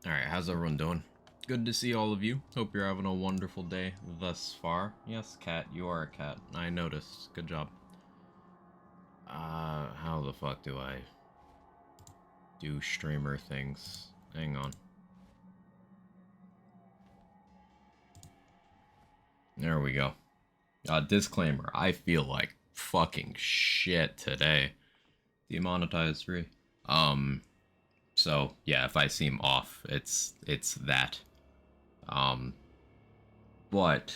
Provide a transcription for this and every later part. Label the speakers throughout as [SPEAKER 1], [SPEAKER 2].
[SPEAKER 1] Alright, how's everyone doing? Good to see all of you. Hope you're having a wonderful day thus far. Yes, cat, you are a cat. I noticed. Good job. How the fuck do I do streamer things? Hang on. There we go. Disclaimer, I feel like fucking shit today. Demonetized free. So yeah, if I seem off, it's that. Um, but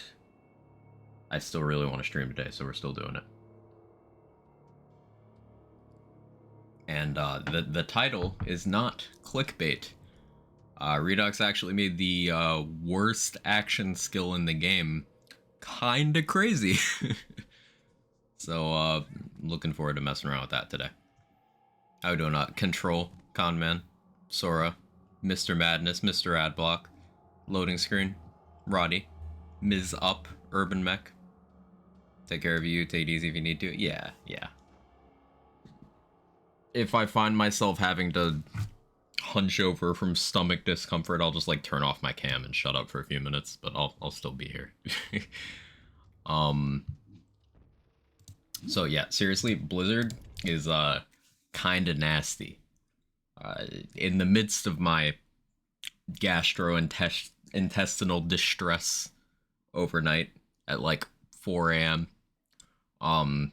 [SPEAKER 1] I still really want to stream today, so we're still doing it. And the title is not clickbait. Redux actually made the worst action skill in the game kinda crazy. So looking forward to messing around with that today. How we doing? Control, Conman, Sora, Mr. Madness, Mr. Adblock, Loading Screen, Roddy, Ms. Up, Urban Mech. Take care of you, take it easy if you need to. Yeah. If I find myself having to hunch over from stomach discomfort, I'll just like turn off my cam and shut up for a few minutes, but I'll still be here. So yeah, seriously, Blizzard is kind of nasty. In the midst of my gastrointestinal distress overnight at like 4 a.m. I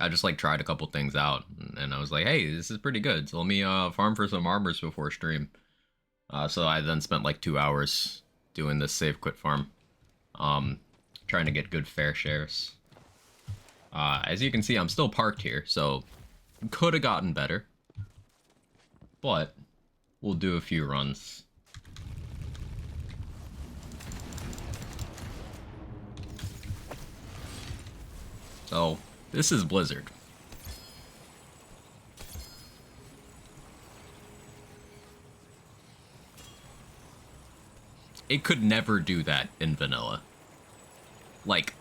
[SPEAKER 1] just like tried a couple things out, and I was like, hey, this is pretty good. So let me farm for some armors before stream. So I then spent like 2 hours doing this save quit farm, trying to get good fair shares. As you can see, I'm still parked here, so could have gotten better, but we'll do a few runs. So this is Blizzard. It could never do that in vanilla. Like,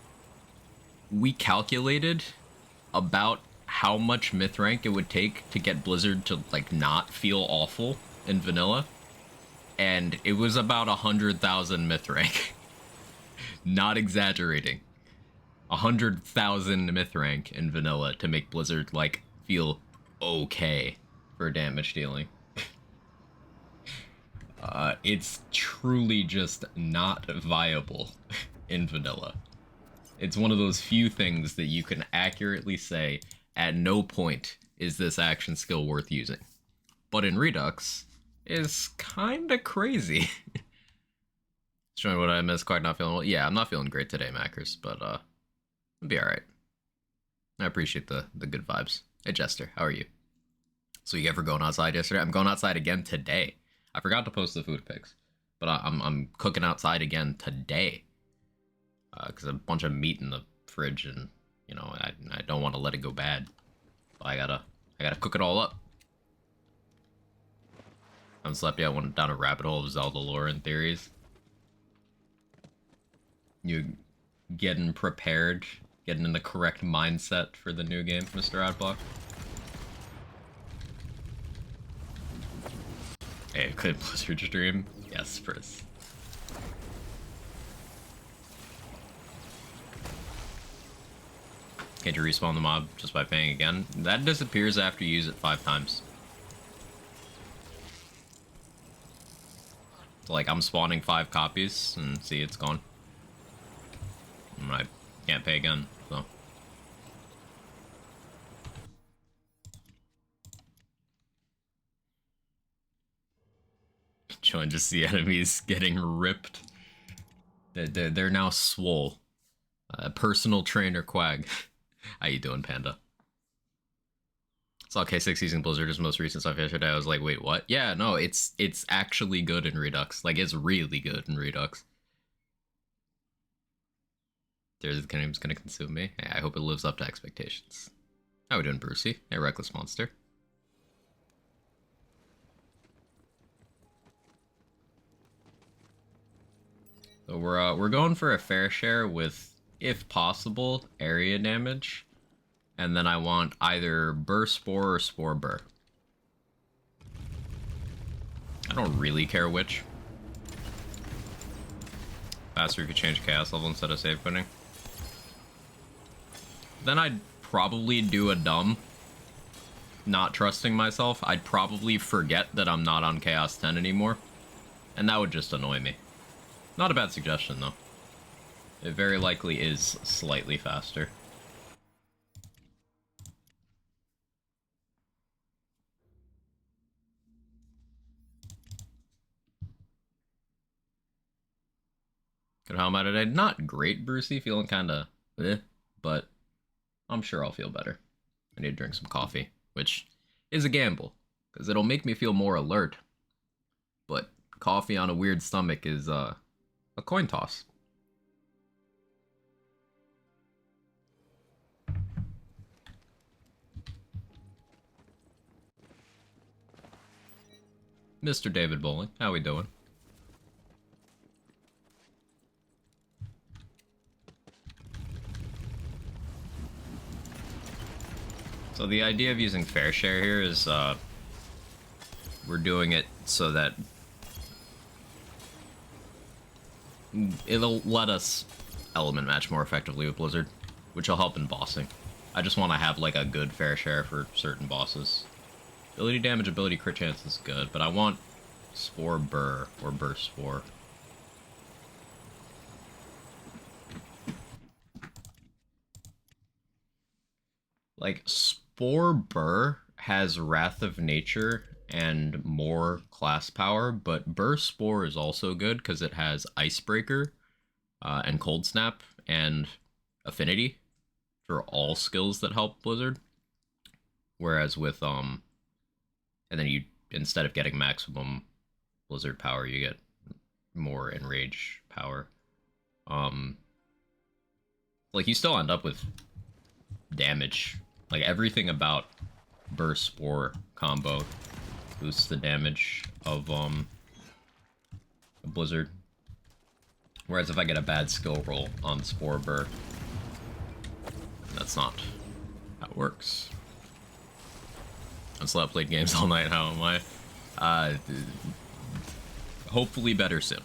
[SPEAKER 1] we calculated about how much myth rank it would take to get Blizzard to like not feel awful in vanilla, and it was about 100,000 myth rank. Not exaggerating. 100,000 myth rank in vanilla to make Blizzard like feel okay for damage dealing. It's truly just not viable in vanilla. It's one of those few things that you can accurately say at no point is this action skill worth using. But in Redux, is kinda crazy. Showing what I missed, quite not feeling well. Yeah, I'm not feeling great today, Mackers, but it'll be alright. I appreciate the good vibes. Hey Jester, how are you? So you ever going outside yesterday? I'm going outside again today. I forgot to post the food pics, but I'm cooking outside again today. Because a bunch of meat in the fridge, and you know I don't want to let it go bad. So I gotta cook it all up. I haven't slept yet. I went down a rabbit hole of Zelda lore and theories. You getting prepared, getting in the correct mindset for the new game, Mr. Adblock. Hey, could Blizzard stream? Yes, Chris. Can't you respawn the mob just by paying again? That disappears after you use it 5 times. So like, I'm spawning 5 copies, and see, it's gone. And I can't pay again, so. Join to see enemies getting ripped. They're now swole. Personal trainer Quag. How you doing, Panda? Saw K6 using Blizzard as most recent stuff yesterday. I was like, wait, what? Yeah, no, it's actually good in Redux. Like, it's really good in Redux. There's the game's gonna consume me. Hey, I hope it lives up to expectations. How we doing, Brucey? Hey, Reckless Monster. So we're going for a fair share with, if possible, area damage. And then I want either Burr Spore or Spore Burr. I don't really care which. Faster if you change chaos level instead of save quitting. Then I'd probably do a dumb. Not trusting myself. I'd probably forget that I'm not on Chaos 10 anymore. And that would just annoy me. Not a bad suggestion, though. It very likely is slightly faster. Good, how am I today? Not great, Brucey. Feeling kinda but I'm sure I'll feel better. I need to drink some coffee, which is a gamble, because it'll make me feel more alert. But coffee on a weird stomach is a coin toss. Mr. David Bowling, how we doing? So the idea of using fair share here is we're doing it so that it'll let us element match more effectively with Blizzard, which will help in bossing. I just want to have like a good fair share for certain bosses. Ability damage, ability crit chance is good, but I want Spore Burr or Burr Spore. Like, Spore Burr has Wrath of Nature and more class power, but Burr Spore is also good because it has Icebreaker and Cold Snap and Affinity for all skills that help Blizzard. Whereas with, and then you, instead of getting maximum Blizzard power, you get more Enrage power. Like, you still end up with damage. Like, everything about Burst Spore combo boosts the damage of Blizzard. Whereas if I get a bad skill roll on Spore Burr, that's not how it works. I still have played games all night, how am I? Hopefully better soon.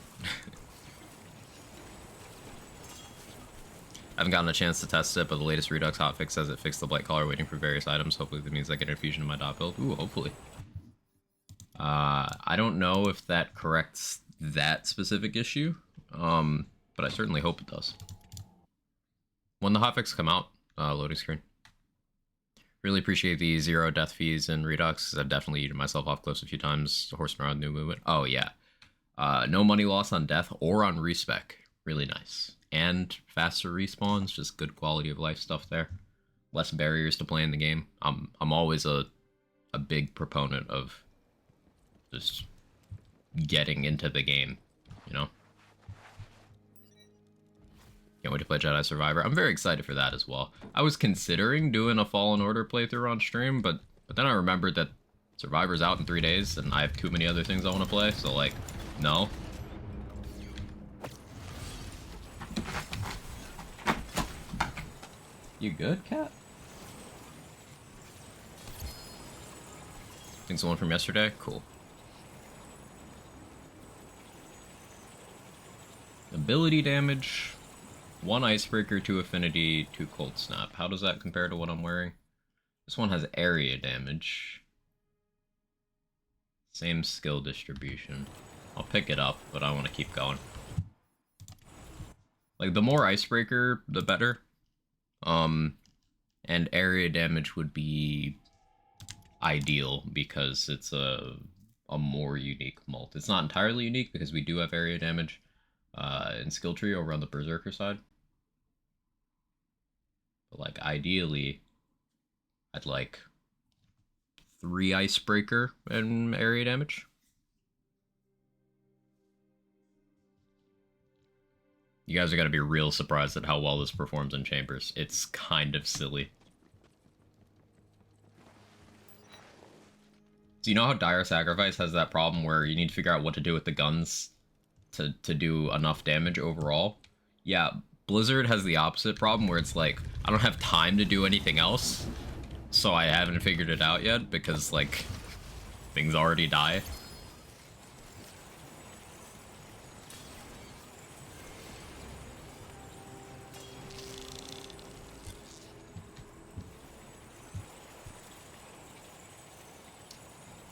[SPEAKER 1] I haven't gotten a chance to test it, but the latest Redux hotfix says it fixed the blight collar waiting for various items. Hopefully that means I get an infusion in my dot build. Ooh, hopefully. I don't know if that corrects that specific issue, but I certainly hope it does. When the hotfix come out, loading screen. Really appreciate the 0 death fees in Redux. I've definitely eaten myself off close a few times, horsing around new movement. Oh, yeah. No money loss on death or on respec. Really nice. And faster respawns, just good quality of life stuff there. Less barriers to playing the game. I'm always a big proponent of just getting into the game, you know? Can't wait to play Jedi Survivor. I'm very excited for that as well. I was considering doing a Fallen Order playthrough on stream, but then I remembered that Survivor's out in 3 days, and I have too many other things I want to play, so, like, no. You good, cat? Think someone from yesterday? Cool. Ability damage, 1 Icebreaker, 2 Affinity, 2 Cold Snap. How does that compare to what I'm wearing? This one has area damage. Same skill distribution. I'll pick it up, but I want to keep going. Like, the more Icebreaker, the better. And area damage would be ideal because it's a more unique mult. It's not entirely unique because we do have area damage in skill tree over on the Berserker side. But, like, ideally, I'd like 3 Icebreaker and area damage. You guys are going to be real surprised at how well this performs in Chambers. It's kind of silly. So you know how Dire Sacrifice has that problem where you need to figure out what to do with the guns to do enough damage overall? Yeah, Blizzard has the opposite problem where it's like, I don't have time to do anything else, so I haven't figured it out yet because, like, things already die.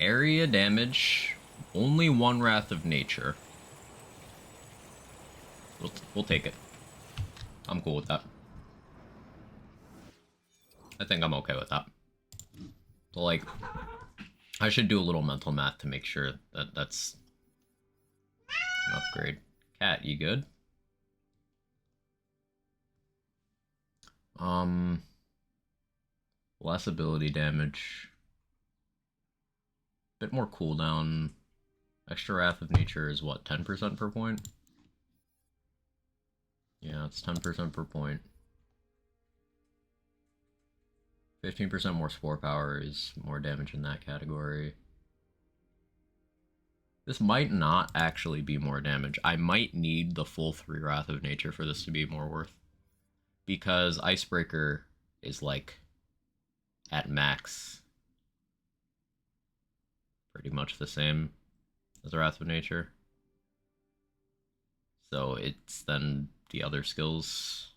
[SPEAKER 1] Area damage, only one Wrath of Nature. We'll take it. I'm cool with that. I think I'm okay with that. So, like, I should do a little mental math to make sure that that's an upgrade. Cat, you good? Less ability damage. Bit more cooldown. Extra Wrath of Nature is what, 10% per point? Yeah, it's 10% per point. 15% more spore power is more damage in that category. This might not actually be more damage. I might need the full 3 Wrath of Nature for this to be more worth. Because Icebreaker is like at max. Pretty much the same as Wrath of Nature. So it's then the other skills.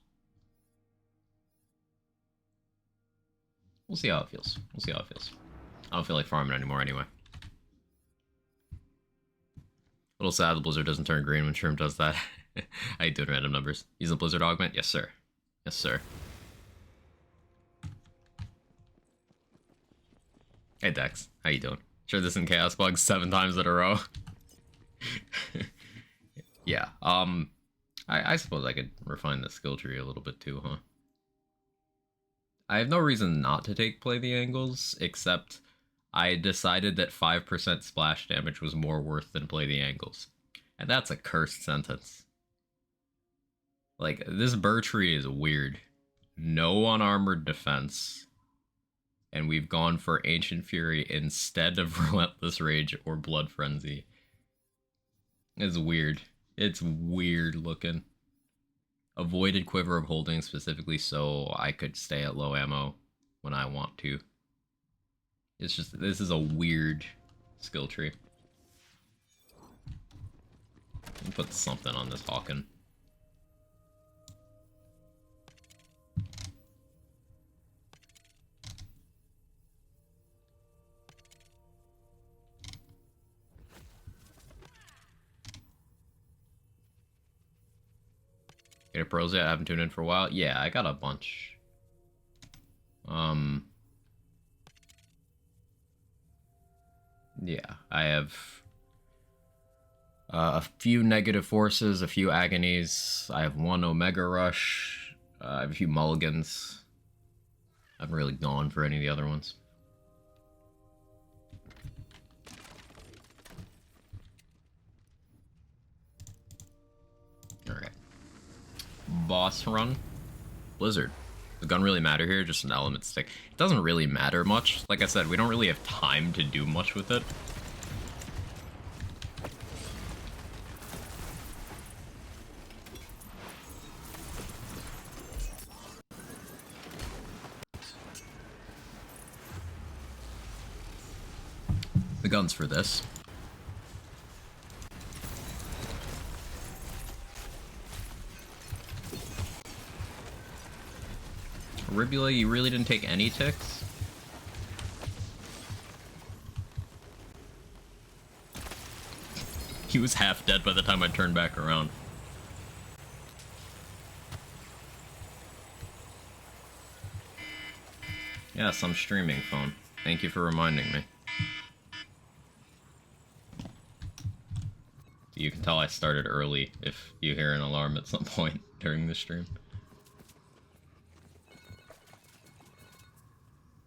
[SPEAKER 1] We'll see how it feels. We'll see how it feels. I don't feel like farming anymore anyway. A little sad the Blizzard doesn't turn green when Shroom does that. How you doing, random numbers? Using Blizzard Augment? Yes, sir. Yes, sir. Hey, Dex. How you doing? Sure this in Chaos Bugs 7 times in a row. Yeah, I suppose I could refine the skill tree a little bit too, huh? I have no reason not to take Play the Angles, except I decided that 5% splash damage was more worth than Play the Angles. And that's a cursed sentence. Like, this burr tree is weird. No unarmored defense. And we've gone for Ancient Fury instead of Relentless Rage or Blood Frenzy. It's weird. It's weird looking. Avoided Quiver of Holding specifically so I could stay at low ammo when I want to. It's just, this is a weird skill tree. Let me put something on this Hawken. Get a pros yet? I haven't tuned in for a while. Yeah, I got a bunch. Yeah, I have a few negative forces, a few agonies. I have 1 Omega Rush. I have a few mulligans. I haven't really gone for any of the other ones. Alright. Boss run. Blizzard. Does gun really matter here? Just an element stick. It doesn't really matter much. Like I said, we don't really have time to do much with it. The gun's for this. Ribula, you really didn't take any ticks? He was half dead by the time I turned back around. Yes, I'm streaming, phone. Thank you for reminding me. You can tell I started early if you hear an alarm at some point during the stream.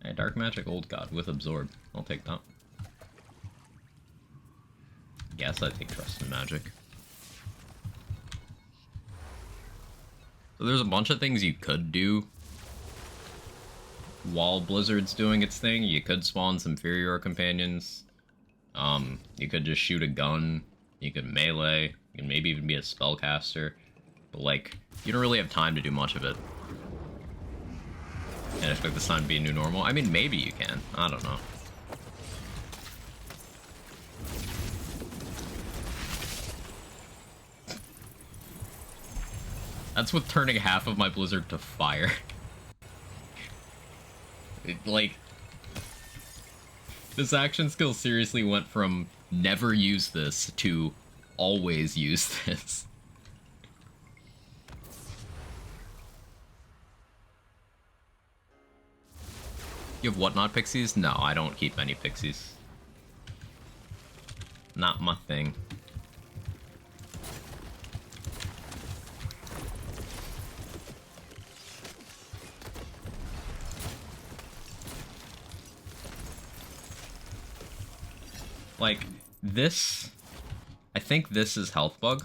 [SPEAKER 1] Hey, Dark Magic Old God with Absorb. I'll take that. Guess I take Trust in Magic. So there's a bunch of things you could do while Blizzard's doing its thing. You could spawn some Inferior Companions. You could just shoot a gun. You could melee. You could maybe even be a spellcaster. But, like, you don't really have time to do much of it. And expect this time to be a new normal. I mean, maybe you can. I don't know. That's with turning half of my Blizzard to fire. Like, This action skill seriously went from never use this to always use this. You have whatnot pixies? No, I don't keep any pixies. Not my thing. Like, this... I think this is health bug,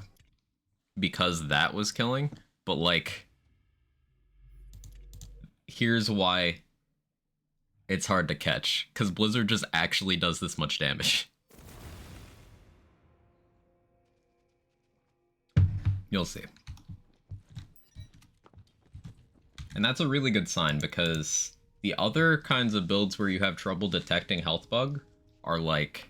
[SPEAKER 1] because that was killing, but, like... Here's why it's hard to catch, because Blizzard just actually does this much damage. You'll see. And that's a really good sign, because the other kinds of builds where you have trouble detecting health bug are like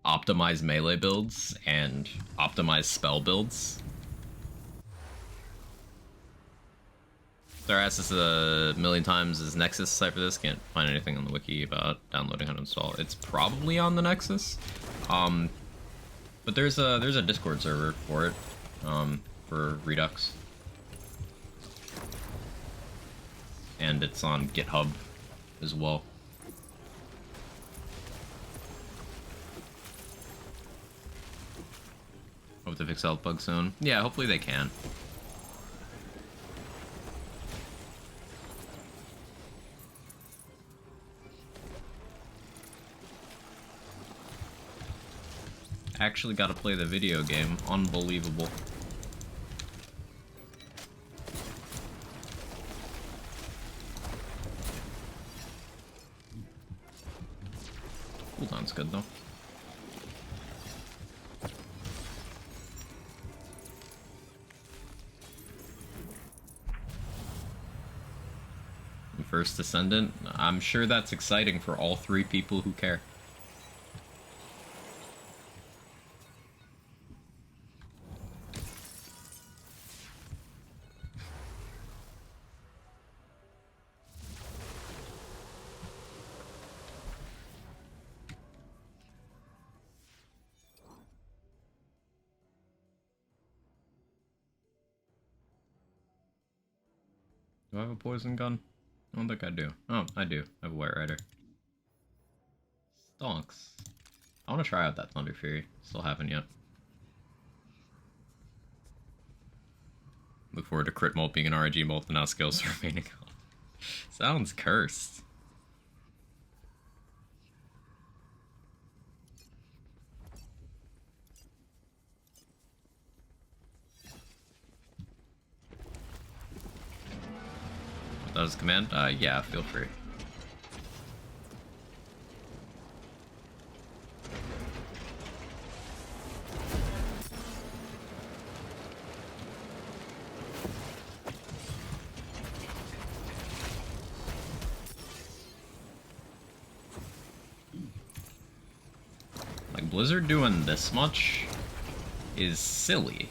[SPEAKER 1] optimized melee builds and optimized spell builds. Their asked this a million times, is Nexus site for this? Can't find anything on the wiki about downloading how to install. It's probably on the Nexus. But there's a Discord server for it, for Redux. And it's on GitHub as well. Hope to fix health bug soon. Yeah, hopefully they can. Actually got to play the video game. Unbelievable. Cooldown's good though. First Ascendant, I'm sure that's exciting for all three people who care. Do I have a poison gun? I don't think I do. Oh, I do. I have a White Rider. Stonks. I want to try out that Thunder Fury. Still haven't yet. Look forward to crit molt being an RNG molt and now skills remaining on. Sounds cursed. That was a command? Yeah, feel free. Like, Blizzard doing this much is silly.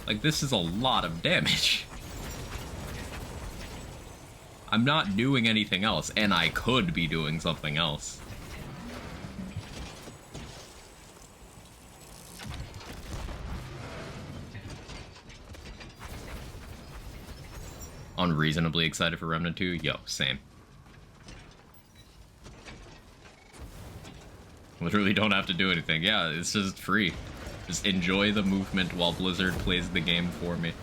[SPEAKER 1] Like, this is a lot of damage. I'm not doing anything else, and I could be doing something else. Unreasonably excited for Remnant 2? Yo, same. Literally don't have to do anything. Yeah, it's just free. Just enjoy the movement while Blizzard plays the game for me.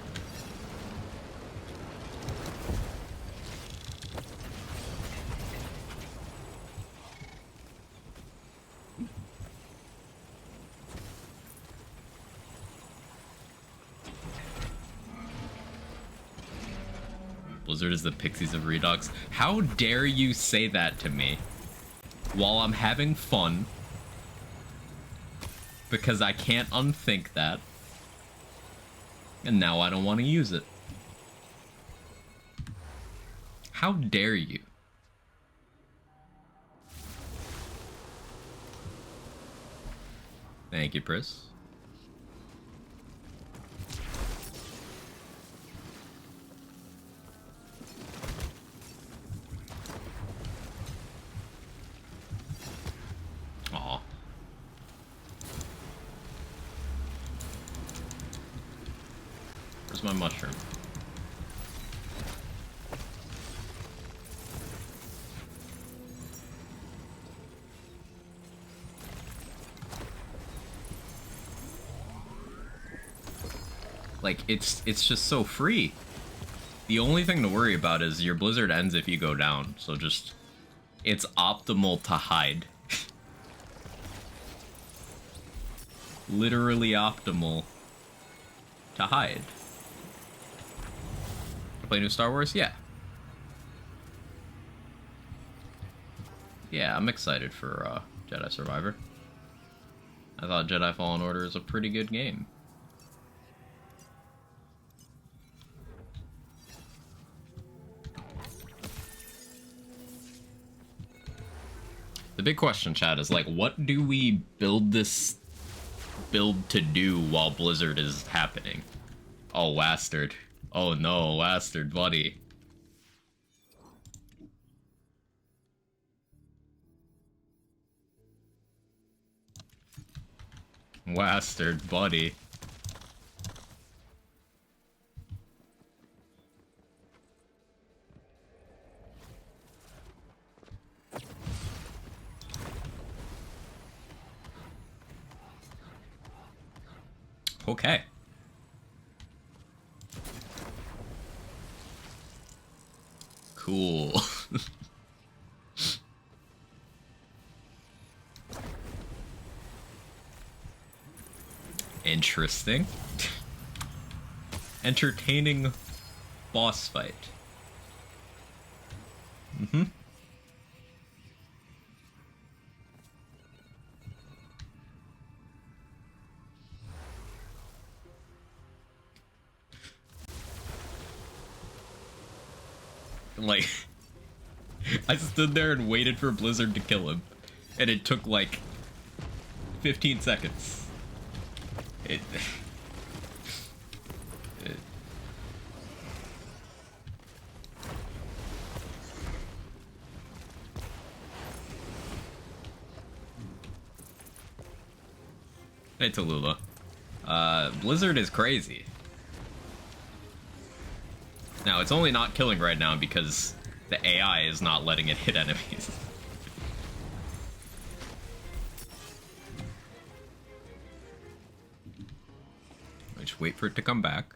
[SPEAKER 1] Blizzard is the Pixies of Redux. How dare you say that to me while I'm having fun? Because I can't unthink that. And now I don't want to use it. How dare you? Thank you, Pris. Where's my mushroom? Like, it's just so free. The only thing to worry about is your blizzard ends if you go down, so just... It's optimal to hide. Literally optimal to hide. Play new Star Wars? Yeah. Yeah, I'm excited for Jedi Survivor. I thought Jedi Fallen Order is a pretty good game. The big question, chat, is like, what do we build this build to do while Blizzard is happening? Oh, Wastard. Oh no, Wastard, buddy. Wastard, buddy. Okay. Cool. Interesting. Entertaining boss fight. Mm-hmm. Like, I stood there and waited for Blizzard to kill him, and it took like 15 seconds. It Hey, Tallulah. Blizzard is crazy. Now, it's only not killing right now because the AI is not letting it hit enemies. Just wait for it to come back.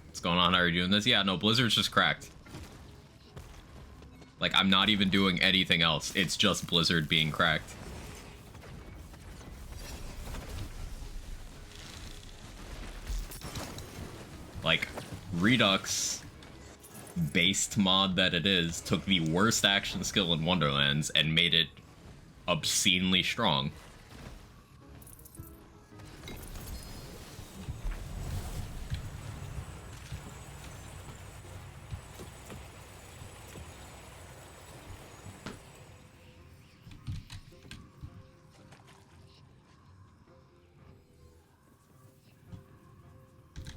[SPEAKER 1] What's going on? How are you doing this? Yeah, no, Blizzard's just cracked. Like, I'm not even doing anything else. It's just Blizzard being cracked. Like, Redux, based mod that it is, took the worst action skill in Wonderlands and made it obscenely strong.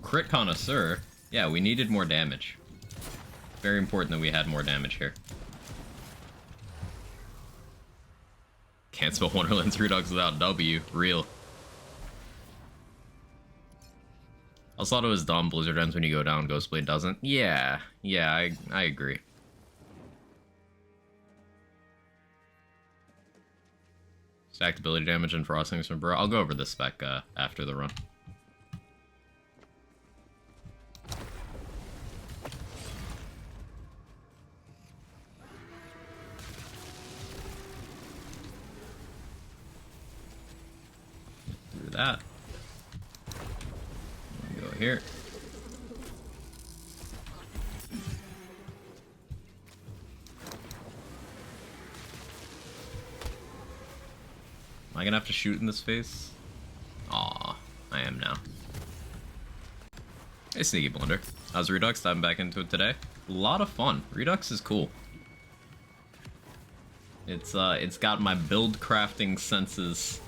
[SPEAKER 1] Crit connoisseur. Yeah, we needed more damage. Very important that we had more damage here. Can't spell Wonderlands Redux without W. Real. I also thought it was dumb. Blizzard ends when you go down. Ghostblade doesn't. Yeah, I agree. Stacked ability damage and frostings from Bro. I'll go over this spec after the run. That. Go here. Am I gonna have to shoot in this face? Aw, I am now. Hey, Sneaky Blunder. How's Redux? Diving back into it today. A lot of fun. Redux is cool. It's got my build crafting senses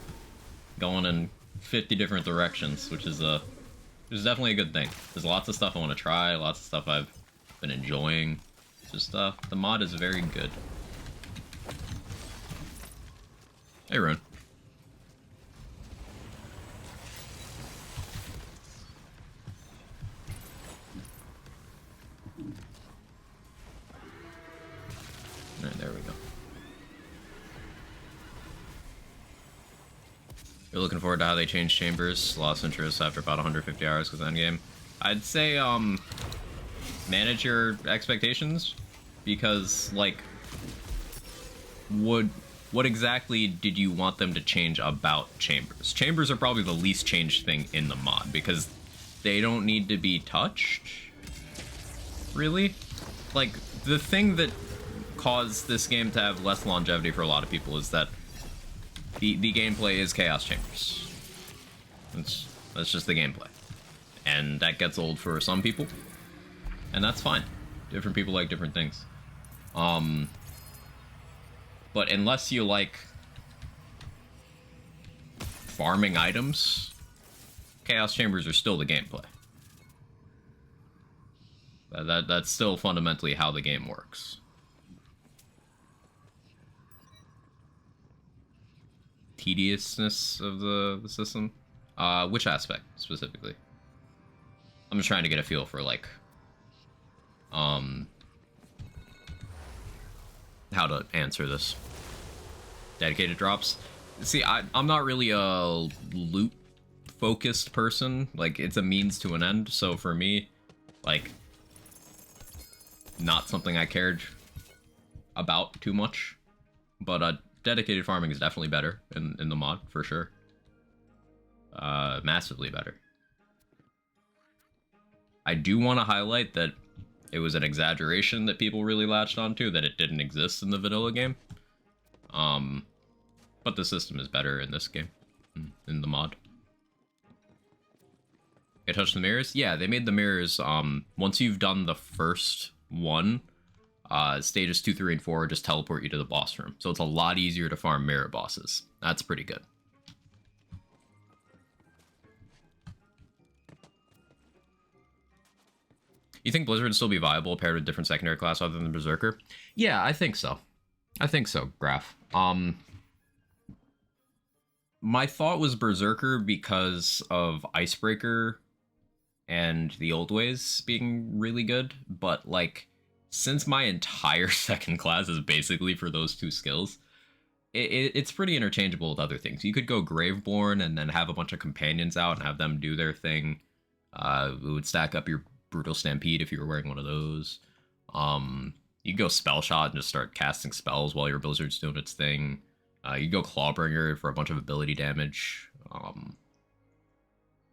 [SPEAKER 1] going in 50 different directions, which is definitely a good thing. There's lots of stuff I want to try, lots of stuff I've been enjoying. Just the mod is very good. Hey, Rune. You're looking forward to how they change chambers. Lost interest after about 150 hours with endgame. I'd say, manage your expectations, because, like, what exactly did you want them to change about chambers? Chambers are probably the least changed thing in the mod, because they don't need to be touched, really. Like, the thing that caused this game to have less longevity for a lot of people is that the gameplay is Chaos Chambers. That's just the gameplay. And that gets old for some people, and that's fine. Different people like different things. But unless you like farming items, Chaos Chambers are still the gameplay. That's still fundamentally how the game works. Tediousness of the system? Which aspect, specifically? I'm just trying to get a feel for, like, how to answer this. Dedicated drops? See, I'm not really a loot-focused person. Like, it's a means to an end, so for me, like, not something I cared about too much. But dedicated farming is definitely better in the mod, for sure. Massively better. I do want to highlight that it was an exaggeration that people really latched onto, that it didn't exist in the vanilla game. But the system is better in this game, in the mod. You touch the mirrors? Yeah, they made the mirrors, once you've done the first one, stages 2, 3, and 4 just teleport you to the boss room. So it's a lot easier to farm mirror bosses. That's pretty good. You think Blizzard would still be viable paired with different secondary class other than Berserker? Yeah, I think so. I think so, Graph. My thought was Berserker because of Icebreaker and the Old Ways being really good, but, like, since my entire second class is basically for those two skills, it's pretty interchangeable with other things. You could go Graveborn and then have a bunch of companions out and have them do their thing. It would stack up your Brutal Stampede if you were wearing one of those. You could go Spell Shot and just start casting spells while your Blizzard's doing its thing. You could go Clawbringer for a bunch of ability damage.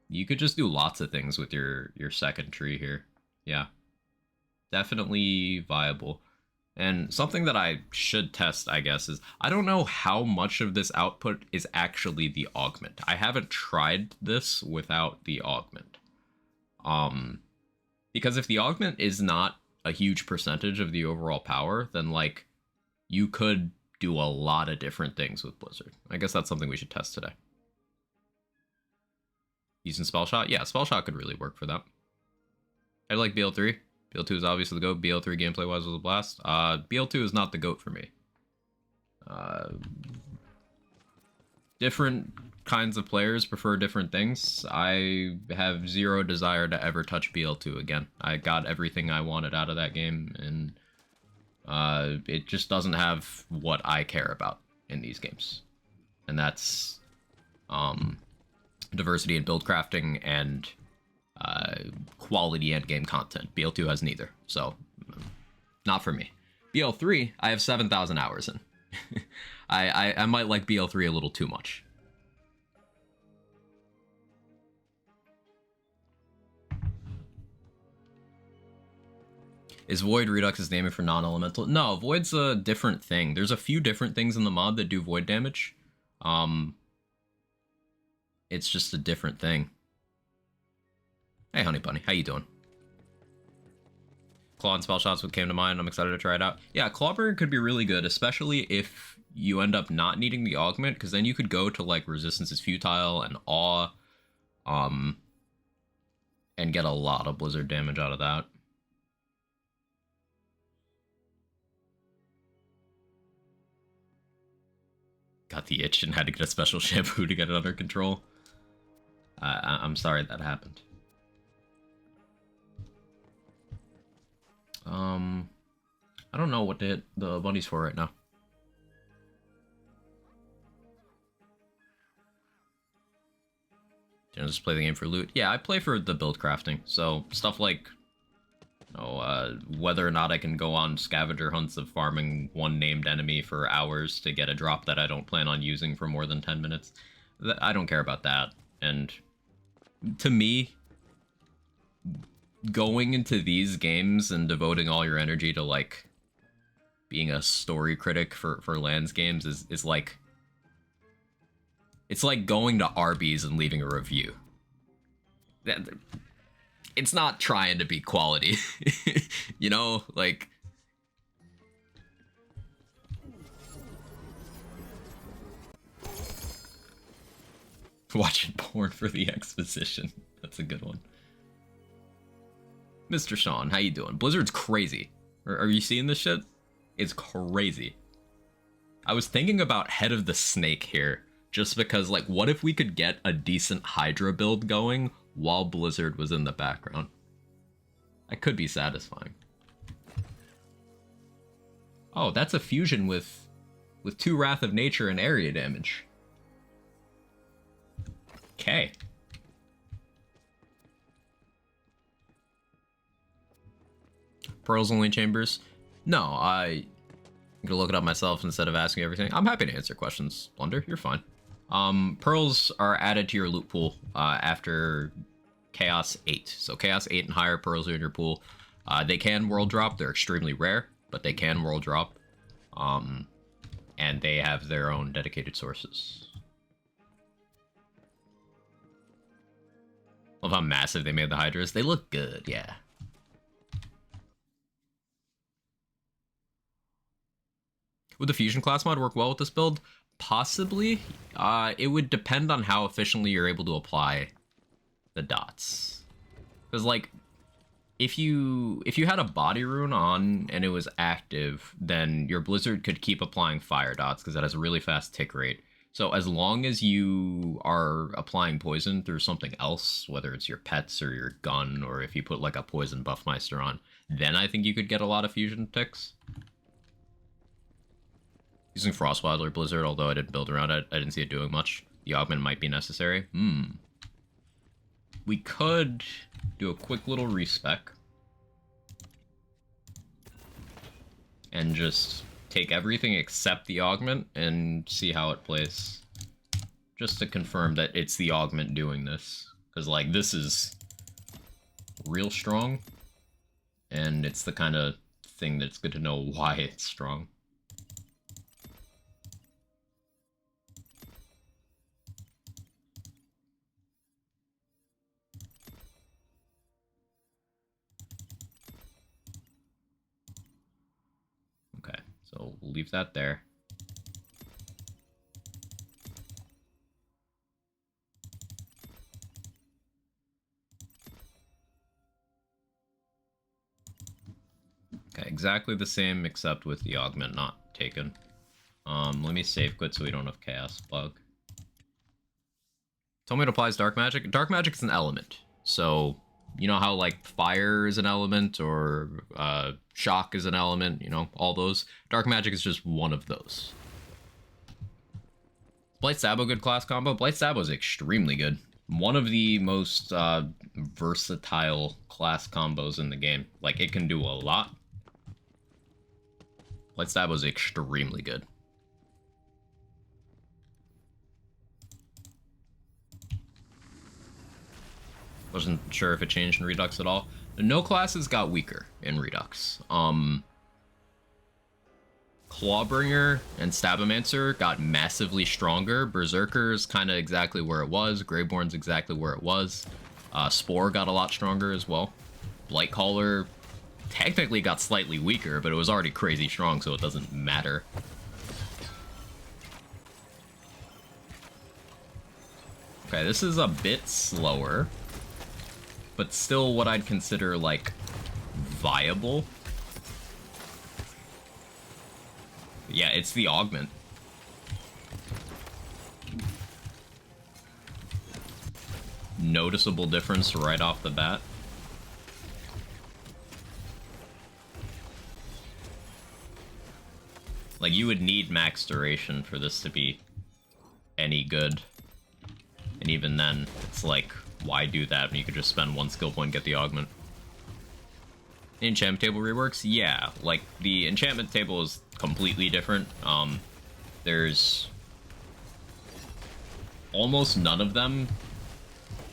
[SPEAKER 1] You could just do lots of things with your second tree here. Yeah. Definitely viable. And something that I should test, I guess, is I don't know how much of this output is actually the augment. I haven't tried this without the augment. Because if the augment is not a huge percentage of the overall power, then, like, you could do a lot of different things with Blizzard. I guess that's something we should test today. Using Spell Shot? Yeah, Spell Shot could really work for that. I like BL3. BL2 is obviously the GOAT. BL3 gameplay-wise was a blast. BL2 is not the GOAT for me. Different kinds of players prefer different things. I have zero desire to ever touch BL2 again. I got everything I wanted out of that game, and it just doesn't have what I care about in these games. And that's diversity in build crafting and quality endgame content. BL2 has neither, so not for me. BL3, I have 7,000 hours in. I might like BL3 a little too much. Is Void Redux's naming for non-elemental? No, Void's a different thing. There's a few different things in the mod that do Void damage. It's just a different thing. Hey, Honey Bunny, how you doing? Claw and Spell Shots what came to mind. I'm excited to try it out. Yeah, Clawbringer could be really good, especially if you end up not needing the augment, because then you could go to, like, Resistance is Futile and Awe, and get a lot of Blizzard damage out of that. Got the itch and had to get a special shampoo to get it under control. I'm sorry that happened. I don't know what to hit the bunnies for right now. and just play the game for loot. Yeah, I play for the build crafting. So stuff like, whether or not I can go on scavenger hunts of farming one named enemy for hours to get a drop that I don't plan on using for more than 10 minutes. I don't care about that. And to me, going into these games and devoting all your energy to, like, being a story critic for Lands games is like... It's like going to Arby's and leaving a review. It's not trying to be quality. You know, like... Watching porn for the exposition. That's a good one. Mr. Sean, how you doing? Blizzard's crazy. Are you seeing this shit? It's crazy. I was thinking about Head of the Snake here, just because, like, what if we could get a decent Hydra build going while Blizzard was in the background? That could be satisfying. Oh, that's a fusion with 2 Wrath of Nature and area damage. Okay. Pearls only chambers? No, I'm gonna look it up myself instead of asking everything. I'm happy to answer questions, Blunder. You're fine. Pearls are added to your loot pool after Chaos 8. So Chaos 8 and higher, pearls are in your pool. They can world drop. They're extremely rare, but they can world drop. And they have their own dedicated sources. Love how massive they made the Hydras. They look good, yeah. Would the Fusion class mod work well with this build? Possibly. It would depend on how efficiently you're able to apply the dots. Because, like, if you had a body rune on and it was active, then your Blizzard could keep applying fire dots because that has a really fast tick rate. So as long as you are applying poison through something else, whether it's your pets or your gun, or if you put like a poison buffmeister on, then I think you could get a lot of fusion ticks. Using Frostwild or Blizzard, although I didn't build around it, I didn't see it doing much. The augment might be necessary. We could do a quick little respec. And just take everything except the augment and see how it plays. Just to confirm that it's the augment doing this. Because, like, this is real strong. And it's the kind of thing that's good to know why it's strong. Okay, so we'll leave that there. Okay, exactly the same except with the augment not taken. Let me save quit so we don't have chaos bug. Tell me it applies dark magic. Dark magic is an element. So, you know how like fire is an element or shock is an element, you know, all those. Dark magic is just one of those. Blight Sabo good class combo? Blight Sabo is extremely good. One of the most versatile class combos in the game. Like, it can do a lot. Blight Sabo is extremely good. Wasn't sure if it changed in Redux at all. No classes got weaker in Redux. Clawbringer and Stabomancer got massively stronger. Berserker's kind of exactly where it was. Greyborn's exactly where it was. Spore got a lot stronger as well. Blightcaller technically got slightly weaker, but it was already crazy strong, so it doesn't matter. Okay, this is a bit slower, but still what I'd consider, like, viable. Yeah, it's the augment. Noticeable difference right off the bat. Like, you would need max duration for this to be any good. And even then, it's like, why do that when you could just spend 1 skill point and get the augment? Enchantment table reworks? Yeah, like, the enchantment table is completely different. There's almost none of them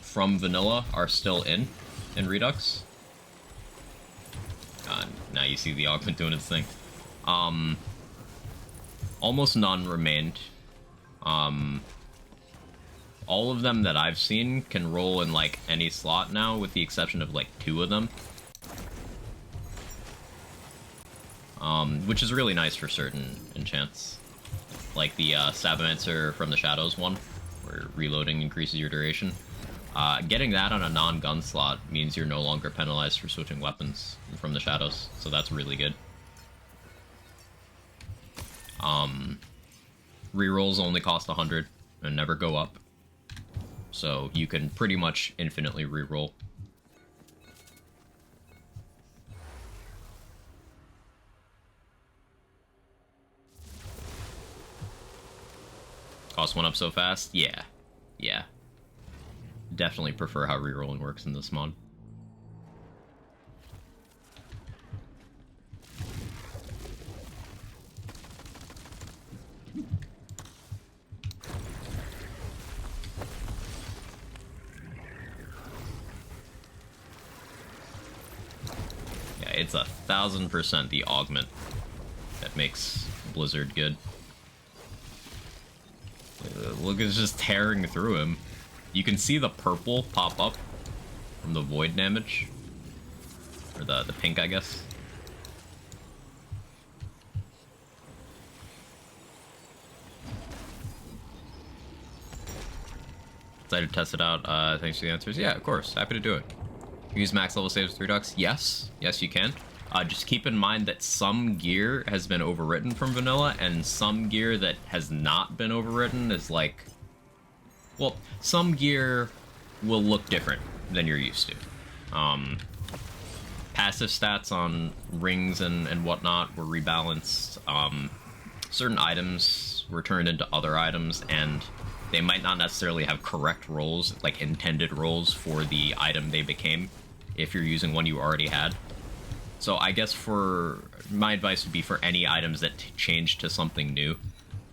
[SPEAKER 1] from vanilla are still in Redux. Now you see the augment doing its thing. Almost none remained. All of them that I've seen can roll in, like, any slot now, with the exception of, like, 2 of them. Which is really nice for certain enchants. Like the Sabomancer from the Shadows one, where reloading increases your duration. Getting that on a non-gun slot means you're no longer penalized for switching weapons from the Shadows, so that's really good. Rerolls only cost 100 and never go up, so you can pretty much infinitely reroll. Cost 1 up so fast? Yeah. Yeah. Definitely prefer how rerolling works in this mod. Yeah, it's 1000% the augment that makes Blizzard good. Look, it's just tearing through him. You can see the purple pop up from the void damage. Or the pink, I guess. Excited to test it out. Thanks for the answers. Yeah, of course. Happy to do it. Use max level saves with Redux? Yes. Yes, you can. Just keep in mind that some gear has been overwritten from vanilla, and some gear that has not been overwritten is like... Well, some gear will look different than you're used to. Passive stats on rings and whatnot were rebalanced. Certain items were turned into other items, and they might not necessarily have correct roles, like intended roles for the item they became, if you're using one you already had. So I guess my advice would be for any items that change to something new,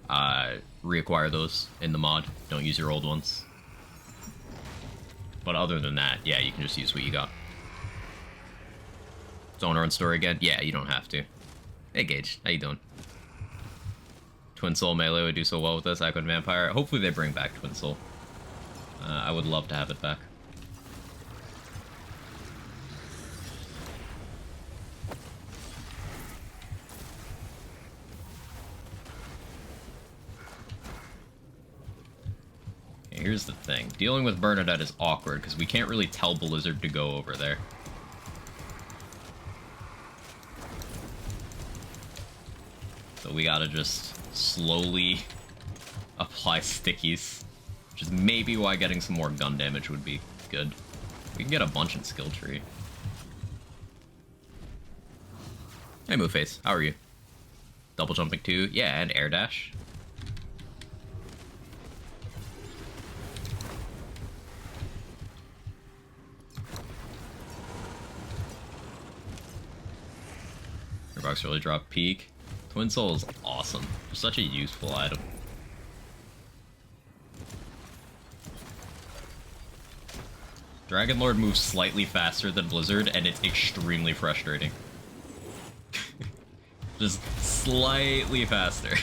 [SPEAKER 1] reacquire those in the mod. Don't use your old ones. But other than that, yeah, you can just use what you got. Zone run story again? Yeah, you don't have to. Hey Gage, how you doing? Twin Soul melee would do so well with this. Echo and Vampire. Hopefully they bring back Twin Soul. I would love to have it back. Here's the thing. Dealing with Bernadette is awkward, because we can't really tell Blizzard to go over there. So we gotta just slowly apply stickies. Which is maybe why getting some more gun damage would be good. We can get a bunch in skill tree. Hey Moveface, how are you? Double jumping too? Yeah, and air dash. Redux really dropped peak. Twin Soul is awesome. It's such a useful item. Dragon Lord moves slightly faster than Blizzard, and it's extremely frustrating. Just slightly faster.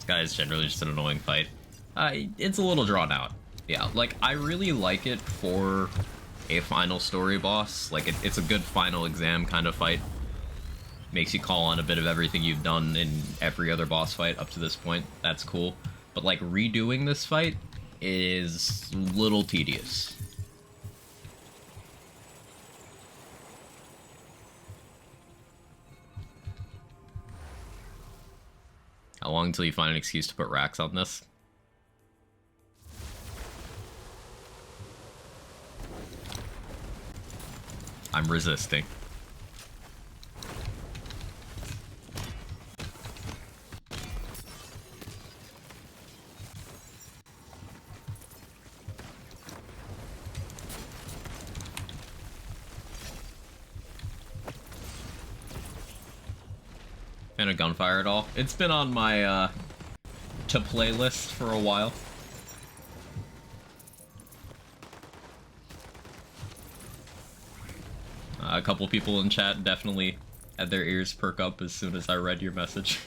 [SPEAKER 1] Guy is generally just an annoying fight. It's a little drawn out. Yeah, like, I really like it for a final story boss. Like, it's a good final exam kind of fight. Makes you call on a bit of everything you've done in every other boss fight up to this point. That's cool. But, like, redoing this fight is a little tedious. How long until you find an excuse to put racks on this? I'm resisting. Fan of Gunfire at all? It's been on my to play list for a while. A couple people in chat definitely had their ears perk up as soon as I read your message.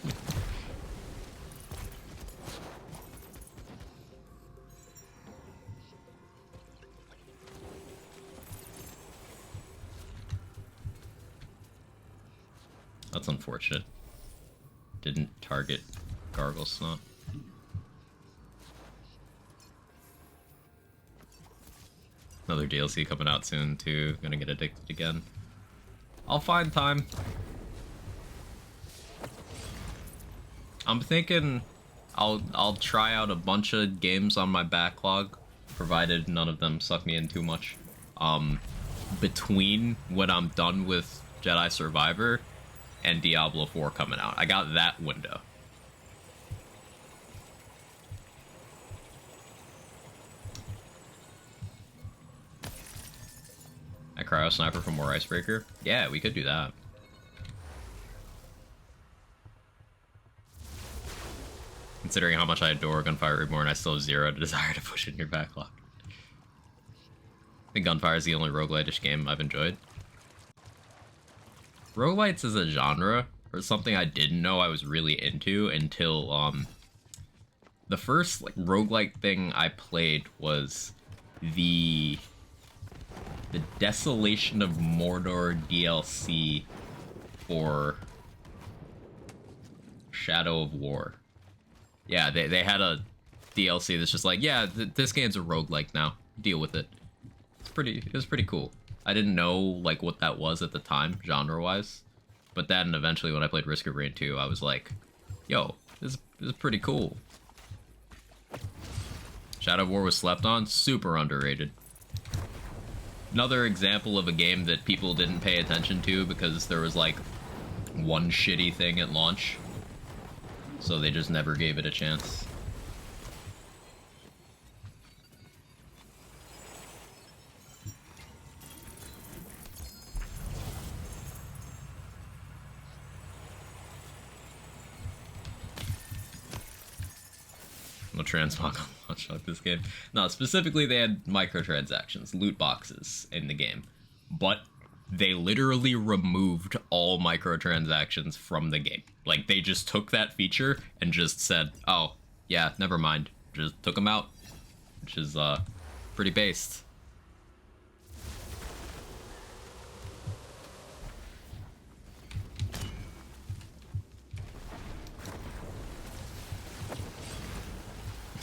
[SPEAKER 1] That's unfortunate. Didn't target Gargle Snot. Another DLC coming out soon too. Gonna get addicted again. I'll find time. I'm thinking I'll try out a bunch of games on my backlog, provided none of them suck me in too much. Between when I'm done with Jedi Survivor and Diablo 4 coming out. I got that window. A Cryo Sniper for more Icebreaker? Yeah, we could do that. Considering how much I adore Gunfire Reborn, I still have zero desire to push in your backlog. I think Gunfire is the only roguelite-ish game I've enjoyed. Roguelites as a genre, or something I didn't know I was really into until, the first, like, roguelike thing I played was the Desolation of Mordor DLC for Shadow of War. Yeah, they had a DLC that's just like, yeah, this game's a roguelike now. Deal with it. It was pretty cool. I didn't know, like, what that was at the time, genre-wise. But then, eventually, when I played Risk of Rain 2, I was like, yo, this is pretty cool. Shadow of War was slept on, super underrated. Another example of a game that people didn't pay attention to because there was, like, one shitty thing at launch. So they just never gave it a chance. No transmog on launch like this game. No, specifically they had microtransactions, loot boxes in the game. But they literally removed all microtransactions from the game. Like, they just took that feature and just said, oh, yeah, never mind. Just took them out. Which is, pretty based.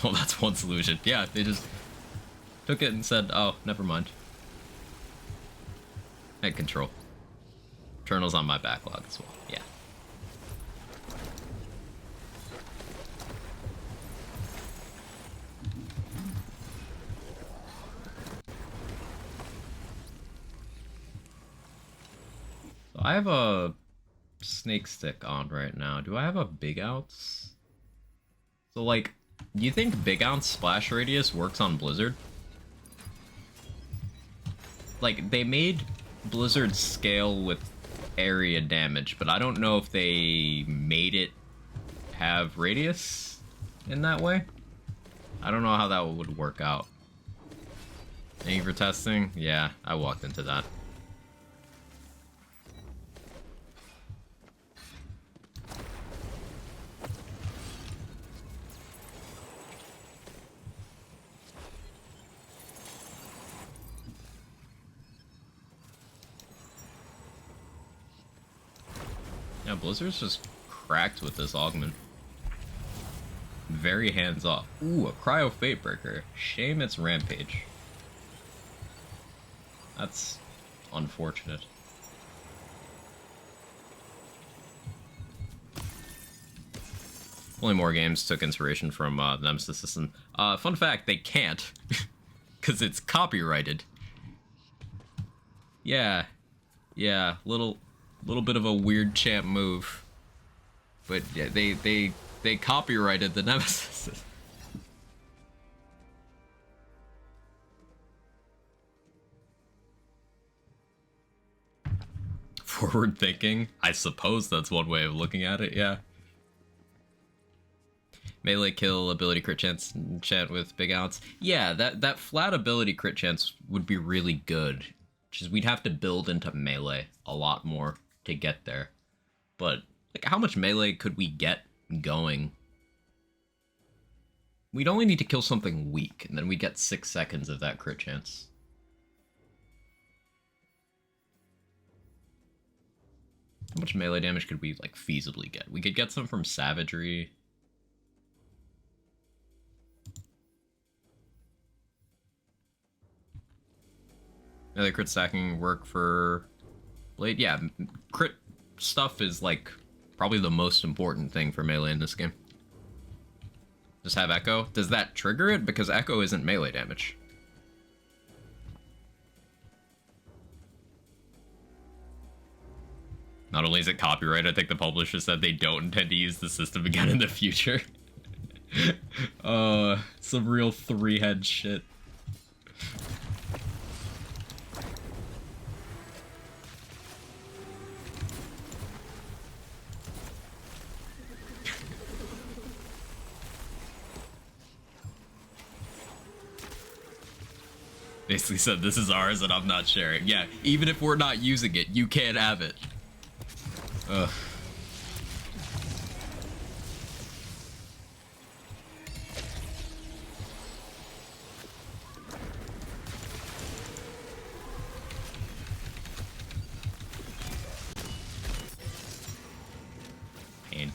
[SPEAKER 1] Oh, that's one solution. Yeah, they just took it and said, oh, never mind. Head control. Eternal's on my backlog as well, yeah. So I have a snake stick on right now. Do I have a big ounce? So, like, do you think big ounce splash radius works on Blizzard? Like, they made Blizzard scale with area damage, but I don't know if they made it have radius in that way. I don't know how that would work out. Thank you for testing. Yeah, I walked into that. Yeah, Blizzard's just cracked with this augment. Very hands-off. Ooh, a Cryo Fatebreaker. Shame it's Rampage. That's unfortunate. Only more games took inspiration from the Nemesis system. Fun fact, they can't, because it's copyrighted. Yeah, little bit of a weird champ move, but yeah, they copyrighted the Nemesis. Forward thinking, I suppose that's one way of looking at it. Yeah. Melee kill ability crit chance chant with big outs. Yeah, that flat ability crit chance would be really good. Just we'd have to build into melee a lot more to get there. But like, how much melee could we get going? We'd only need to kill something weak, and then we get 6 seconds of that crit chance. How much melee damage could we like feasibly get? We could get some from savagery. Melee crit stacking work for blade. Yeah, crit stuff is like probably the most important thing for melee in this game. Just have echo. Does that trigger it? Because echo isn't melee damage. Not only is it copyright, I think the publisher said they don't intend to use the system again in the future. Some real three-head shit. Basically said, this is ours and I'm not sharing. Yeah, even if we're not using it, you can't have it. Ugh. Pain.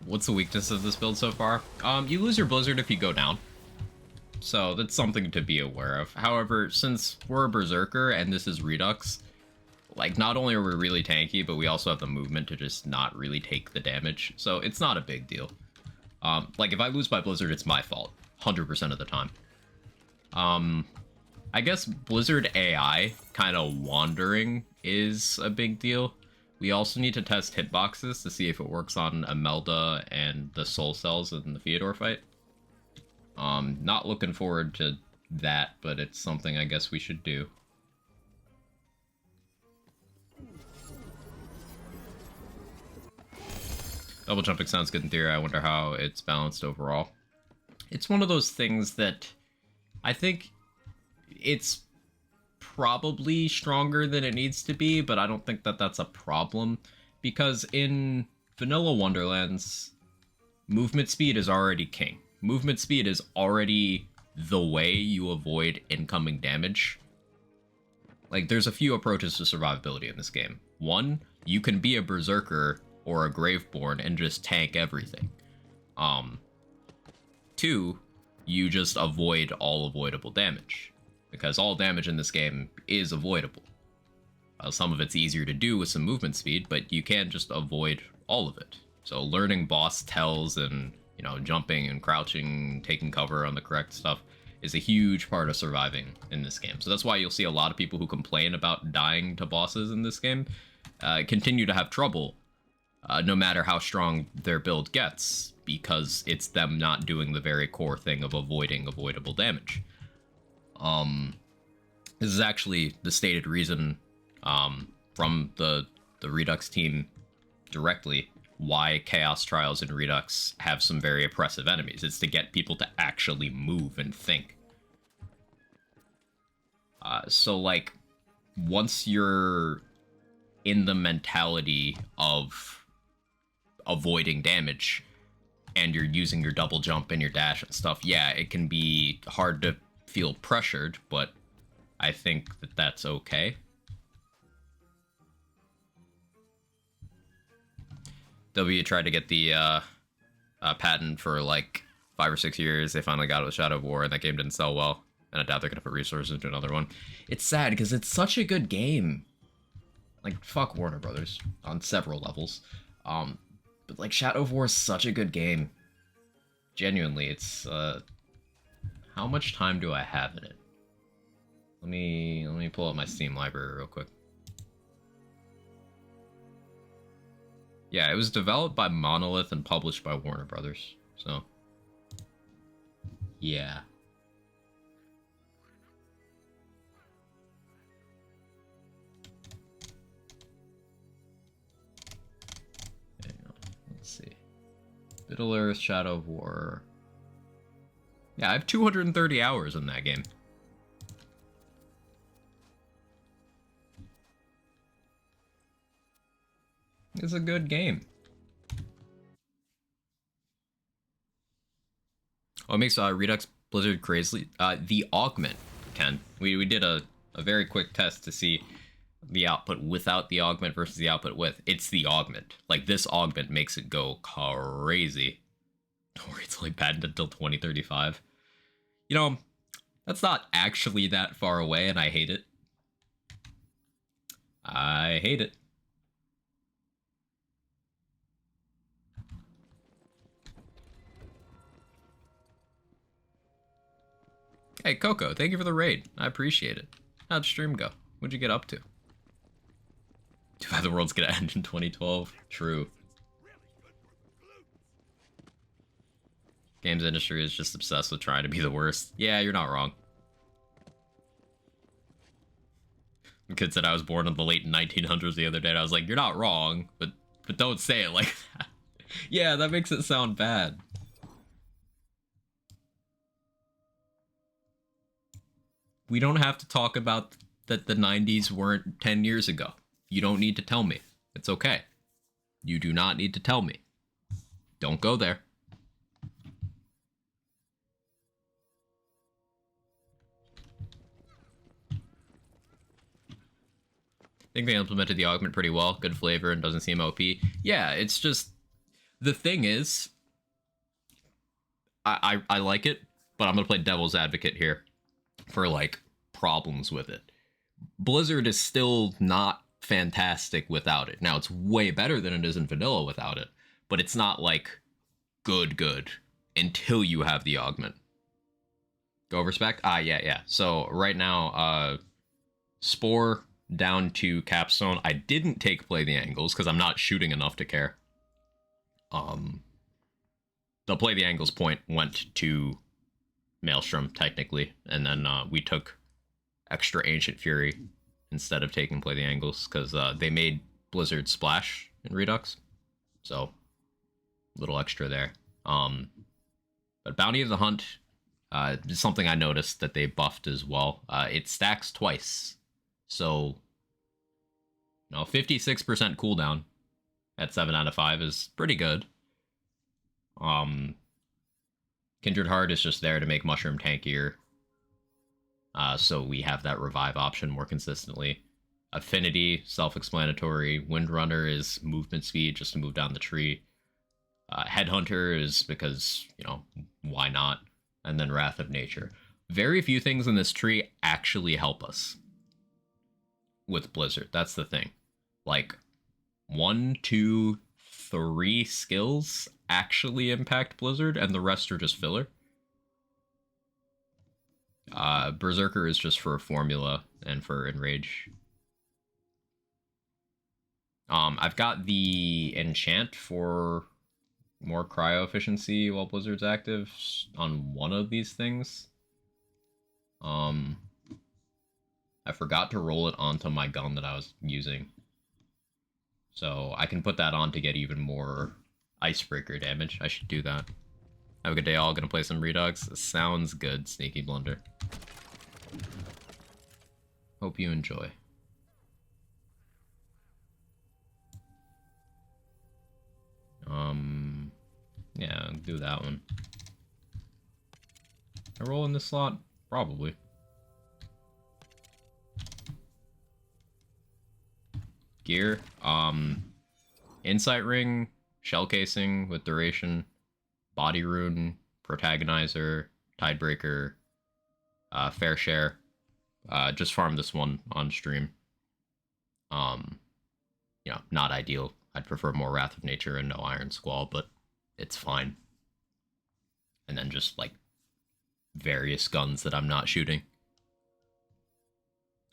[SPEAKER 1] What's the weakness of this build so far? You lose your Blizzard if you go down. So that's something to be aware of. However, since we're a Berserker and this is Redux, like, not only are we really tanky, but we also have the movement to just not really take the damage. So it's not a big deal. Like, if I lose by Blizzard, it's my fault. 100% of the time. I guess Blizzard AI kind of wandering is a big deal. We also need to test hitboxes to see if it works on Imelda and the soul cells in the Theodore fight. Not looking forward to that, but it's something I guess we should do. Double jumping sounds good in theory. I wonder how it's balanced overall. It's one of those things that I think it's probably stronger than it needs to be, but I don't think that that's a problem, because in Vanilla Wonderlands, movement speed is already king. Movement speed is already the way you avoid incoming damage. Like, there's a few approaches to survivability in this game. One, you can be a Berserker or a Graveborn and just tank everything. Two, you just avoid all avoidable damage, because all damage in this game is avoidable. Some of it's easier to do with some movement speed, but you can't just avoid all of it. So learning boss tells and, you know, jumping and crouching, taking cover on the correct stuff is a huge part of surviving in this game. So that's why you'll see a lot of people who complain about dying to bosses in this game continue to have trouble, no matter how strong their build gets, because it's them not doing the very core thing of avoiding avoidable damage. This is actually the stated reason from the Redux team directly why Chaos Trials in Redux have some very oppressive enemies. It's to get people to actually move and think. So, like, once you're in the mentality of avoiding damage and you're using your double jump and your dash and stuff, yeah, it can be hard to feel pressured, but I think that that's okay. W tried to get the patent for like 5 or 6 years. They finally got it with Shadow of War, and that game didn't sell well. And I doubt they're gonna put resources into another one. It's sad because it's such a good game. Like, fuck Warner Brothers on several levels. But like Shadow of War is such a good game. Genuinely, it's how much time do I have in it? Let me pull up my Steam library real quick. Yeah, it was developed by Monolith and published by Warner Brothers. So, yeah. Let's see. Middle Earth, Shadow of War. Yeah, I have 230 hours in that game. It's a good game. What makes Redux Blizzard crazy? The augment, Ken. We did a very quick test to see the output without the augment versus the output with. It's the augment. Like, this augment makes it go crazy. Or it's like patented until 2035. You know, that's not actually that far away, and I hate it. I hate it. Hey, Coco, thank you for the raid. I appreciate it. How'd stream go? What'd you get up to? Too bad the world's gonna end in 2012. True. Games industry is just obsessed with trying to be the worst. Yeah, you're not wrong. The kid said I was born in the late 1900s the other day, and I was like, you're not wrong, but don't say it like that. Yeah, that makes it sound bad. We don't have to talk about that the 90s weren't 10 years ago. You don't need to tell me. It's okay. You do not need to tell me. Don't go there. I think they implemented the augment pretty well. Good flavor and doesn't seem OP. Yeah, it's just... The thing is... I like it, but I'm going to play devil's advocate here for, like, problems with it. Blizzard is still not fantastic without it. Now, it's way better than it is in vanilla without it, but it's not, like, good until you have the augment. Go over spec? Yeah. So, right now, Spore down to Capstone. I didn't take Play the Angles, because I'm not shooting enough to care. The Play the Angles point went to Maelstrom, technically, and then we took extra Ancient Fury instead of taking Play the Angles, because they made Blizzard splash in Redux, so little extra there. But Bounty of the Hunt is something I noticed that they buffed as well. It stacks twice, so 56% cooldown at 7 out of 5 is pretty good. Kindred Heart is just there to make Mushroom tankier. So we have that revive option more consistently. Affinity, self-explanatory. Windrunner is movement speed just to move down the tree. Headhunter is because, why not? And then Wrath of Nature. Very few things in this tree actually help us with Blizzard. That's the thing. Like, 1, 2, 3 skills actually impact Blizzard, and the rest are just filler. Berserker is just for formula and for Enrage. I've got the enchant for more cryo efficiency while Blizzard's active on one of these things. I forgot to roll it onto my gun that I was using. So I can put that on to get even more icebreaker damage. I should do that. Have a good day, all. Gonna play some Redux. Sounds good, Sneaky Blunder. Hope you enjoy. Yeah, do that one. I roll in this slot? Probably. Gear. Insight Ring Shell Casing with Duration, Body Rune, Protagonizer, Tidebreaker, Fair Share. Just farm this one on stream. You know, not ideal. I'd prefer more Wrath of Nature and no Iron Squall, but it's fine. And then just, like, various guns that I'm not shooting.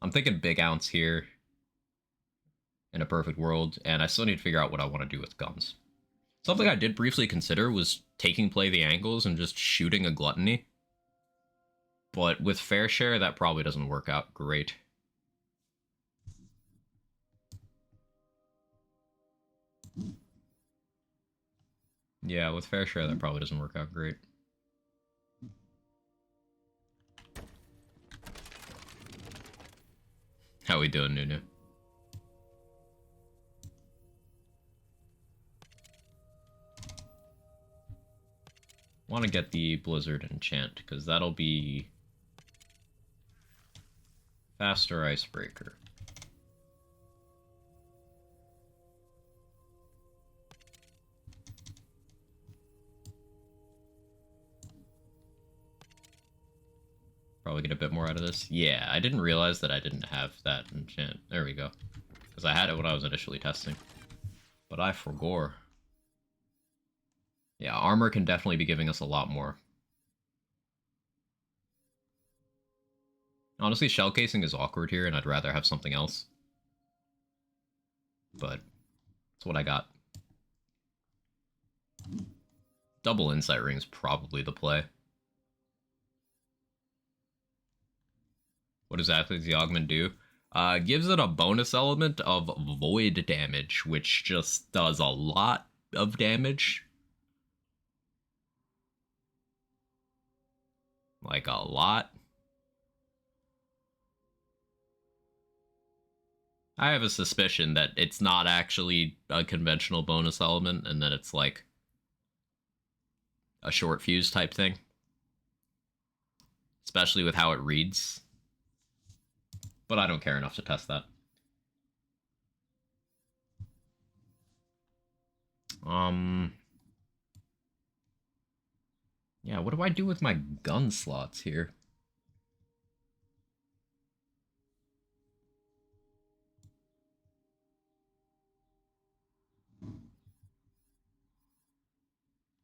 [SPEAKER 1] I'm thinking Big Ounce here in a perfect world, and I still need to figure out what I want to do with guns. Something I did briefly consider was taking Play the Angles and just shooting a Gluttony. But with Fair Share, that probably doesn't work out great. Yeah, with Fair Share, that probably doesn't work out great. How we doing, Nunu? Want to get the Blizzard Enchant, because that'll be faster Icebreaker. Probably get a bit more out of this. Yeah, I didn't realize that I didn't have that enchant. There we go. Because I had it when I was initially testing. But I forgot. Yeah, armor can definitely be giving us a lot more. Honestly, Shell Casing is awkward here, and I'd rather have something else. But that's what I got. Double Insight Ring is probably the play. What exactly does the augment do? Gives it a bonus element of void damage, which just does a lot of damage. Like a lot. I have a suspicion that it's not actually a conventional bonus element and that it's like a short fuse type thing. Especially with how it reads. But I don't care enough to test that. Yeah, what do I do with my gun slots here?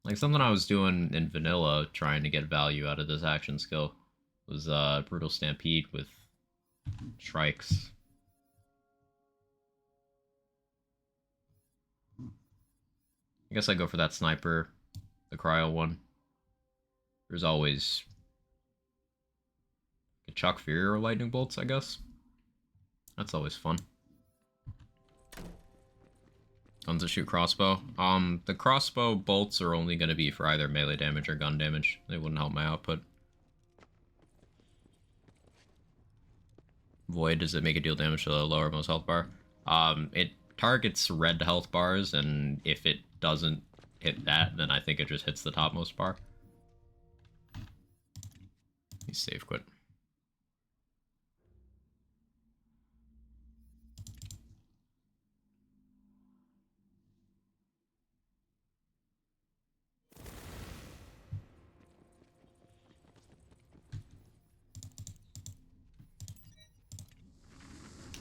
[SPEAKER 1] Like, something I was doing in vanilla, trying to get value out of this action skill, was Brutal Stampede with Shrikes. I guess I go for that sniper, the cryo one. There's always a Chuck Fury or lightning bolts, I guess. That's always fun. Guns that shoot crossbow. The crossbow bolts are only going to be for either melee damage or gun damage. They wouldn't help my output. Void, does it make it deal damage to the lowermost health bar? It targets red health bars, and if it doesn't hit that, then I think it just hits the topmost bar. He's save quit.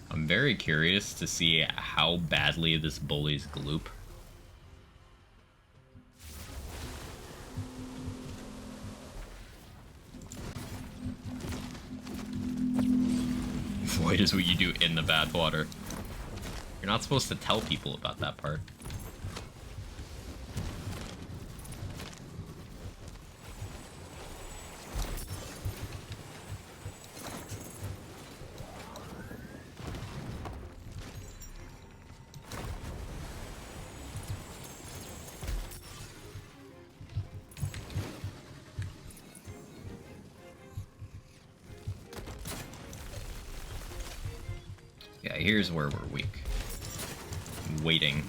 [SPEAKER 1] I'm very curious to see how badly this bullies Gloop. Void is what you do in the bad water. You're not supposed to tell people about that part. Yeah, here's where we're weak. Waiting.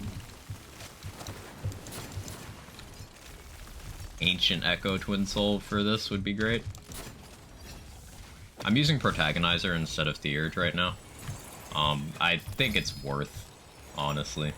[SPEAKER 1] Ancient Echo Twin Soul for this would be great. I'm using Protagonizer instead of Theurge right now. I think it's worth, honestly.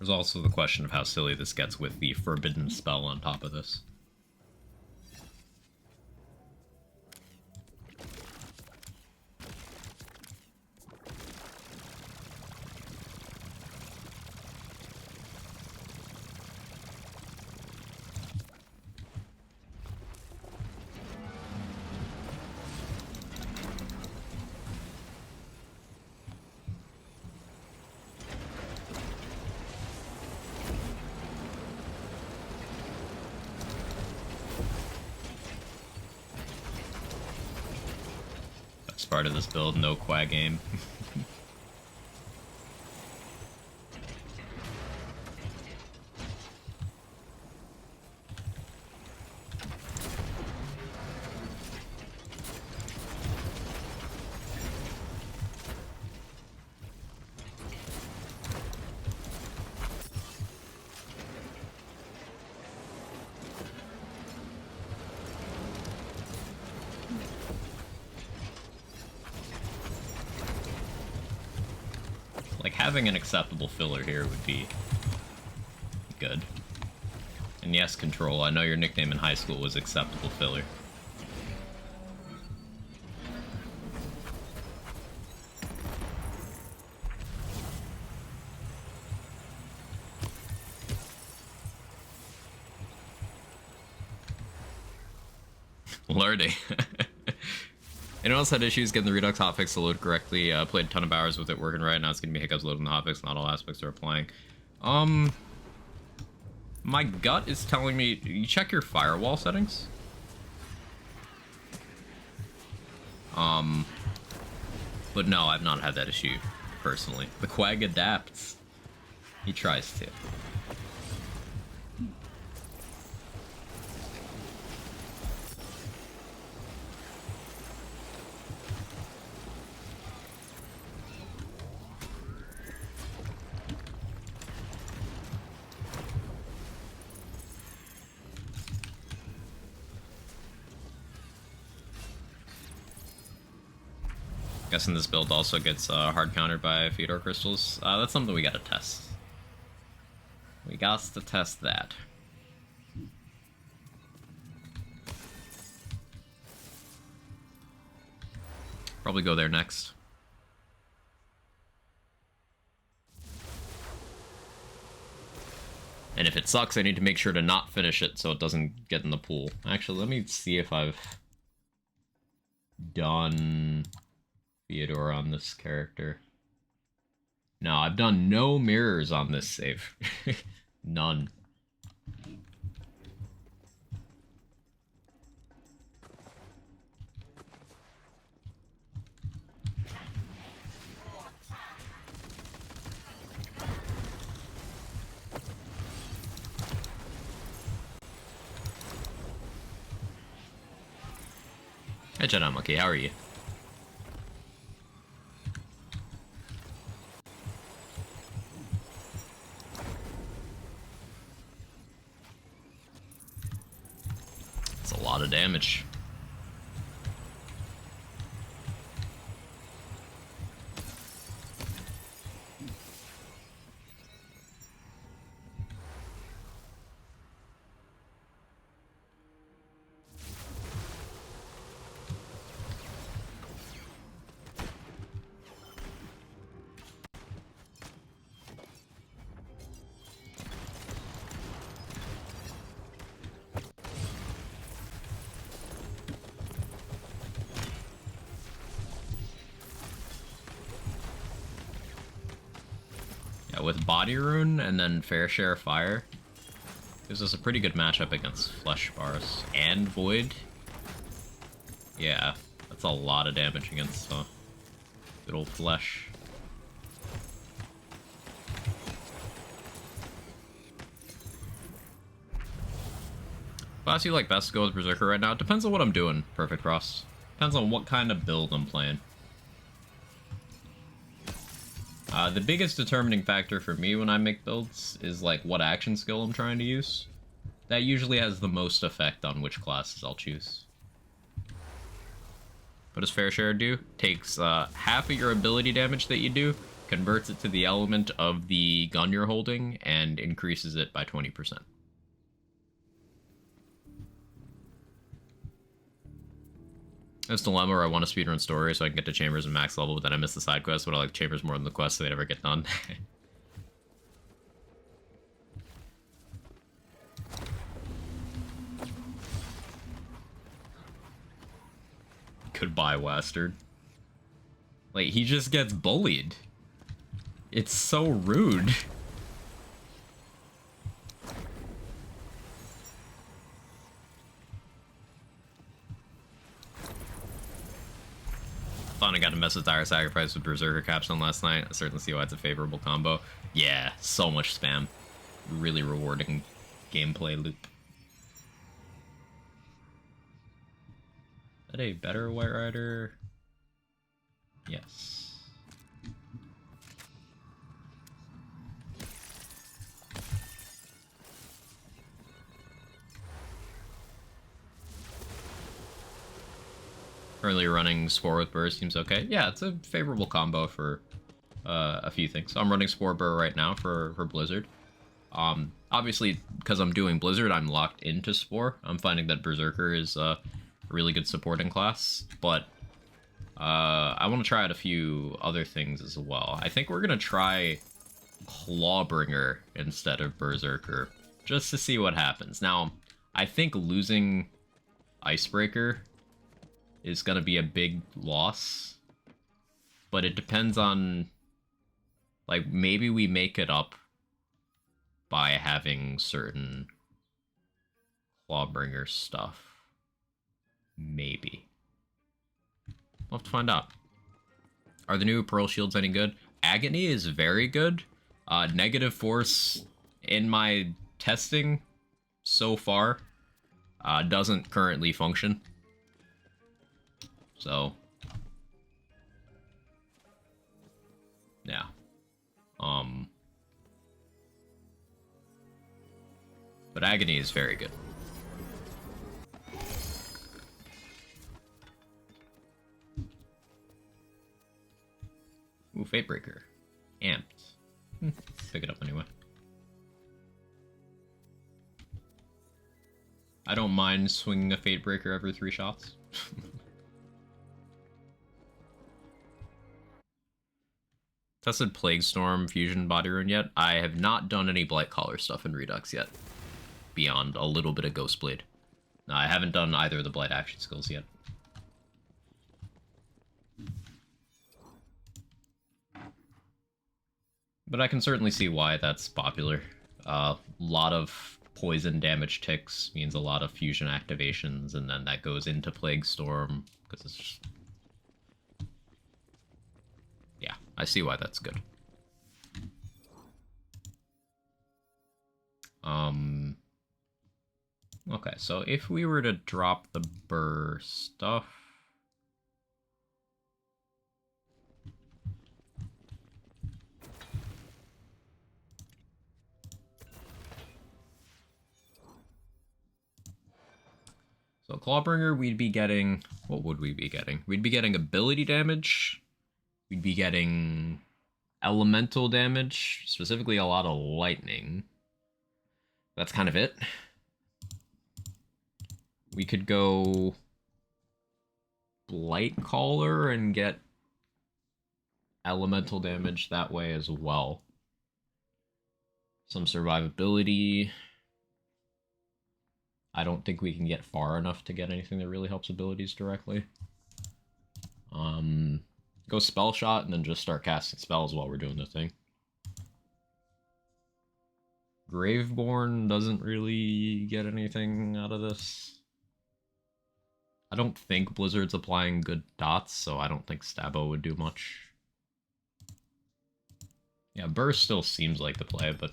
[SPEAKER 1] There's also the question of how silly this gets with the forbidden spell on top of this. Part of this build, no quag aim. Like, having an acceptable filler here would be good. And yes, Control, I know your nickname in high school was acceptable filler. Learning. Anyone else had issues getting the Redux hotfix to load correctly? Played a ton of hours with it working right. Now it's gonna be hiccups loading the hotfix. Not all aspects are applying. My gut is telling me you check your firewall settings. But no, I've not had that issue personally. The quag adapts. He tries to. Guessing this build also gets hard countered by Feodor crystals. That's something we gotta test. We got to test that. Probably go there next. And if it sucks, I need to make sure to not finish it so it doesn't get in the pool. Actually, let me see if I've done Theodore on this character. No, I've done no mirrors on this save. None. Hey Jedi Monkey, how are you? It's a lot of damage. With Body Rune and then Fair Share Fire, gives us a pretty good matchup against Flesh Bars and Void. Yeah, that's a lot of damage against good old Flesh. Class you like best to go with Berserker right now? It depends on what I'm doing, Perfect Frost. Depends on what kind of build I'm playing. The biggest determining factor for me when I make builds is like what action skill I'm trying to use. That usually has the most effect on which classes I'll choose. What does Fair Share do? Takes half of your ability damage that you do, converts it to the element of the gun you're holding, and increases it by 20%. This dilemma where I want to speedrun story so I can get to Chambers and max level, but then I miss the side quest, but I like Chambers more than the quest, so they never get done. Goodbye, Wastard. Like, he just gets bullied. It's so rude. Thought I got to mess with Dire Sacrifice with Berserker Capstone last night. I certainly see why it's a favorable combo. Yeah, so much spam. Really rewarding gameplay loop. Is that a better White Rider? Yes. Currently running Spore with Burr seems okay. Yeah, it's a favorable combo for a few things. So I'm running Spore Burr right now for Blizzard. Obviously, because I'm doing Blizzard, I'm locked into Spore. I'm finding that Berserker is a really good supporting class, but I want to try out a few other things as well. I think we're going to try Clawbringer instead of Berserker, just to see what happens. Now, I think losing Icebreaker is going to be a big loss, but it depends on, like, maybe we make it up by having certain Clawbringer stuff. Maybe. We'll have to find out. Are the new Pearl Shields any good? Agony is very good. Negative Force, in my testing so far, doesn't currently function. So, yeah. But Agony is very good. Ooh, Fatebreaker. Amped. Pick it up anyway. I don't mind swinging a Fatebreaker every 3 shots. Tested Plague Storm Fusion Body Rune yet? I have not done any Blight Collar stuff in Redux yet. Beyond a little bit of Ghostblade. No, I haven't done either of the Blight action skills yet. But I can certainly see why that's popular. A lot of poison damage ticks means a lot of fusion activations, and then that goes into Plague Storm, because it's just... Yeah, I see why that's good. Okay, so if we were to drop the Burr stuff... So Clawbringer, we'd be getting... What would we be getting? We'd be getting ability damage. We'd be getting elemental damage. Specifically a lot of lightning. That's kind of it. We could go Blight Caller and get elemental damage that way as well. Some survivability. I don't think we can get far enough to get anything that really helps abilities directly. Go Spell Shot and then just start casting spells while we're doing the thing. Graveborn doesn't really get anything out of this. I don't think Blizzard's applying good dots, so I don't think Stabbo would do much. Yeah, Burst still seems like the play, but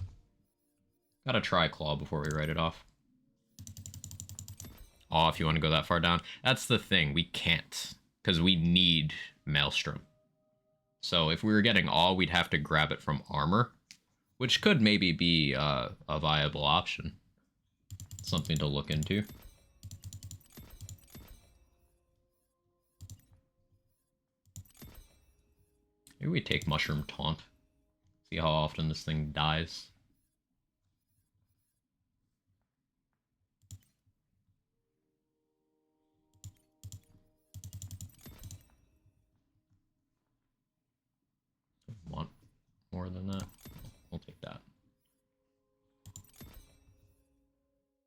[SPEAKER 1] gotta try Claw before we write it off. Awe if you want to go that far down. That's the thing, we can't, because we need Maelstrom. So if we were getting Awe, we'd have to grab it from Armor, which could maybe be a viable option. Something to look into. Maybe we take Mushroom Taunt. See how often this thing dies. Want more than that? We'll take that.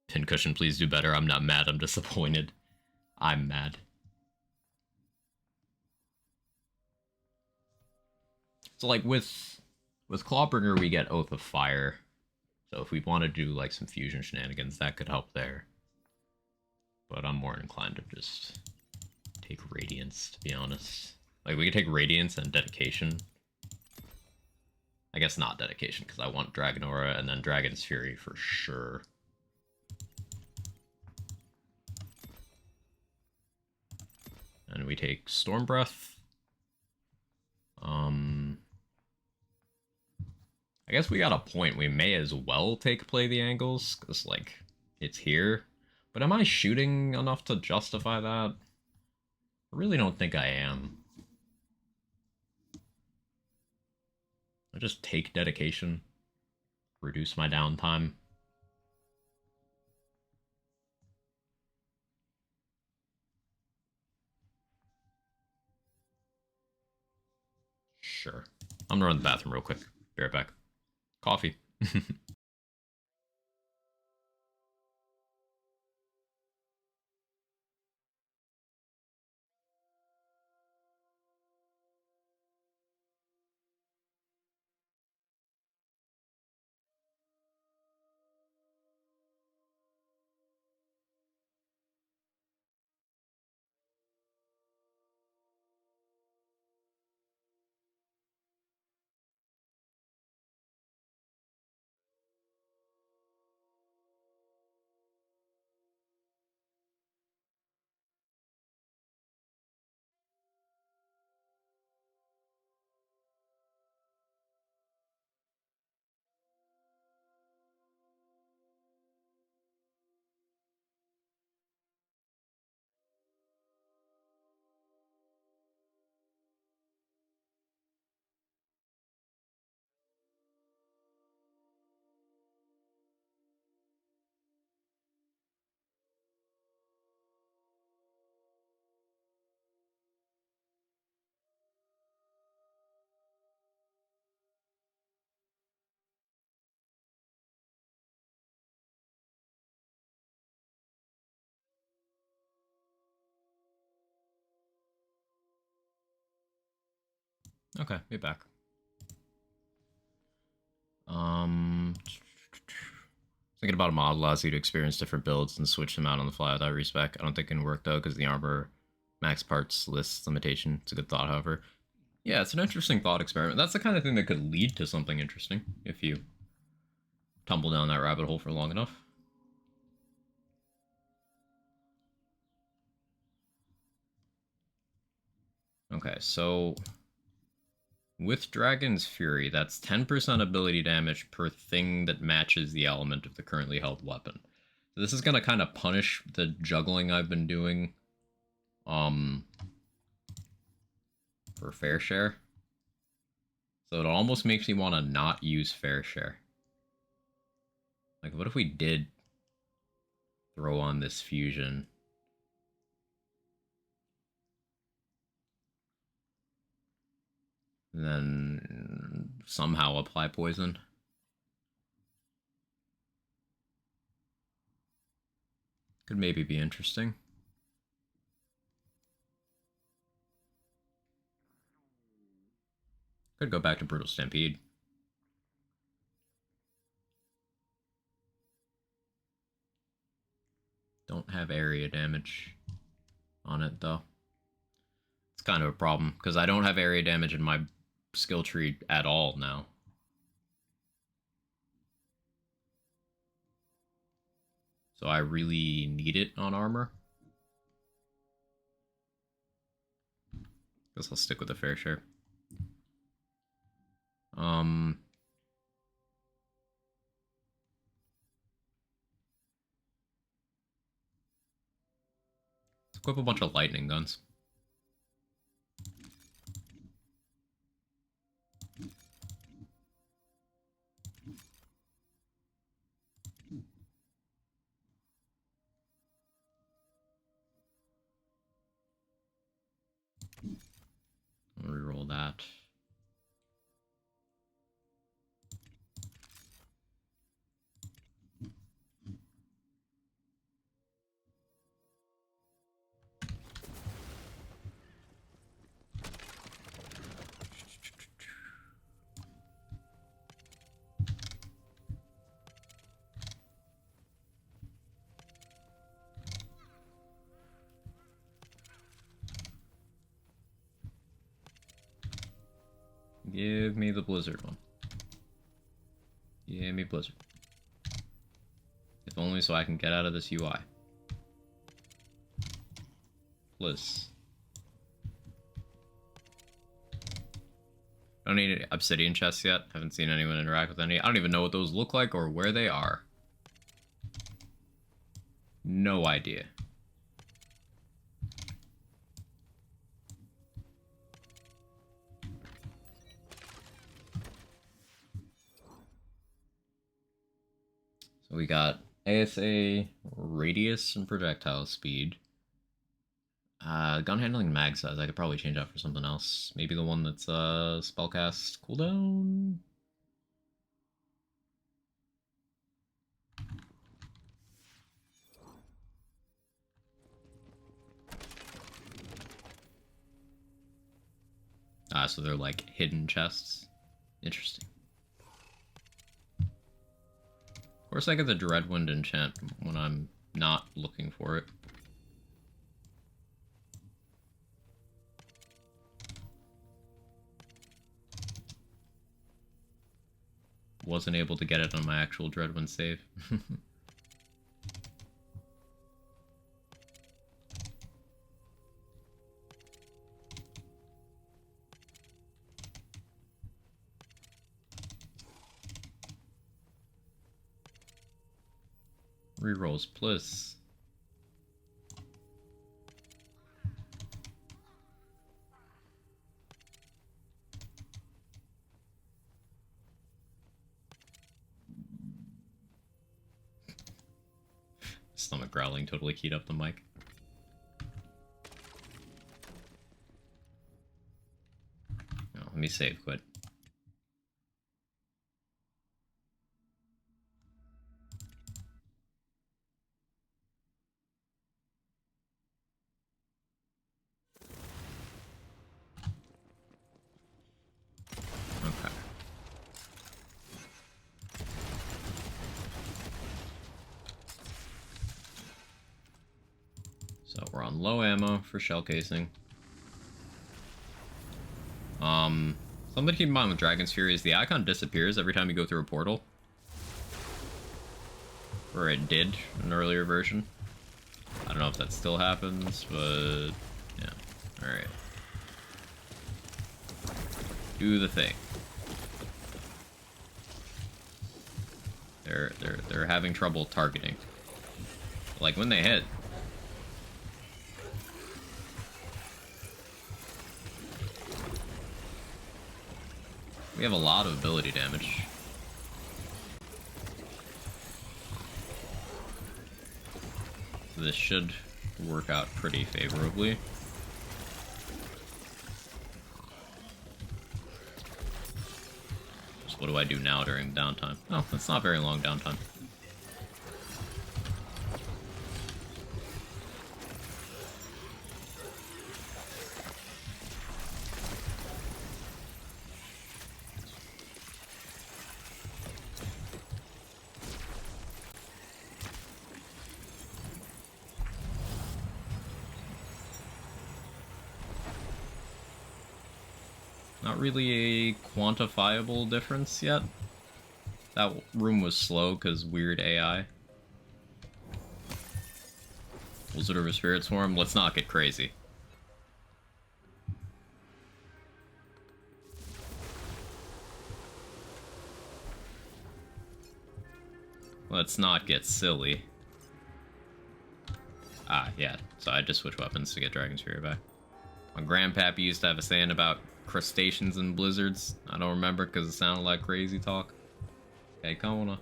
[SPEAKER 1] Pincushion, please do better. I'm not mad, I'm disappointed. I'm mad. So like with Clawbringer we get Oath of Fire. So if we want to do like some fusion shenanigans, that could help there. But I'm more inclined to just take Radiance, to be honest. Like we could take Radiance and Dedication. I guess not Dedication, because I want Dragon Aura and then Dragon's Fury for sure. And we take Storm Breath. I guess we got a point. We may as well take Play the Angles, because, like, it's here. But am I shooting enough to justify that? I really don't think I am. I just take Dedication. Reduce my downtime. Sure. I'm gonna run to the bathroom real quick. Be right back. Coffee. Okay, be back. Thinking about a mod allows you to experience different builds and switch them out on the fly without respec. I don't think it can work though, because the armor max parts list limitation. It's a good thought, however. Yeah, it's an interesting thought experiment. That's the kind of thing that could lead to something interesting if you tumble down that rabbit hole for long enough. Okay, so with Dragon's Fury, that's 10% ability damage per thing that matches the element of the currently held weapon. So this is going to kind of punish the juggling I've been doing for Fair Share. So it almost makes me want to not use Fair Share. Like, what if we did throw on this fusion? And then somehow apply poison? Could maybe be interesting. Could go back to Brutal Stampede. Don't have area damage on it, though. It's kind of a problem, because I don't have area damage in my skill tree at all now. So I really need it on armor. Guess I'll stick with the Fair Share. Let's equip a bunch of lightning guns. Give me the Blizzard one. Give me Blizzard. If only so I can get out of this UI. Bliss. I don't need any obsidian chests yet. Haven't seen anyone interact with any. I don't even know what those look like or where they are. No idea. So we got ASA, radius, and projectile speed. Gun handling, mag size. I could probably change out for something else. Maybe the one that's spellcast cooldown. So they're like hidden chests. Interesting. Of course, I get the Dreadwind enchant when I'm not looking for it. Wasn't able to get it on my actual Dreadwind save. Rerolls plus. Stomach growling totally keyed up the mic. Oh, let me save quit. Okay. So we're on low ammo for shell casing. Something to keep in mind with Dragon's Fury is the icon disappears every time you go through a portal. Or it did in an earlier version. I don't know if that still happens, but yeah. Alright. Do the thing. They're having trouble targeting. Like when they hit. We have a lot of ability damage. So this should work out pretty favorably. So what do I do now during downtime? Oh, that's not very long downtime. Not really a quantifiable difference yet. That room was slow because weird AI. Blizzard over Spirit Swarm? Let's not get crazy. Let's not get silly. Ah, yeah. So I just switched weapons to get Dragon's Fury back. My grandpappy used to have a saying about crustaceans and blizzards. I don't remember because it sounded like crazy talk. Hey, Kona.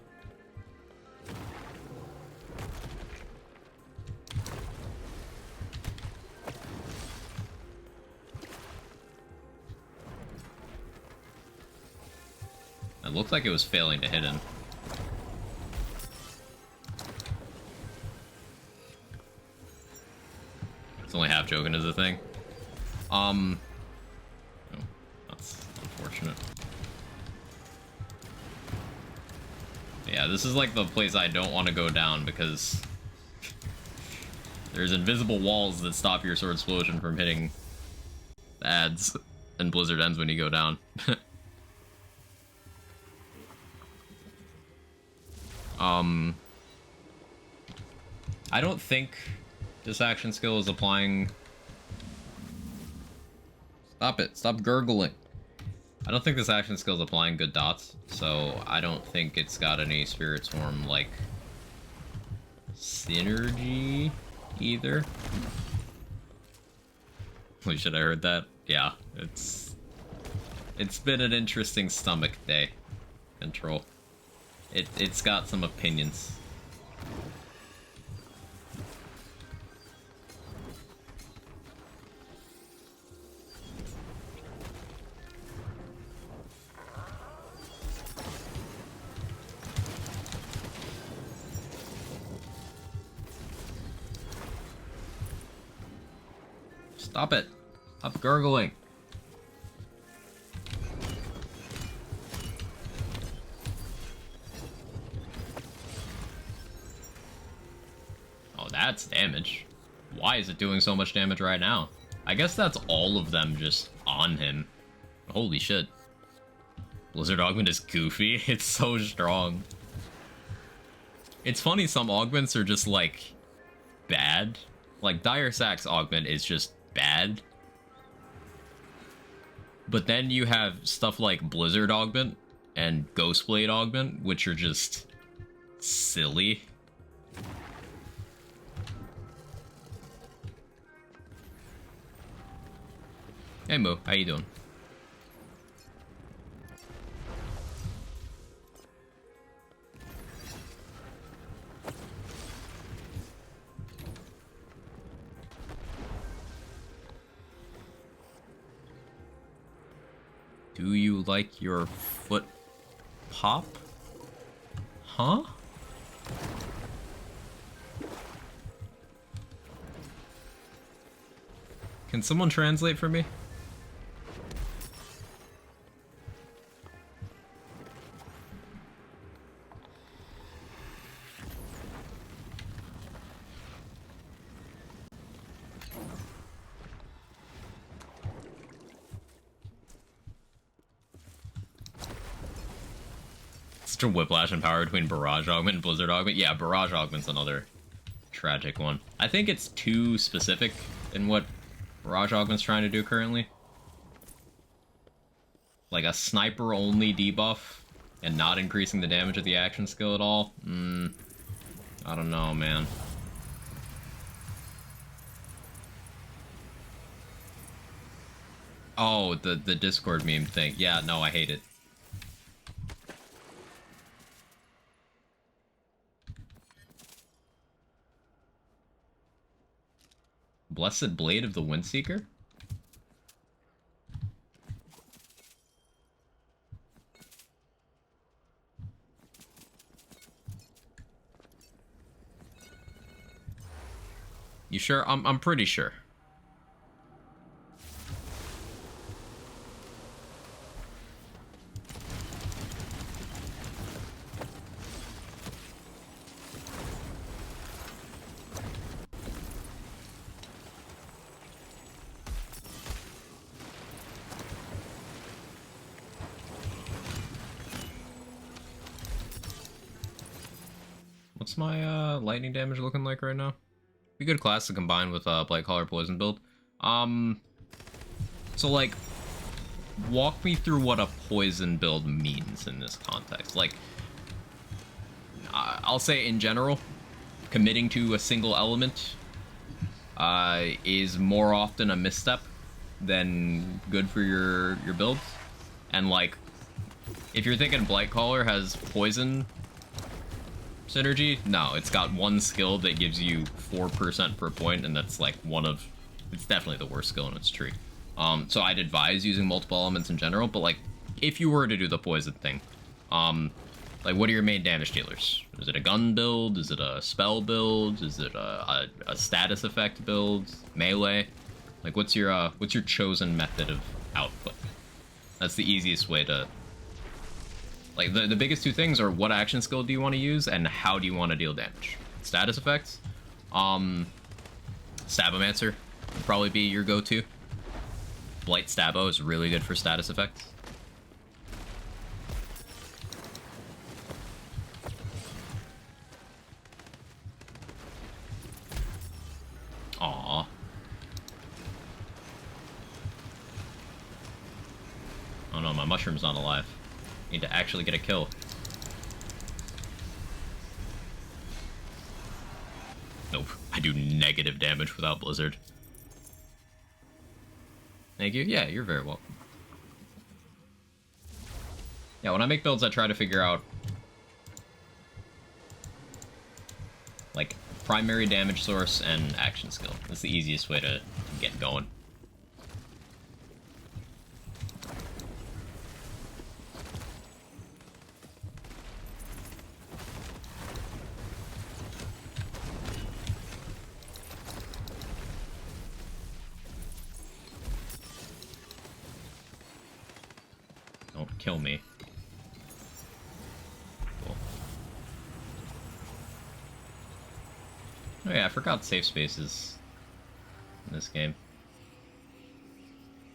[SPEAKER 1] It looked like it was failing to hit him. It's only half joking is a thing. Oh, that's unfortunate. Yeah, this is like the place I don't want to go down because there's invisible walls that stop your sword explosion from hitting the ads, and Blizzard ends when you go down. I don't think this action skill is applying... Stop it. Stop gurgling. I don't think this action skill is applying good dots, so I don't think it's got any Spirit Swarm, like, synergy either. Holy shit, I heard that. Yeah, it's been an interesting stomach day. Control. It's got some opinions. Stop it. Stop gurgling. Oh, that's damage. Why is it doing so much damage right now? I guess that's all of them just on him. Holy shit. Blizzard Augment is goofy. It's so strong. It's funny, some augments are just, like, bad. Like, Dire Sack's augment is just bad. But then you have stuff like Blizzard Augment and Ghostblade Augment, which are just silly. Hey Moo, how you doing? Do you like your foot pop? Huh? Can someone translate for me? Such a whiplash in power between Barrage Augment and Blizzard Augment. Yeah, Barrage Augment's another tragic one. I think it's too specific in what Barrage Augment's trying to do currently. Like a sniper-only debuff and not increasing the damage of the action skill at all? I don't know, man. Oh, the Discord meme thing. Yeah, no, I hate it. Blessed Blade of the Windseeker? You sure? I'm pretty sure. What's my lightning damage looking like right now? Be a good class to combine with Blightcaller Poison build. So like, walk me through what a poison build means in this context. Like, I'll say in general, committing to a single element is more often a misstep than good for your builds. And like, if you're thinking Blightcaller has poison synergy, no, it's got one skill that gives you 4% per point, and that's like it's definitely the worst skill in its tree. So I'd advise using multiple elements in general, but like, if you were to do the poison thing, like, what are your main damage dealers? Is it a gun build? Is it a spell build? Is it a status effect build? Melee? Like, what's your chosen method of output? That's the easiest way to... Like, the biggest two things are what action skill do you want to use and how do you want to deal damage. Status effects, Stabomancer would probably be your go-to. Blight Stabo is really good for status effects. Aw. Oh no, my mushroom's not alive. Need to actually get a kill. Nope. I do negative damage without Blizzard. Thank you. Yeah, you're very welcome. Yeah, when I make builds, I try to figure out, like, primary damage source and action skill. That's the easiest way to get going. Don't kill me. Cool. Oh yeah, I forgot safe spaces in this game.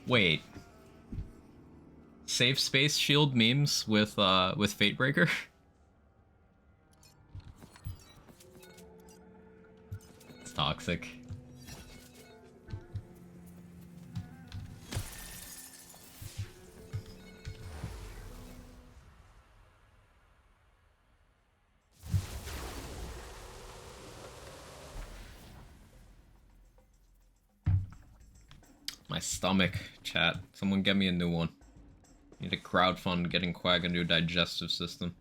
[SPEAKER 1] Wait. Safe space shield memes with Fatebreaker? It's toxic. My stomach, chat. Someone get me a new one. Need to crowdfund getting Quag a new digestive system.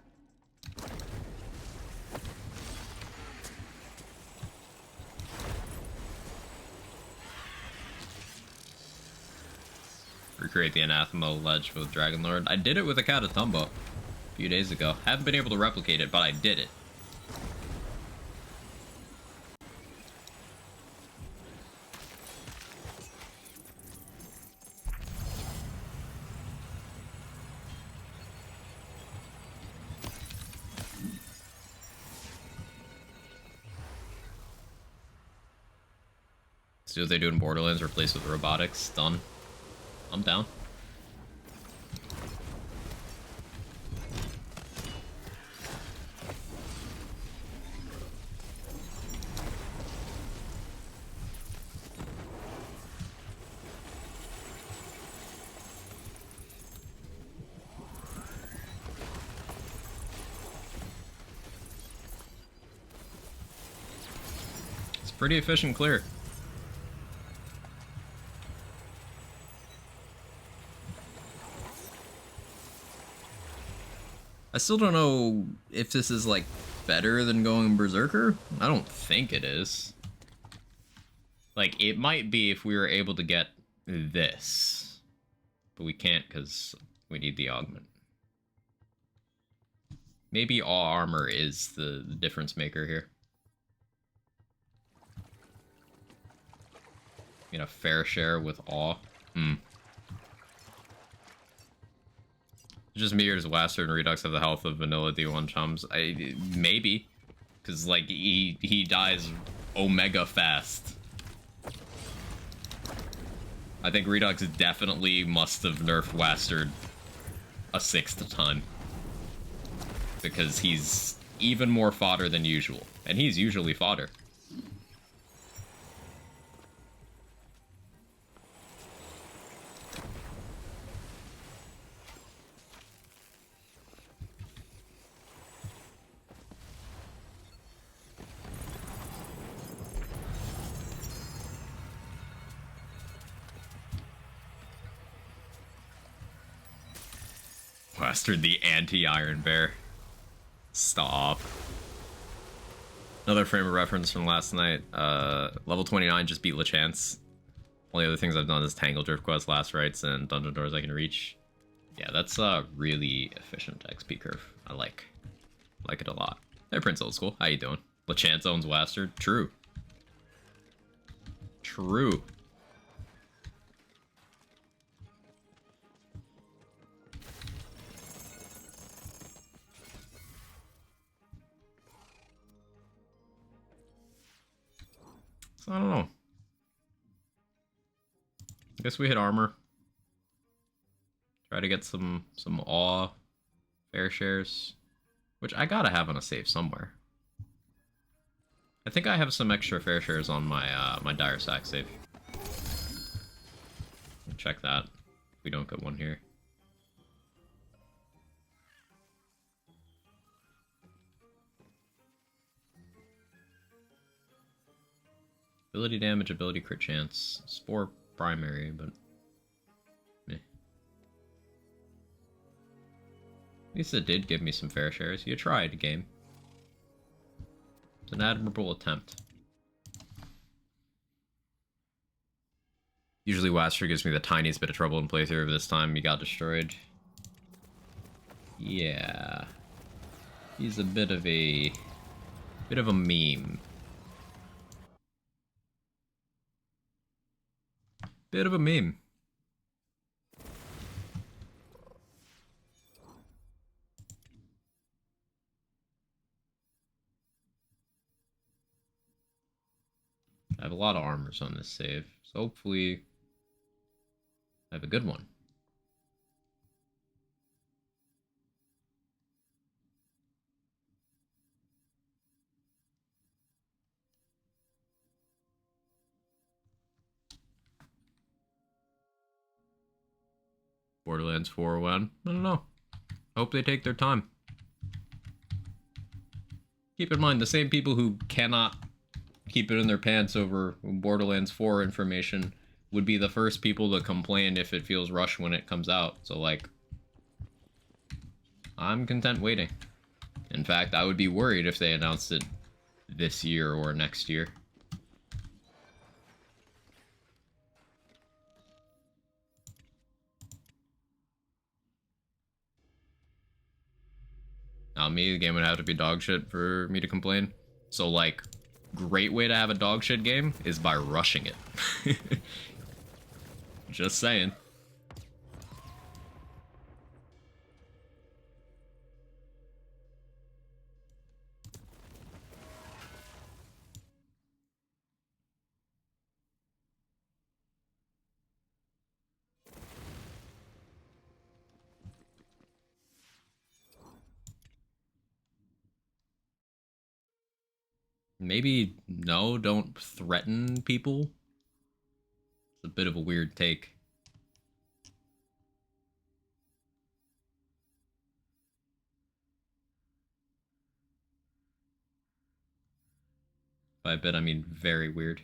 [SPEAKER 1] Recreate the Anathema ledge with Dragonlord. I did it with a Catatumbo a few days ago. Haven't been able to replicate it, but I did it. See what they do in Borderlands, replace with robotics. Done. I'm down. It's pretty efficient clear. I still don't know if this is, like, better than going Berserker. I don't think it is. Like, it might be if we were able to get this. But we can't because we need the augment. Maybe all armor is the difference maker here. Get a fair share with awe. Just me or does Blaster and Redux have the health of vanilla D1 chums? Maybe. Because, like, he dies omega fast. I think Redux definitely must have nerfed Wastard a 6th time. Because he's even more fodder than usual. And he's usually fodder. Bastard, the anti-Iron Bear. Stop. Another frame of reference from last night. Level 29 just beat LeChance. Only other things I've done is Tangle Drift Quest, Last Rites, and Dungeon Doors I can reach. Yeah, that's a really efficient XP curve. I like it a lot. Hey, Prince Old School. How you doing? LeChance owns Wastard. True. True. So I don't know. I guess we hit armor. Try to get some awe fair shares, which I gotta have on a save somewhere. I think I have some extra fair shares on my my dire sack save. Check that. If we don't get one here. Ability damage, ability crit chance. Spore primary, but meh. At least it did give me some fair shares. You tried, game. It's an admirable attempt. Usually Waster gives me the tiniest bit of trouble in playthrough, but this time he got destroyed. Yeah. He's a bit of a meme. Bit of a meme. I have a lot of armors on this save, so hopefully I have a good one. Borderlands 4 win. I don't know. I hope they take their time. Keep in mind, the same people who cannot keep it in their pants over Borderlands 4 information would be the first people to complain if it feels rushed when it comes out. So, like, I'm content waiting. In fact, I would be worried if they announced it this year or next year. Not me, the game would have to be dog shit for me to complain. So, like, great way to have a dog shit game is by rushing it. Just saying. Maybe, no, don't threaten people. It's a bit of a weird take. By a bit, I mean very weird.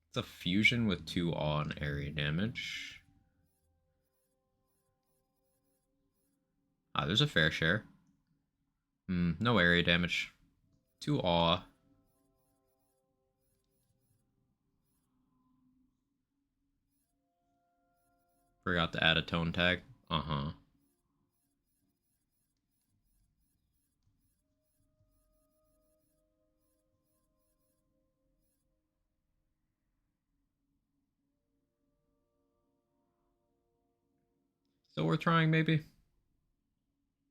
[SPEAKER 1] It's a fusion with 2 awe and area damage. Ah, there's a fair share. No area damage. 2 awe. Forgot to add a tone tag. Uh-huh. Still worth trying, maybe?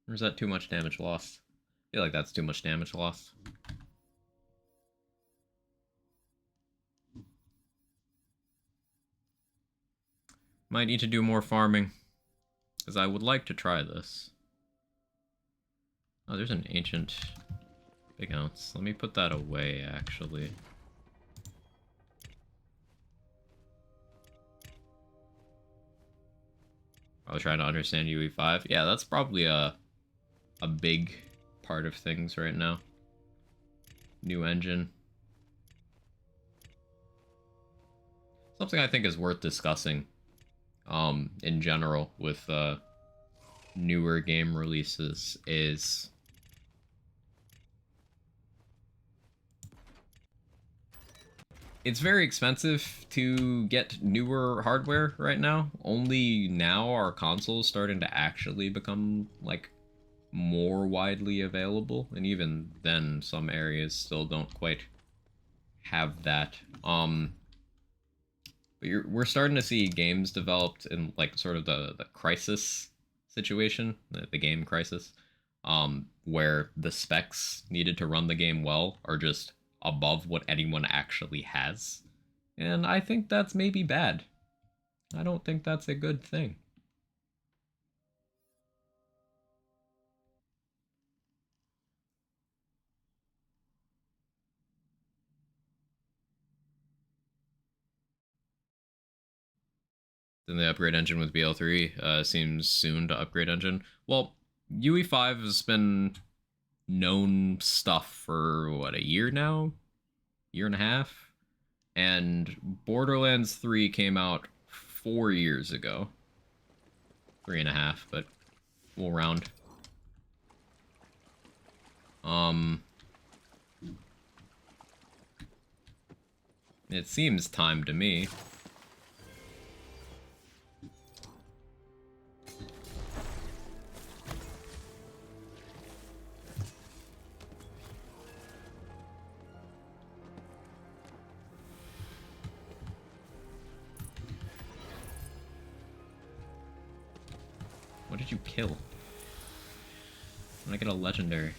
[SPEAKER 1] Or is that too much damage lost? I feel like that's too much damage lost. Might need to do more farming, because I would like to try this. Oh, there's an ancient big ounce. Let me put that away, actually. I was trying to understand UE5. Yeah, that's probably a big part of things right now. New engine. Something I think is worth discussing in general with newer game releases is it's very expensive to get newer hardware right now. Only now are consoles starting to actually become like more widely available, and even then some areas still don't quite have that. But we're starting to see games developed in like sort of the crisis situation, the game crisis, where the specs needed to run the game well are just above what anyone actually has. And I think that's maybe bad. I don't think that's a good thing. Then they upgrade engine with BL3. Seems soon to upgrade engine. Well, UE5 has been known stuff for, what, a year now? Year and a half? And Borderlands 3 came out 4 years ago. 3.5, but we'll round. It seems time to me. What did you kill? When I get a legendary.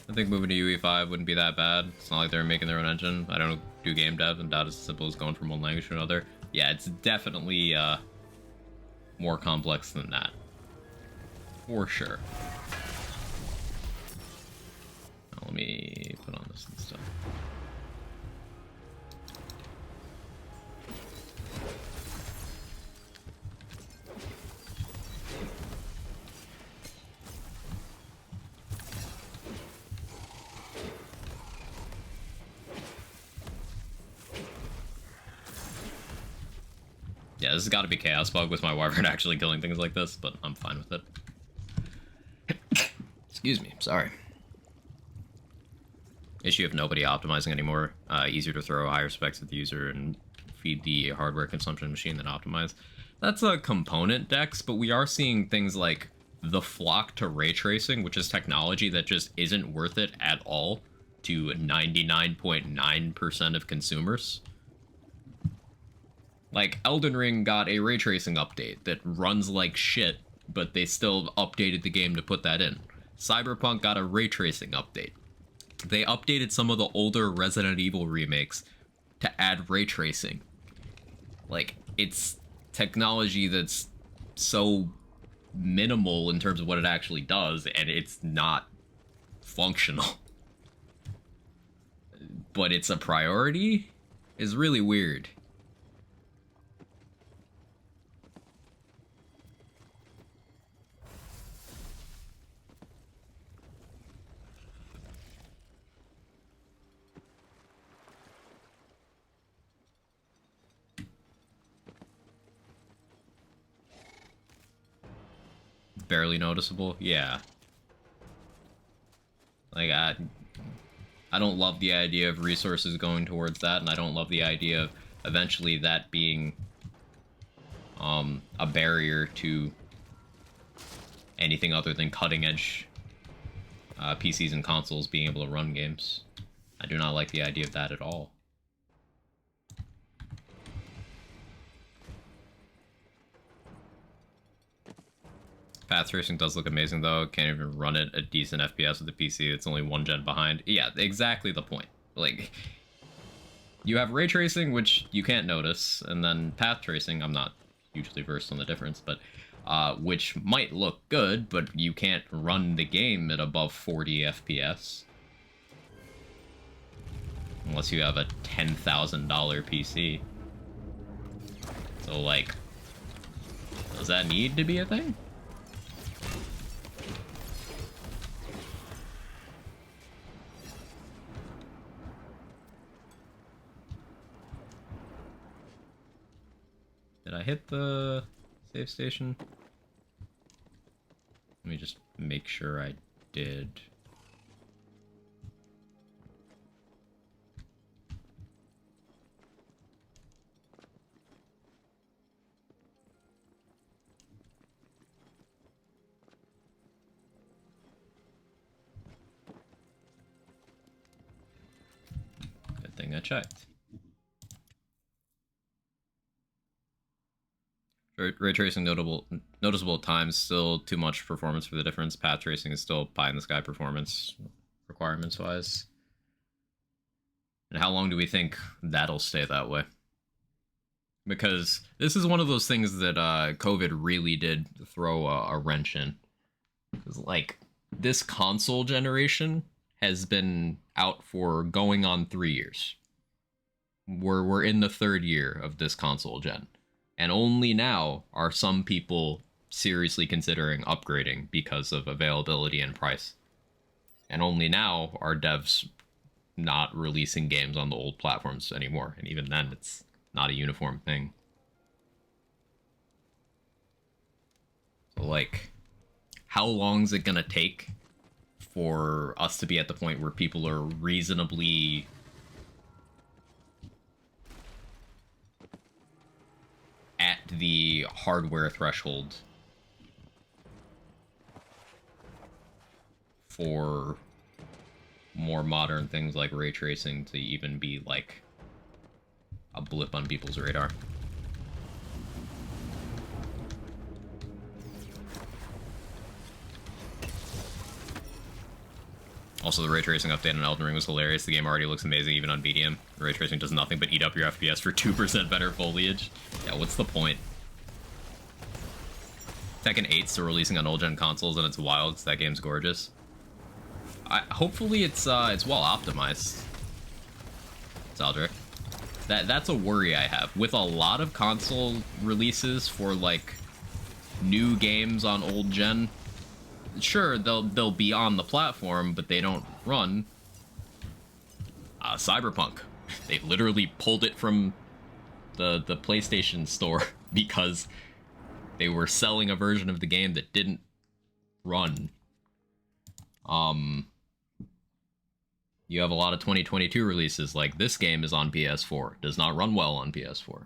[SPEAKER 1] I think moving to UE5 wouldn't be that bad. It's not like they're making their own engine. I don't do game dev, and that is as simple as going from one language to another. Yeah, it's definitely more complex than that. For sure. Now, let me put on this and stuff. Yeah, this has got to be Chaos Bug with my Wyvern actually killing things like this, but I'm fine with it. Excuse me, sorry. Issue of nobody optimizing anymore. Easier to throw higher specs at the user and feed the hardware consumption machine than optimize. That's a component dex, but we are seeing things like the flock to ray tracing, which is technology that just isn't worth it at all to 99.9% of consumers. Like, Elden Ring got a ray tracing update that runs like shit, but they still updated the game to put that in. Cyberpunk got a ray tracing update. They updated some of the older Resident Evil remakes to add ray tracing. Like, it's technology that's so minimal in terms of what it actually does, and it's not functional. But it's a priority? Is really weird. Barely noticeable? Yeah. Like, I don't love the idea of resources going towards that, and I don't love the idea of eventually that being a barrier to anything other than cutting-edge PCs and consoles being able to run games. I do not like the idea of that at all. Path tracing does look amazing, though. Can't even run it at decent FPS with the PC. It's only one gen behind. Yeah, exactly the point. Like, you have ray tracing, which you can't notice, and then path tracing, I'm not hugely versed on the difference, but which might look good, but you can't run the game at above 40 FPS. Unless you have a $10,000 PC. So, like, does that need to be a thing? Did I hit the save station? Let me just make sure I did. Good thing I checked. Ray tracing noticeable at times, still too much performance for the difference. Path tracing is still pie in the sky performance requirements wise. And how long do we think that'll stay that way? Because this is one of those things that COVID really did throw a wrench in. Because, like, this console generation has been out for going on 3 years. We're in the third year of this console gen, and only now are some people seriously considering upgrading because of availability and price. And only now are devs not releasing games on the old platforms anymore, and even then it's not a uniform thing. So like, how long is it gonna take for us to be at the point where people are reasonably at the hardware threshold for more modern things like ray tracing to even be like a blip on people's radar? Also, the ray tracing update on Elden Ring was hilarious. The game already looks amazing even on BDM. Ray tracing does nothing but eat up your FPS for 2% better foliage. Yeah, what's the point? Tekken 8's still releasing on old-gen consoles, and it's wild because that game's gorgeous. Hopefully it's well optimized, Saldrick. That's a worry I have. With a lot of console releases for, like, new games on old-gen, sure, they'll be on the platform, but they don't run. Cyberpunk. They literally pulled it from the PlayStation store because they were selling a version of the game that didn't run. You have a lot of 2022 releases, like this game is on PS4. Does not run well on PS4.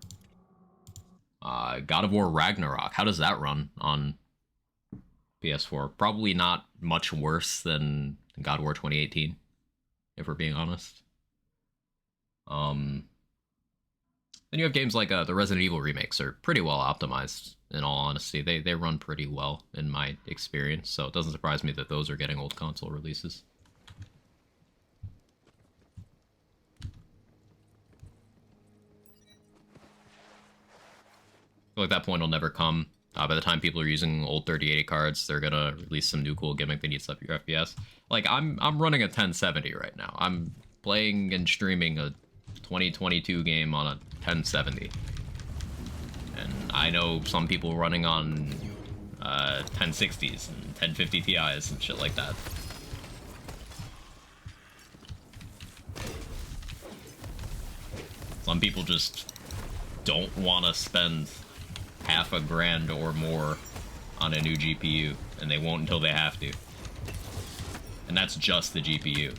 [SPEAKER 1] God of War Ragnarok. How does that run on PS4? Probably not much worse than God of War 2018, if we're being honest. Then you have games like the Resident Evil remakes are pretty well optimized, in all honesty. They run pretty well, in my experience, so it doesn't surprise me that those are getting old console releases. I feel like that point will never come. By the time people are using old 3080 cards, they're gonna release some new cool gimmick that needs up your FPS. Like, I'm running a 1070 right now. I'm playing and streaming a 2022 game on a 1070. And I know some people running on 1060s and 1050 Ti's and shit like that. Some people just don't want to spend half a grand or more on a new GPU, and they won't until they have to. And that's just the GPU.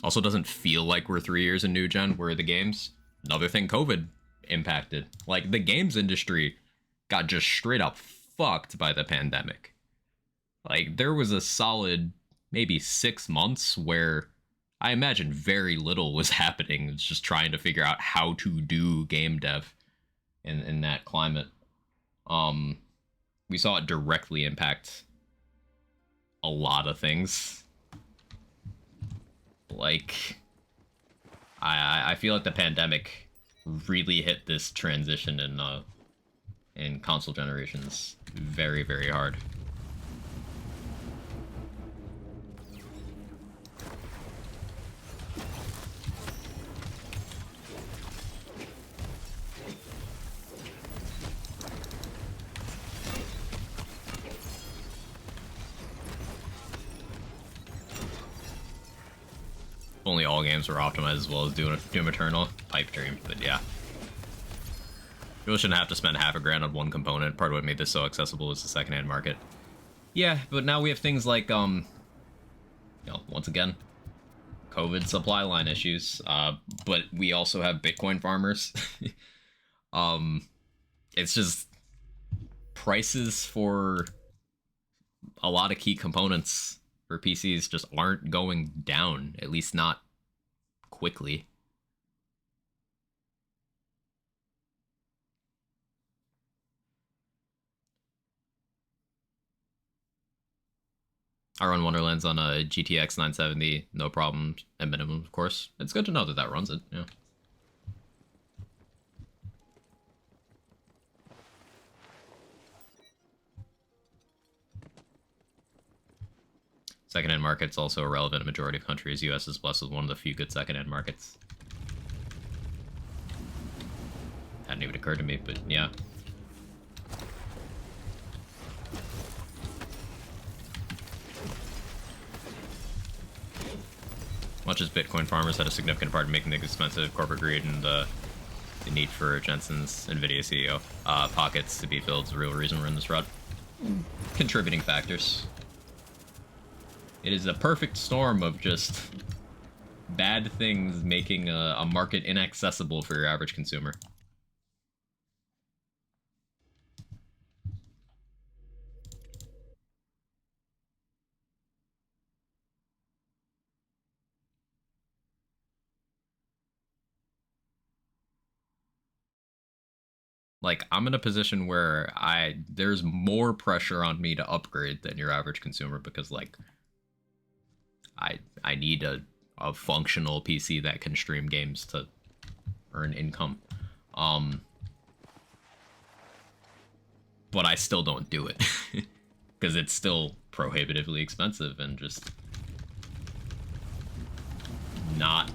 [SPEAKER 1] Also doesn't feel like we're 3 years in new gen, where the games, another thing COVID impacted. Like, the games industry got just straight up fucked by the pandemic. Like, there was a solid maybe 6 months where I imagine very little was happening. It's just trying to figure out how to do game dev in that climate. We saw it directly impact a lot of things. Like, I feel like the pandemic really hit this transition in console generations very, very hard. Only all games were optimized as well as Doom Eternal. Pipe dream, but yeah. You really shouldn't have to spend half a grand on one component. Part of what made this so accessible is the secondhand market. Yeah, but now we have things like, once again, COVID supply line issues. But we also have Bitcoin farmers. It's just prices for a lot of key components for PCs just aren't going down, at least not quickly. I run Wonderlands on a GTX 970, no problem at minimum, of course. It's good to know that that runs it, yeah. Second-hand market's also irrelevant in a majority of countries. US is blessed with one of the few good second-hand markets. Hadn't even occurred to me, but yeah. Much as Bitcoin farmers had a significant part in making things expensive, corporate greed and the need for Jensen's NVIDIA CEO pockets to be filled is the real reason we're in this rut. Contributing factors. It is a perfect storm of just bad things making a market inaccessible for your average consumer. Like, I'm in a position where there's more pressure on me to upgrade than your average consumer because, like, I need a functional PC that can stream games to earn income. But I still don't do it because it's still prohibitively expensive and just not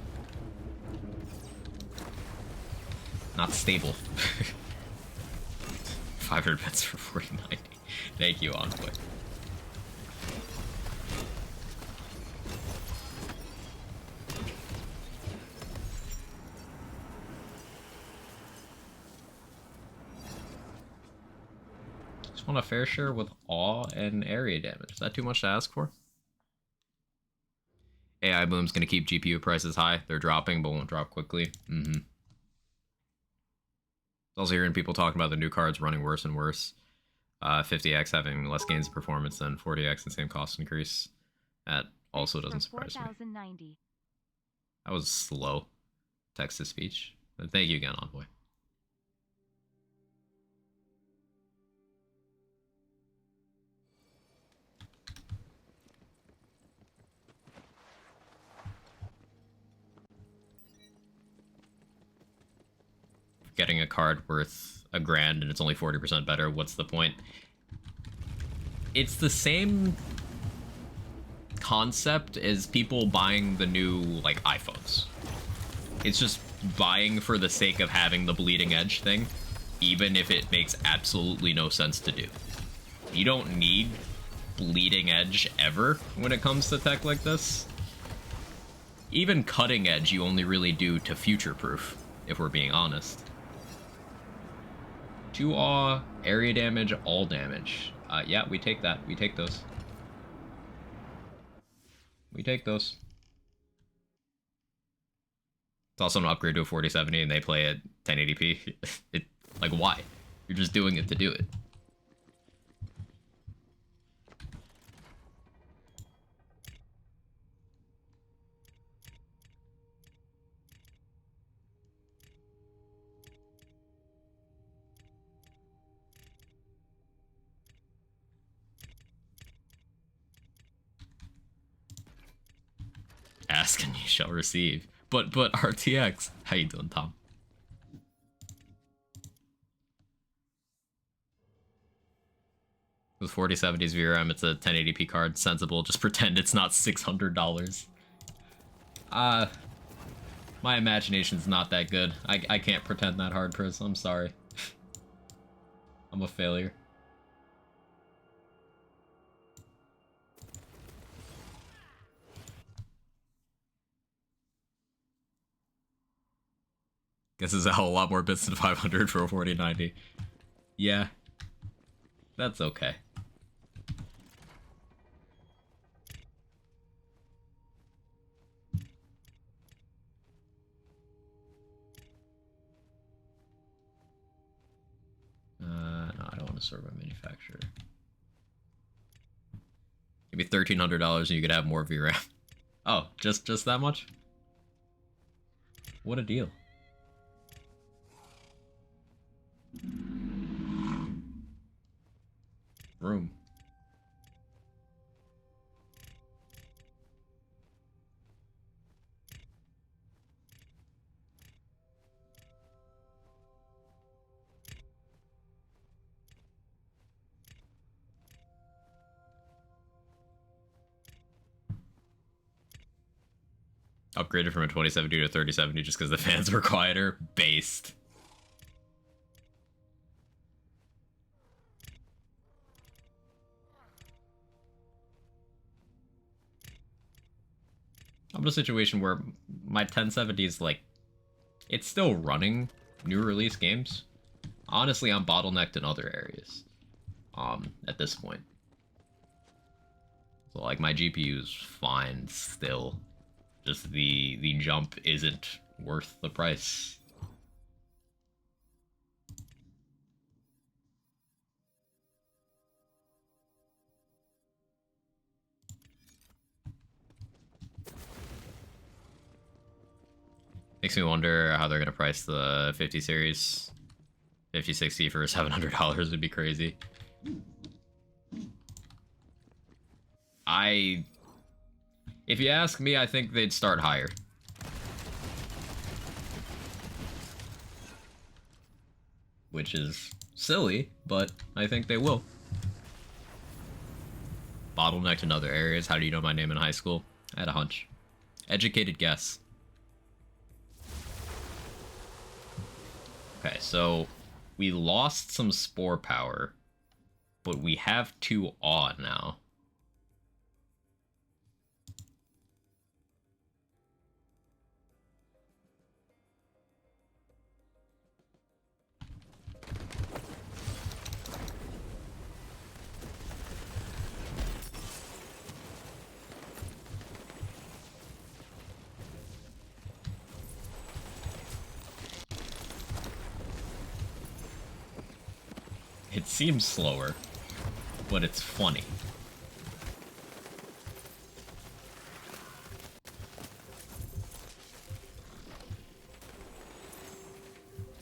[SPEAKER 1] stable. 500 bits for 4090. Thank you, Envoy. Just want a fair share with awe and area damage. Is that too much to ask for? AI boom's gonna keep GPU prices high. They're dropping, but won't drop quickly. Also hearing people talking about the new cards running worse and worse. 50x having less gains of performance than 40x and same cost increase. That also doesn't surprise me. That was slow text to speech. But thank you again, Envoy. Getting a card worth $1,000 and it's only 40% better, what's the point? It's the same concept as people buying the new, like, iPhones. It's just buying for the sake of having the bleeding edge thing, even if it makes absolutely no sense to do. You don't need bleeding edge ever when it comes to tech like this. Even cutting edge you only really do to future-proof, if we're being honest. 2 awe, area damage, all damage. Yeah, we take that. We take those. We take those. It's also an upgrade to a 4070 and they play at 1080p. Like, why? You're just doing it to do it. Ask and you shall receive. But RTX, how you doing, Tom? With 4070s VRAM, it's a 1080p card. Sensible. Just pretend it's not $600. My imagination's not that good. I can't pretend that hard, Chris. I'm sorry. I'm a failure. Guess it's a hell of a lot more bits than 500 for a 4090. Yeah. That's okay. No, I don't want to serve a manufacturer. Give me $1,300 and you could have more VRAM. Oh, just that much? What a deal. Room. Upgraded from a 2070 to a 3070 just because the fans were quieter. Based. I'm in a situation where my 1070 is like, it's still running new release games. Honestly, I'm bottlenecked in other areas. At this point. So like my GPU is fine still. Just the jump isn't worth the price. Makes me wonder how they're gonna price the 50 series. 5060 for $700 would be crazy. If you ask me, I think they'd start higher. Which is silly, but I think they will. Bottlenecked in other areas. How do you know my name in high school? I had a hunch. Educated guess. Okay, so we lost some spore power, but we have 2 awe now. It seems slower, but it's funny.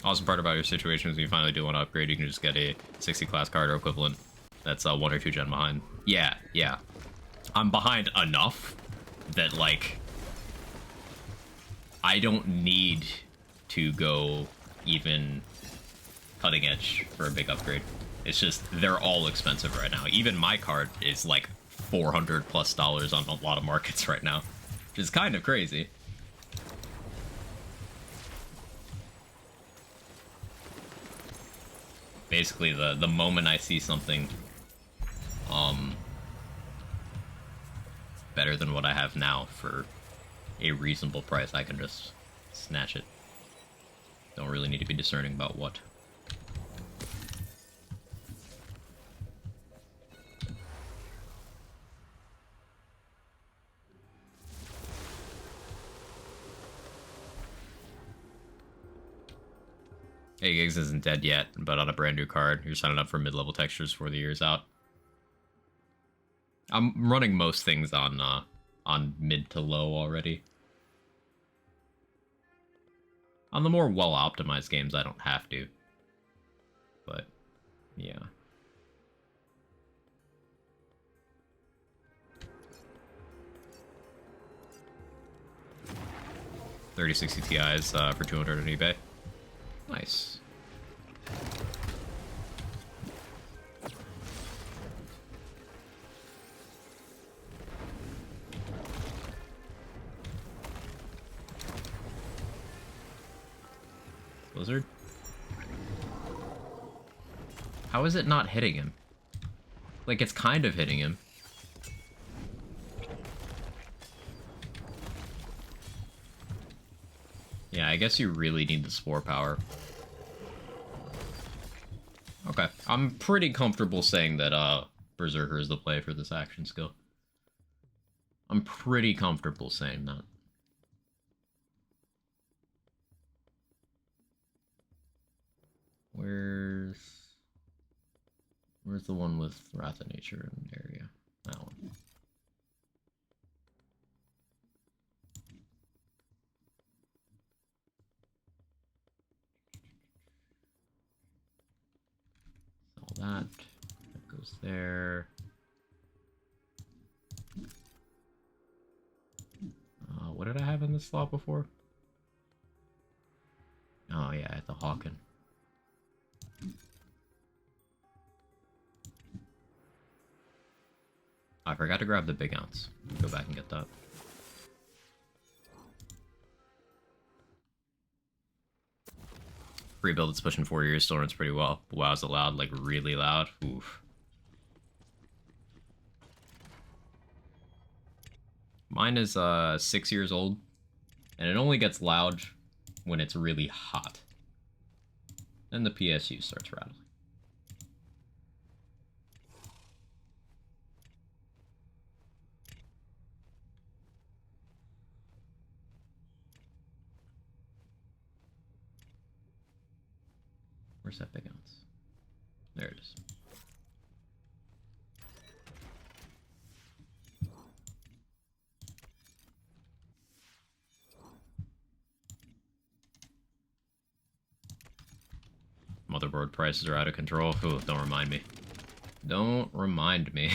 [SPEAKER 1] Awesome part about your situation is when you finally do want to upgrade, you can just get a 60 class card or equivalent. That's 1 or 2 gen behind. Yeah. I'm behind enough that, like, I don't need to go even cutting edge for a big upgrade. It's just, they're all expensive right now. Even my card is like $400+ on a lot of markets right now, which is kind of crazy. Basically, the moment I see something better than what I have now for a reasonable price, I can just snatch it. Don't really need to be discerning about what. Hey, Gigs isn't dead yet, but on a brand new card, you're signing up for mid-level textures for the year's out. I'm running most things on mid to low already. On the more well-optimized games, I don't have to. But, yeah. $3060 Ti's for 200 on eBay. Nice. Blizzard? How is it not hitting him? Like, it's kind of hitting him. Yeah, I guess you really need the spore power. Okay, I'm pretty comfortable saying that Berserker is the play for this action skill. I'm pretty comfortable saying that. Where's the one with Wrath of Nature in the area? That one. All that goes there. What did I have in this slot before? Oh yeah, at the Hawken. I forgot to grab the big ounce. Go back and get that. Pre-build that's pushing 4 years still runs pretty well. But WoW's loud, like really loud. Oof. Mine is 6 years old, and it only gets loud when it's really hot. Then the PSU starts rattling. Where's that big ounce? There it is. Motherboard prices are out of control. Ooh, don't remind me. Don't remind me.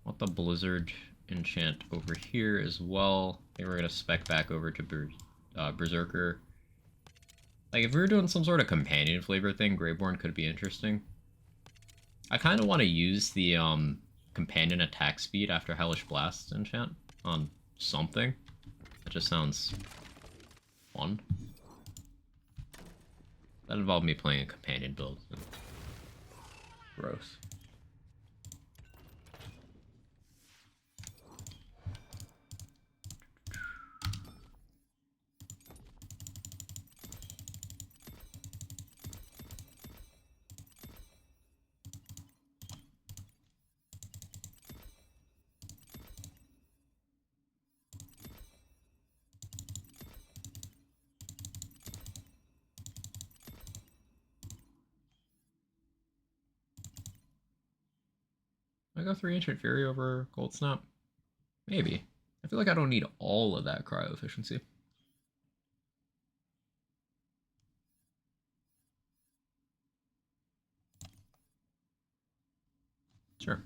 [SPEAKER 1] Want the Blizzard enchant over here as well. I think we're gonna spec back over to Berserker. Like, if we were doing some sort of companion flavor thing, Greyborn could be interesting. I kind of want to use the companion attack speed after Hellish Blast enchant on something. That just sounds fun. That involved me playing a companion build. Gross. I go 3 Ancient Fury over Gold Snap? Maybe. I feel like I don't need all of that cryo efficiency. Sure.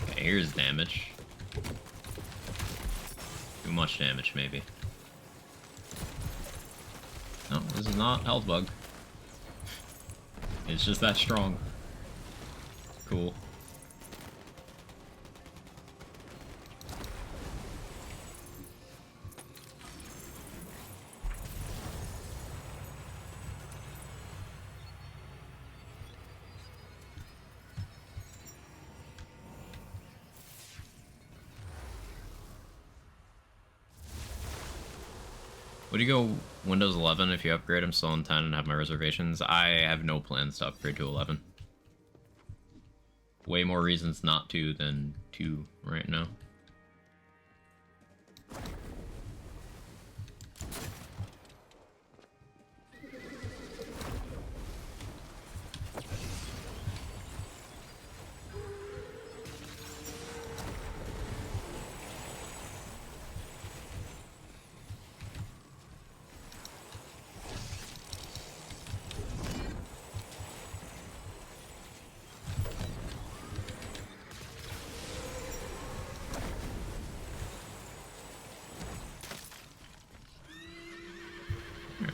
[SPEAKER 1] Okay, here's damage. Too much damage, maybe. No, this is not health bug. It's just that strong. Cool. Would you go Windows 11 if you upgrade? I'm still on 10 and have my reservations. I have no plans to upgrade to 11. Way more reasons not to than to right now.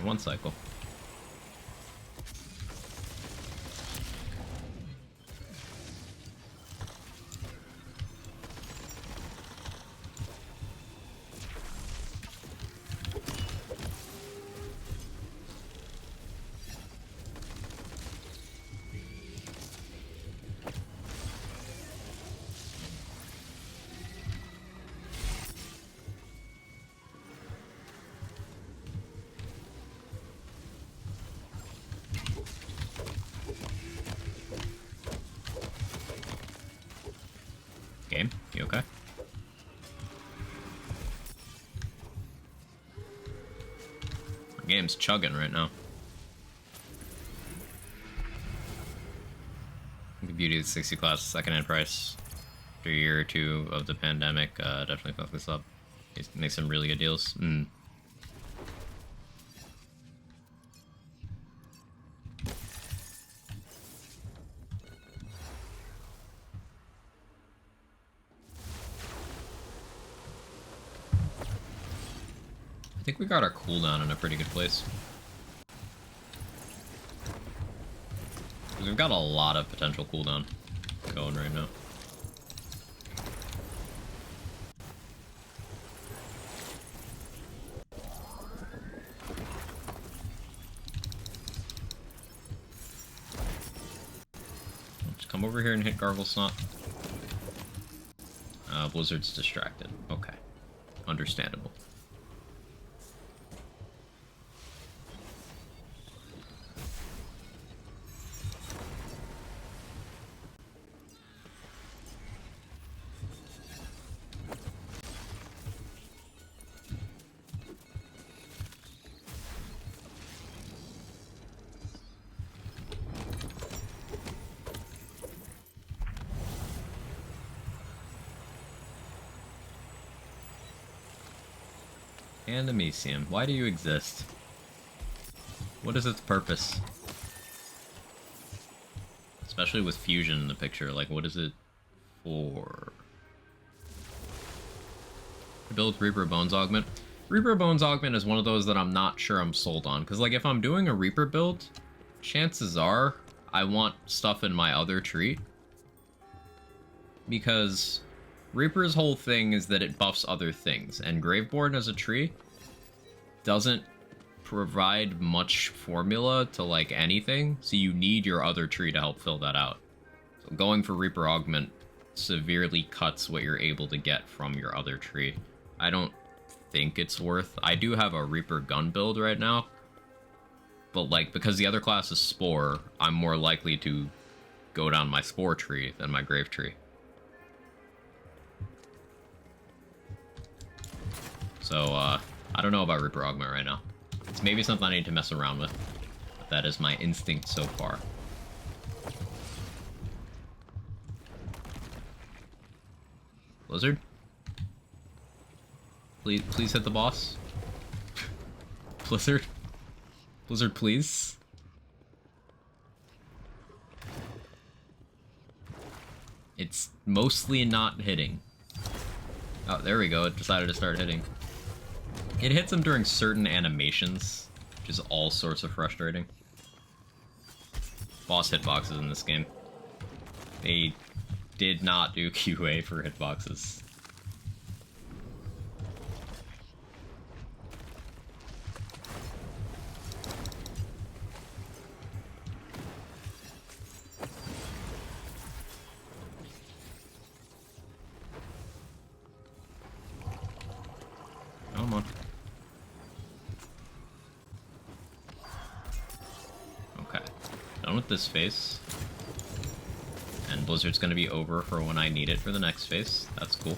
[SPEAKER 1] One cycle. Game, you okay? The game's chugging right now. The beauty of the 60 class second-hand price. After a year or two of the pandemic, definitely fuck this up. Make some really good deals. I think we got our cooldown in a pretty good place. We've got a lot of potential cooldown going right now. Just come over here and hit Gargle Snot. Blizzard's distracted. Okay. Understandable. Animesium, why do you exist? What is its purpose? Especially with fusion in the picture, like what is it for? Build Reaper Bones Augment. Reaper Bones Augment is one of those that I'm not sure I'm sold on, because like if I'm doing a Reaper build, chances are I want stuff in my other tree. Because Reaper's whole thing is that it buffs other things, and Graveborn as a tree doesn't provide much formula to like anything, so you need your other tree to help fill that out. So going for Reaper Augment severely cuts what you're able to get from your other tree. I don't think it's worth. I do have a Reaper gun build right now, but like because the other class is Spore, I'm more likely to go down my Spore tree than my Grave tree. So, I don't know about Reaper Augment right now. It's maybe something I need to mess around with, but that is my instinct so far. Blizzard? Please hit the boss. Blizzard? Blizzard, please? It's mostly not hitting. Oh, there we go. It decided to start hitting. It hits them during certain animations, which is all sorts of frustrating. Boss hitboxes in this game. They did not do QA for hitboxes. Come on. Okay. Done with this phase. And Blizzard's gonna be over for when I need it for the next phase. That's cool.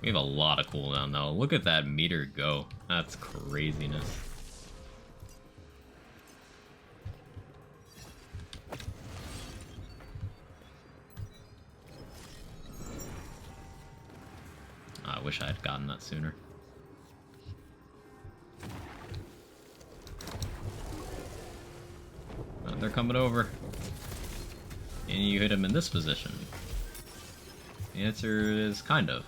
[SPEAKER 1] We have a lot of cooldown though. Look at that meter go. That's craziness. I wish I had gotten that sooner. Oh, they're coming over. And you hit him in this position. The answer is kind of.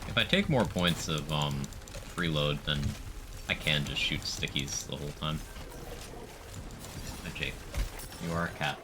[SPEAKER 1] If I take more points of freeload, then I can just shoot stickies the whole time. Hi, Jake. You are a cat.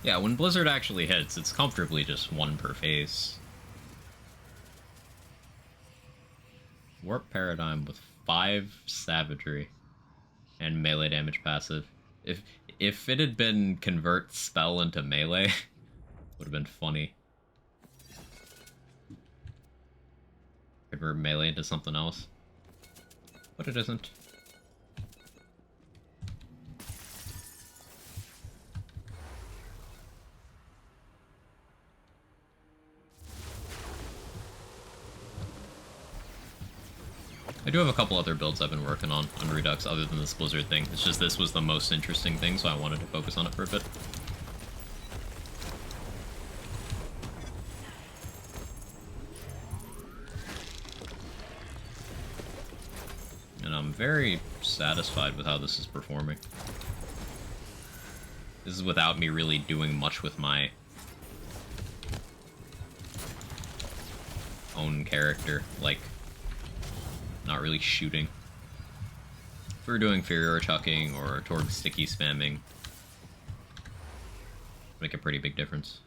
[SPEAKER 1] Yeah, when Blizzard actually hits, it's comfortably just one per phase. Warp Paradigm with 5 Savagery and melee damage passive. If it had been Convert Spell into melee, would have been funny. Convert melee into something else. But it isn't. I do have a couple other builds I've been working on Redux other than this Blizzard thing. It's just this was the most interesting thing, so I wanted to focus on it for a bit. And I'm very satisfied with how this is performing. This is without me really doing much with my own character, like not really shooting. If we were doing Furrier chucking or Torg sticky spamming, make a pretty big difference.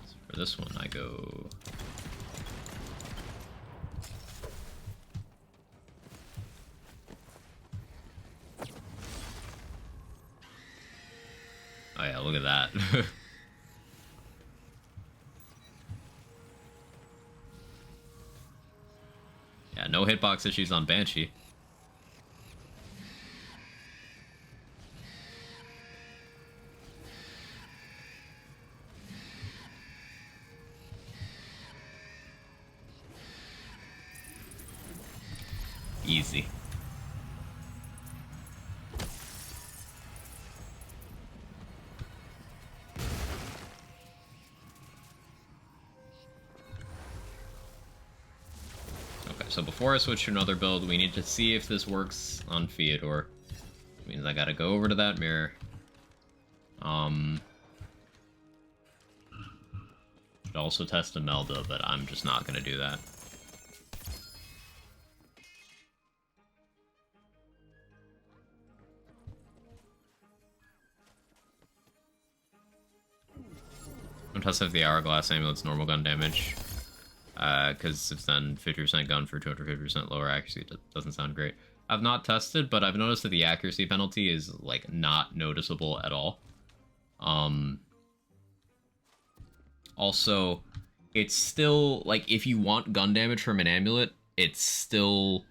[SPEAKER 1] So for this one, I go... Oh yeah, look at that. Yeah, no hitbox issues on Banshee. Easy. So before I switch to another build, we need to see if this works on Feodor. Which means I gotta go over to that mirror. Should also test Imelda, but I'm just not gonna do that. I'm testing if the Hourglass Amulet's normal gun damage. Because it's then 50% gun for 250% lower accuracy. It doesn't sound great. I've not tested, but I've noticed that the accuracy penalty is, like, not noticeable at all. Also, it's still, like, if you want gun damage from an amulet, it's still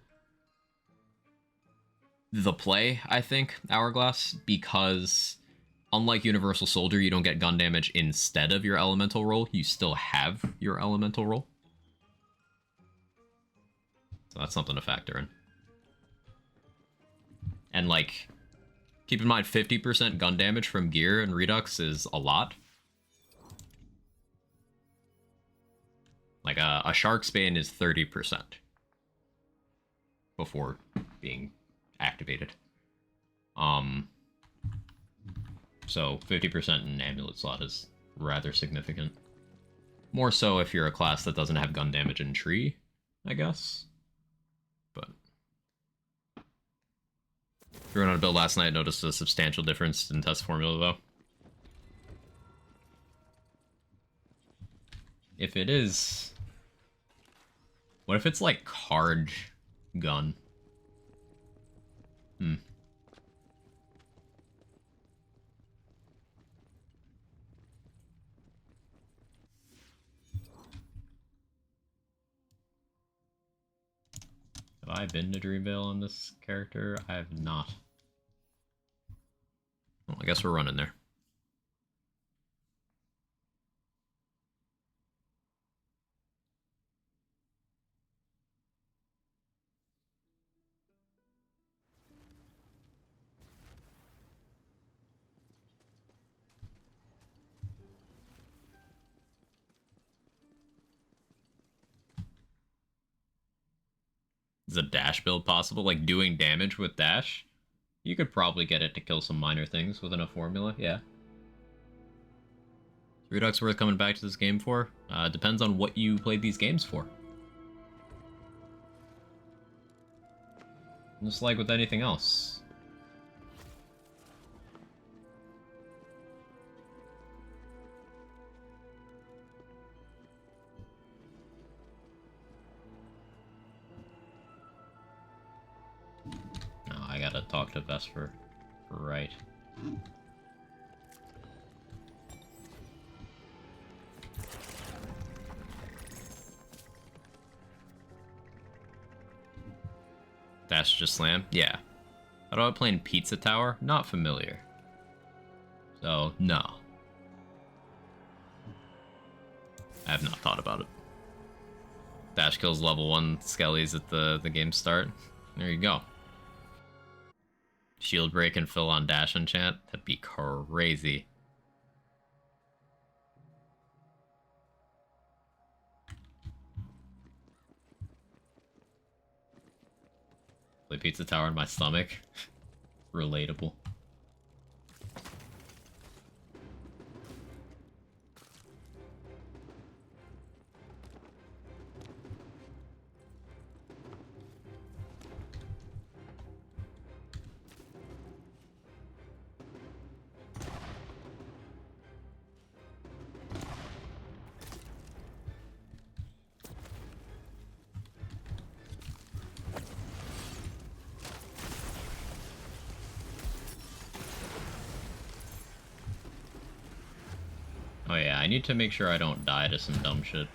[SPEAKER 1] the play, I think, Hourglass, because unlike Universal Soldier, you don't get gun damage instead of your elemental roll. You still have your elemental roll. So that's something to factor in. And, like, keep in mind, 50% gun damage from gear and Redux is a lot. Like, a Shark's Bane is 30% before being activated. So 50% in Amulet slot is rather significant. More so if you're a class that doesn't have gun damage in Tree, I guess. But if you were on a build last night, noticed a substantial difference in test formula, though. If it is... What if it's like card gun? Have I been to Dreamvale on this character? I have not. Well, I guess we're running there. Is a dash build possible? Like, doing damage with dash? You could probably get it to kill some minor things within a formula, yeah. Redux worth coming back to this game for? Depends on what you played these games for. Just like with anything else. talk to Vesper. Right. Dash just slam? Yeah. How do I play in Pizza Tower? Not familiar. So, no. I have not thought about it. Dash kills level 1 Skellies at the game start. There you go. Shield break and fill on dash enchant? That'd be crazy. Play Pizza Tower in my stomach. Relatable. Oh yeah, I need to make sure I don't die to some dumb shit.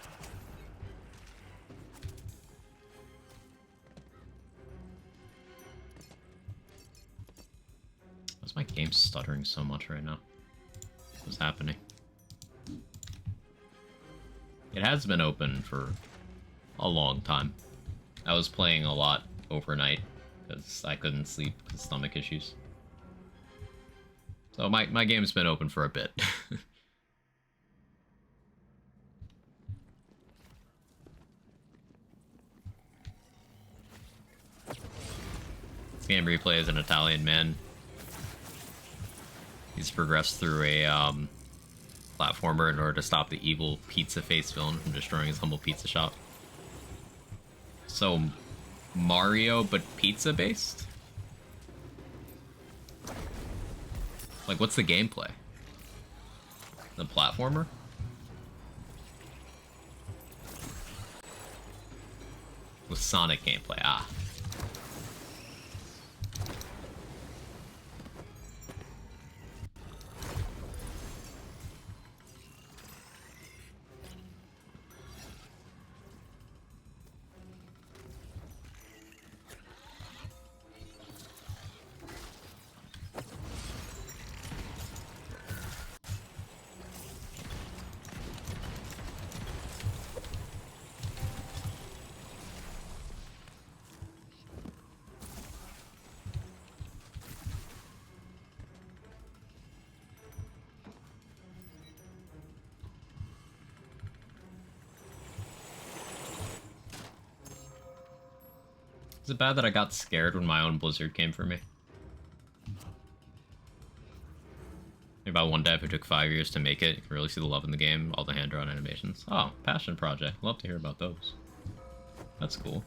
[SPEAKER 1] Why's my game stuttering so much right now? What's happening? It has been open for a long time. I was playing a lot overnight because I couldn't sleep because of stomach issues. So my game's been open for a bit. This game replay as an Italian man. He's progressed through a platformer in order to stop the evil pizza face villain from destroying his humble pizza shop. So, Mario, but pizza based? Like, what's the gameplay? The platformer? With Sonic gameplay, ah. Is it bad that I got scared when my own Blizzard came for me? Maybe about one dev who took 5 years to make it. You can really see the love in the game, all the hand-drawn animations. Oh, passion project. Love to hear about those. That's cool.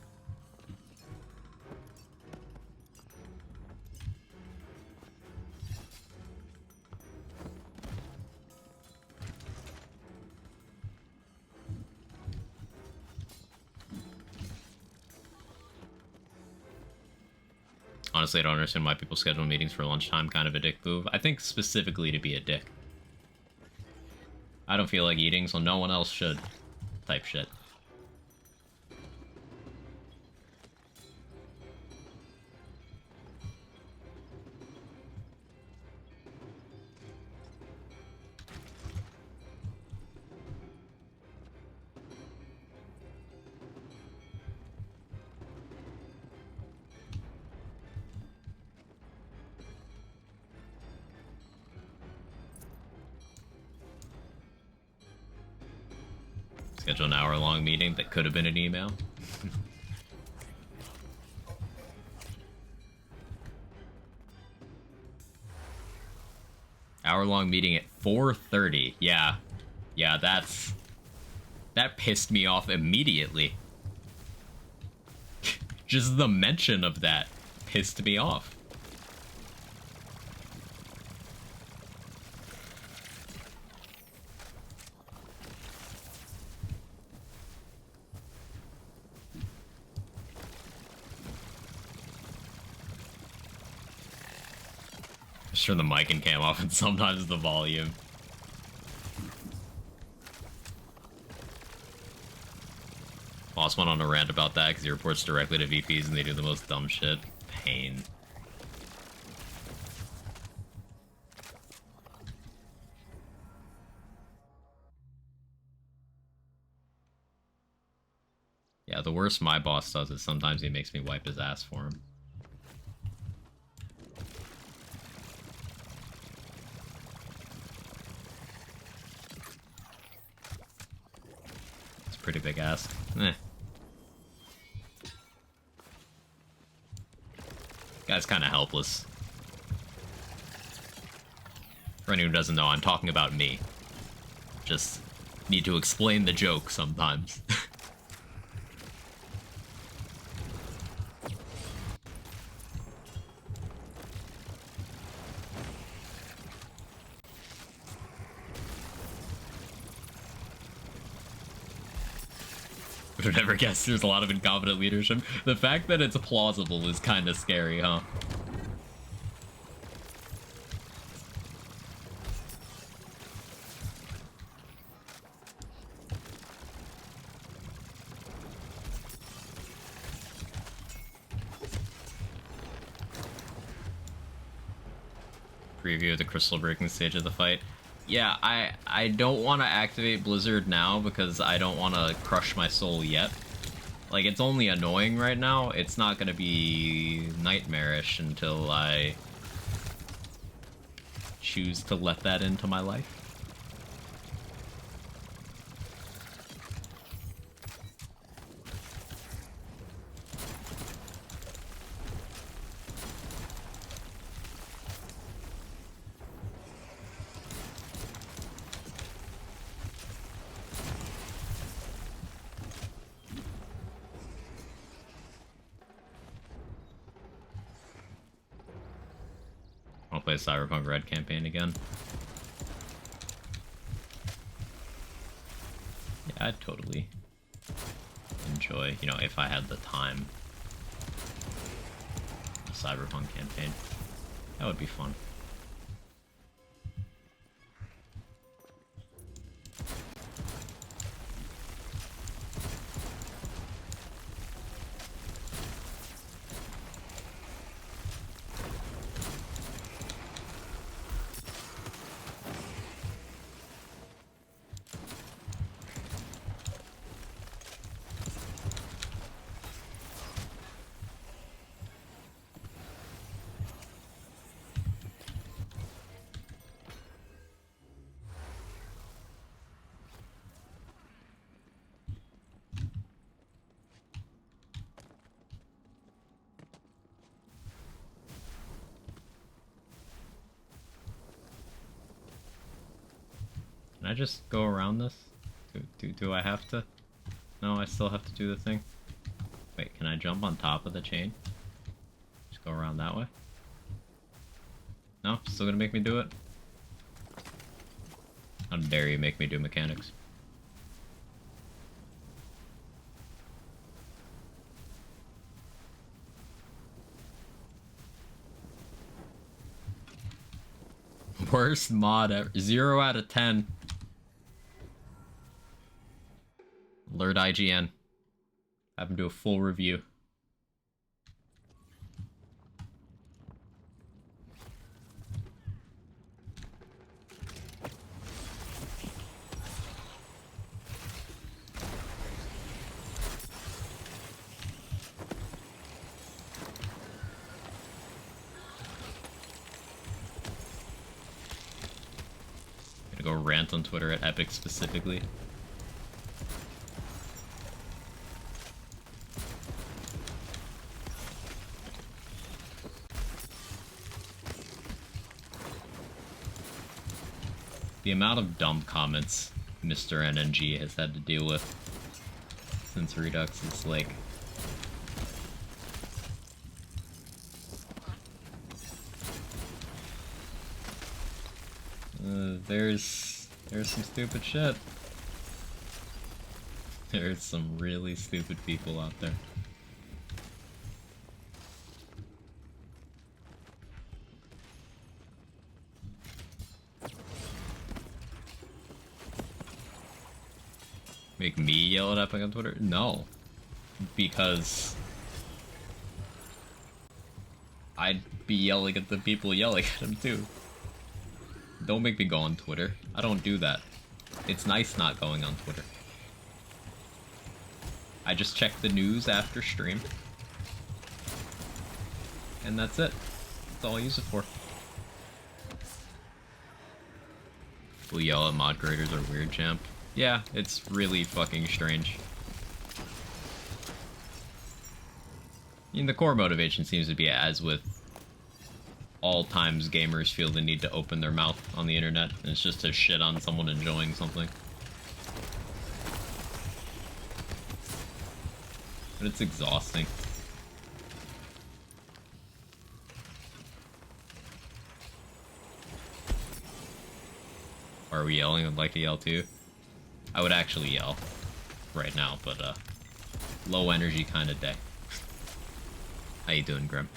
[SPEAKER 1] Honestly, I don't understand why people schedule meetings for lunchtime, kind of a dick move. I think specifically to be a dick. I don't feel like eating, so no one else should. Type shit. Schedule an hour-long meeting that could have been an email. Hour-long meeting at 4:30. Yeah. Yeah, that pissed me off immediately. Just the mention of that pissed me off. Just turn the mic and cam off and sometimes the volume. Boss went on a rant about that because he reports directly to VPs and they do the most dumb shit. Pain. Yeah, the worst my boss does is sometimes he makes me wipe his ass for him. It's a pretty big ask. Eh. Guy's kind of helpless. For anyone who doesn't know, I'm talking about me. Just need to explain the joke sometimes. Would have never guessed there's a lot of incompetent leadership. The fact that it's plausible is kind of scary, huh? Preview of the crystal breaking stage of the fight. Yeah, I don't want to activate Blizzard now because I don't want to crush my soul yet. Like, it's only annoying right now. It's not going to be nightmarish until I choose to let that into my life. I'll play Cyberpunk Red campaign again. Yeah, I'd totally enjoy, you know, if I had the time. A Cyberpunk campaign. That would be fun. Can I just go around this? Do I have to? No, I still have to do the thing. Wait, can I jump on top of the chain? Just go around that way? No? Still gonna make me do it? How dare you make me do mechanics? Worst mod ever. 0 out of 10. Alert IGN. Have him do a full review. Gonna go rant on Twitter at Epic specifically. The amount of dumb comments Mr. NNG has had to deal with since Redux is like... there's some stupid shit. There's some really stupid people out there. Make me yell at Epic on Twitter? No. Because I'd be yelling at the people yelling at them too. Don't make me go on Twitter. I don't do that. It's nice not going on Twitter. I just check the news after stream. And that's it. That's all I use it for. People yell at mod creators are weird, champ. Yeah, it's really fucking strange. I mean, the core motivation seems to be, as with all times gamers feel the need to open their mouth on the internet, and it's just to shit on someone enjoying something. But it's exhausting. Are we yelling? I'd like to yell too. I would actually yell right now, but low energy kind of day. How you doing, Grim?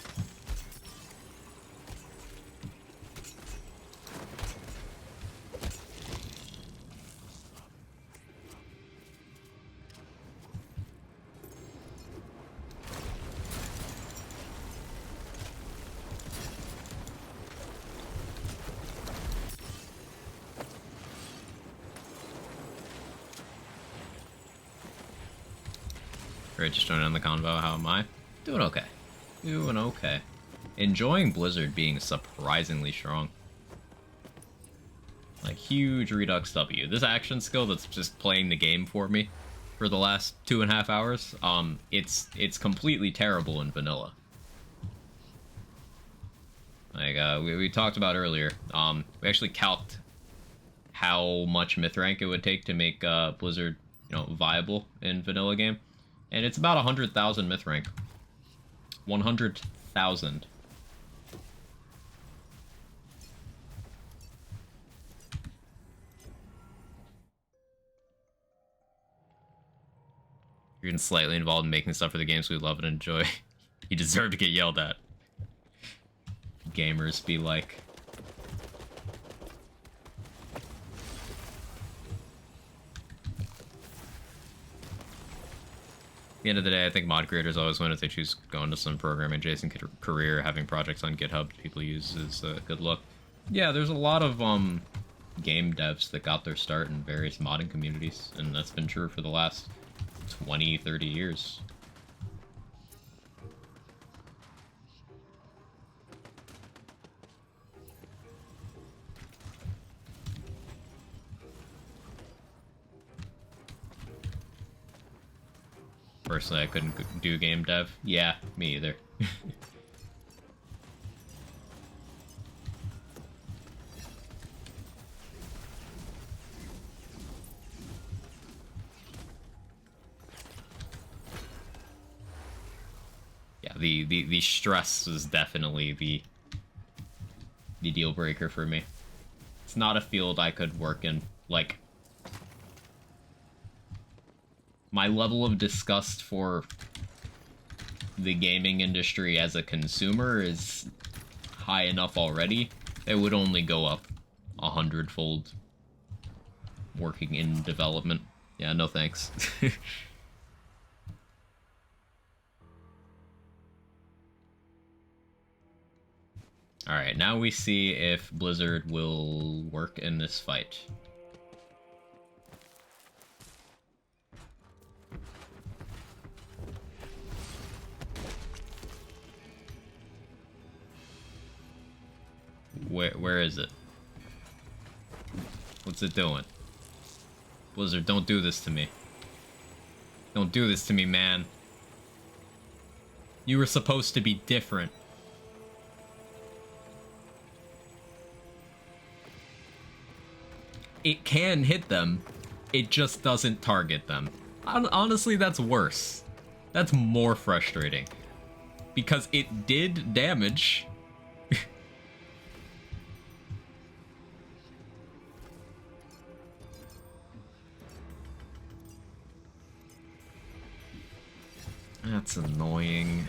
[SPEAKER 1] Great, just joining on the convo. How am I? Doing okay. Doing okay. Enjoying Blizzard being surprisingly strong. Like, huge Redux W. This action skill that's just playing the game for me for the last 2.5 hours, it's completely terrible in vanilla. Like, we talked about earlier, we actually calced how much myth rank it would take to make Blizzard, you know, viable in vanilla game. And it's about 100,000 myth rank. 100,000. You're even slightly involved in making stuff for the games we love and enjoy. You deserve to get yelled at. Gamers be like. At the end of the day, I think mod creators always win if they choose going to some programming adjacent career. Having projects on GitHub people use is a good look. Yeah, there's a lot of game devs that got their start in various modding communities, and that's been true for the last 20, 30 years. Personally, I couldn't do game dev. Yeah, me either. Yeah, the stress is definitely the deal breaker for me. It's not a field I could work in. Like, my level of disgust for the gaming industry as a consumer is high enough already. It would only go up 100-fold working in development. Yeah, no thanks. Alright, now we see if Blizzard will work in this fight. Where is it? What's it doing? Blizzard, don't do this to me. Don't do this to me, man. You were supposed to be different. It can hit them, it just doesn't target them. Honestly, that's worse. That's more frustrating. Because it did damage. That's annoying.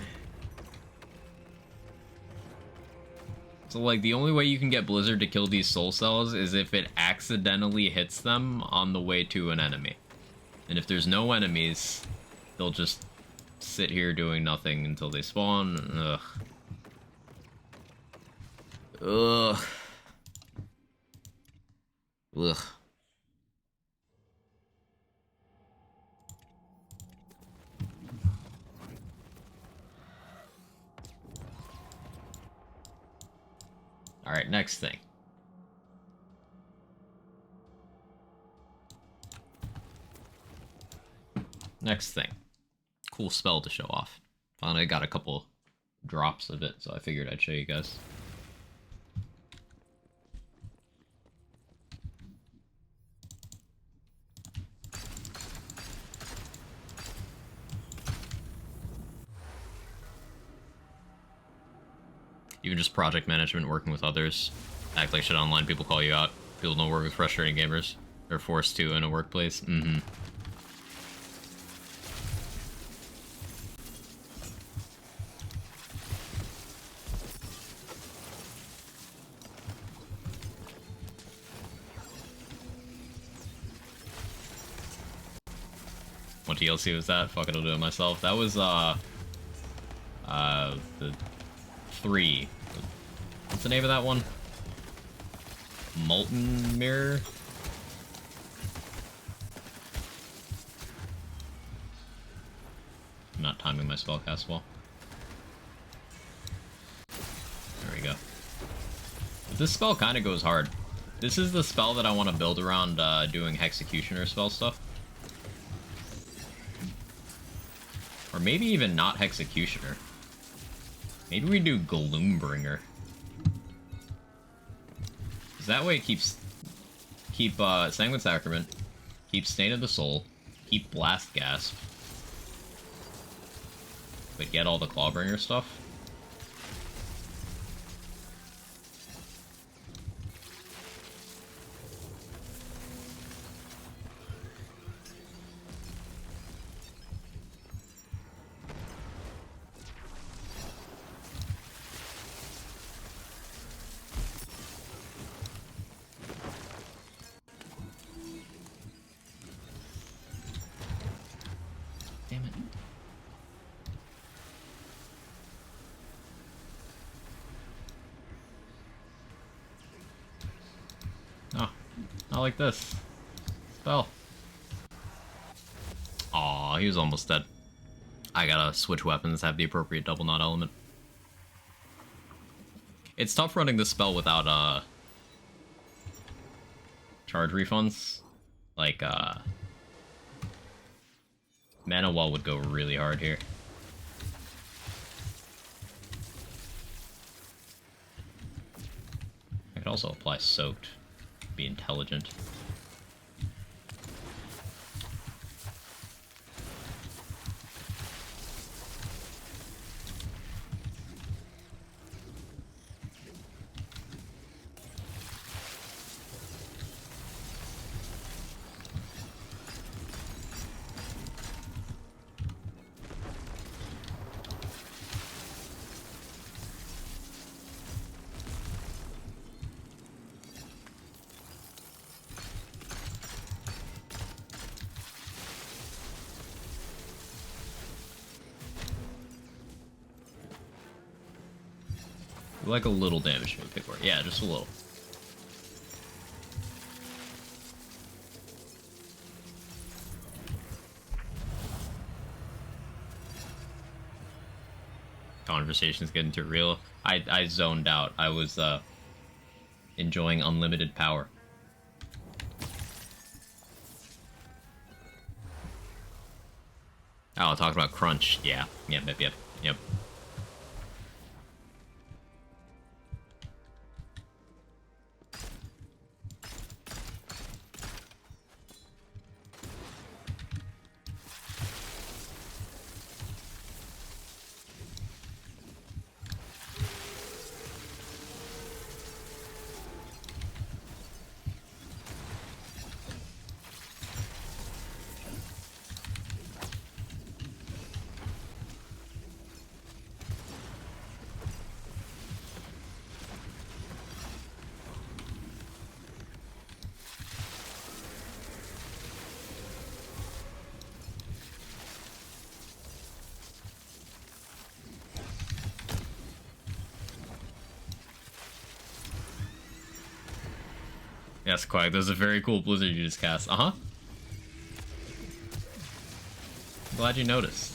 [SPEAKER 1] So, like, the only way you can get Blizzard to kill these soul cells is if it accidentally hits them on the way to an enemy. And if there's no enemies, they'll just sit here doing nothing until they spawn. Ugh. Ugh. Ugh. Alright, next thing. Next thing. Cool spell to show off. Finally got a couple drops of it, so I figured I'd show you guys. Even just project management, working with others. Act like shit online, people call you out. People don't work with frustrating gamers. They're forced to in a workplace. Mm-hmm. What DLC was that? Fuck it, I'll do it myself. That was, the 3. What's the name of that one? Molten Mirror? I'm not timing my spellcast well. There we go. This spell kind of goes hard. This is the spell that I want to build around doing Hexecutioner spell stuff. Or maybe even not Hexecutioner. Maybe we do Gloombringer. Because that way it keep Sanguine Sacrament, keep Stain of the Soul, keep Blast Gasp, but get all the Clawbringer stuff. Damn it. Oh, not like this. Spell. Aw, he was almost dead. I gotta switch weapons, have the appropriate double knot element. It's tough running this spell without, charge refunds. Like, Mana Wall would go really hard here. I could also apply Soaked. Be intelligent. Like a little damage to pick work. Yeah, just a little. Conversation's getting too real. I zoned out. I was enjoying unlimited power. Oh, talking about crunch. Yeah. Yep. Yes, Quack, there's a very cool blizzard you just cast. Uh-huh. Glad you noticed.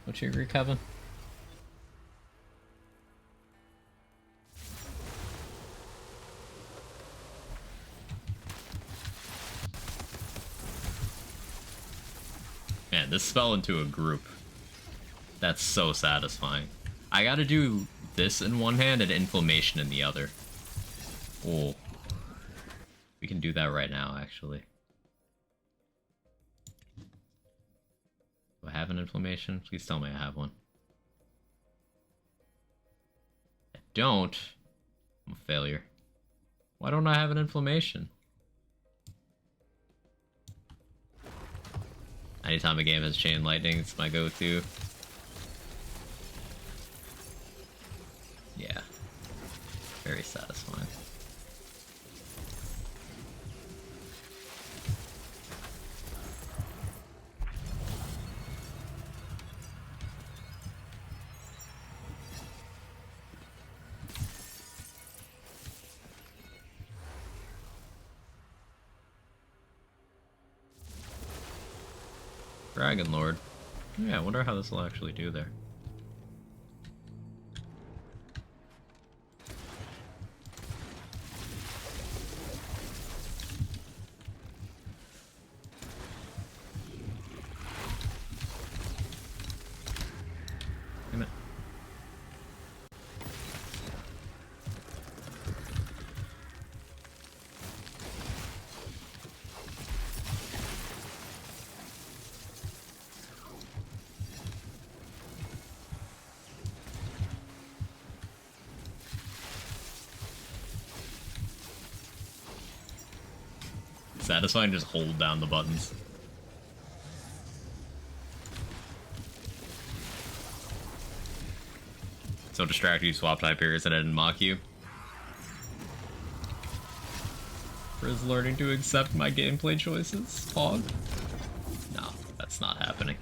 [SPEAKER 1] Don't you agree, Kevin? Man, this spell into a group. That's so satisfying. I gotta do this in one hand and inflammation in the other. Oh. We can do that right now, actually. Do I have an inflammation? Please tell me I have one. I don't. I'm a failure. Why don't I have an inflammation? Anytime a game has chain lightning, it's my go-to. Yeah. Very satisfying. Dragon Lord. Yeah, I wonder how this will actually do there. Damn it. Satisfying, just hold down the buttons. So distract you, swap Hyperius, and I didn't mock you. Riz learning to accept my gameplay choices, Hog? No, that's not happening.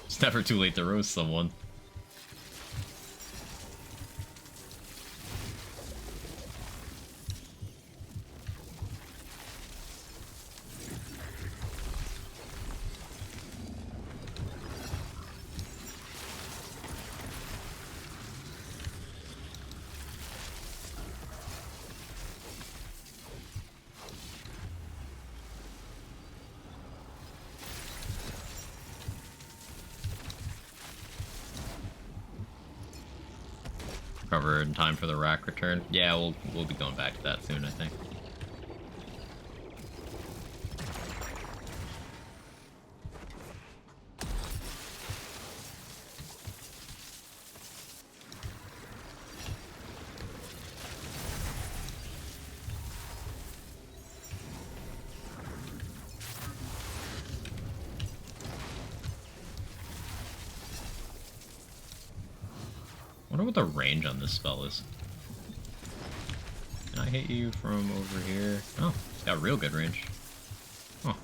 [SPEAKER 1] It's never too late to roast someone. Recover in time for the rack return. Yeah, we'll be going back to that soon, I think. I wonder what the range on this spell is. Can I hit you from over here? Oh, it's got real good range. Oh.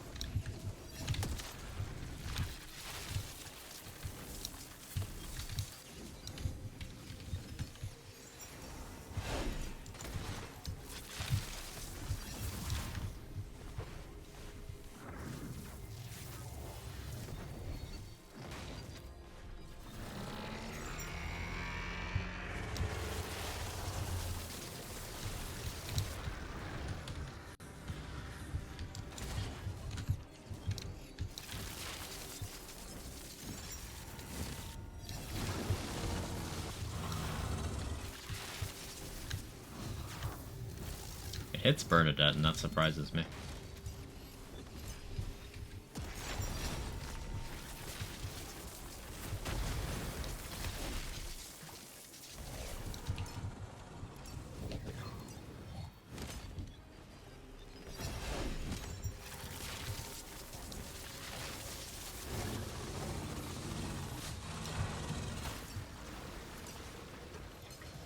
[SPEAKER 1] It hits Bernadette, and that surprises me.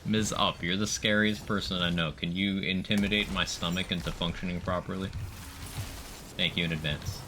[SPEAKER 1] Ms. Up, you're the scariest person I know. Can you intimidate my stomach into functioning properly? Thank you in advance.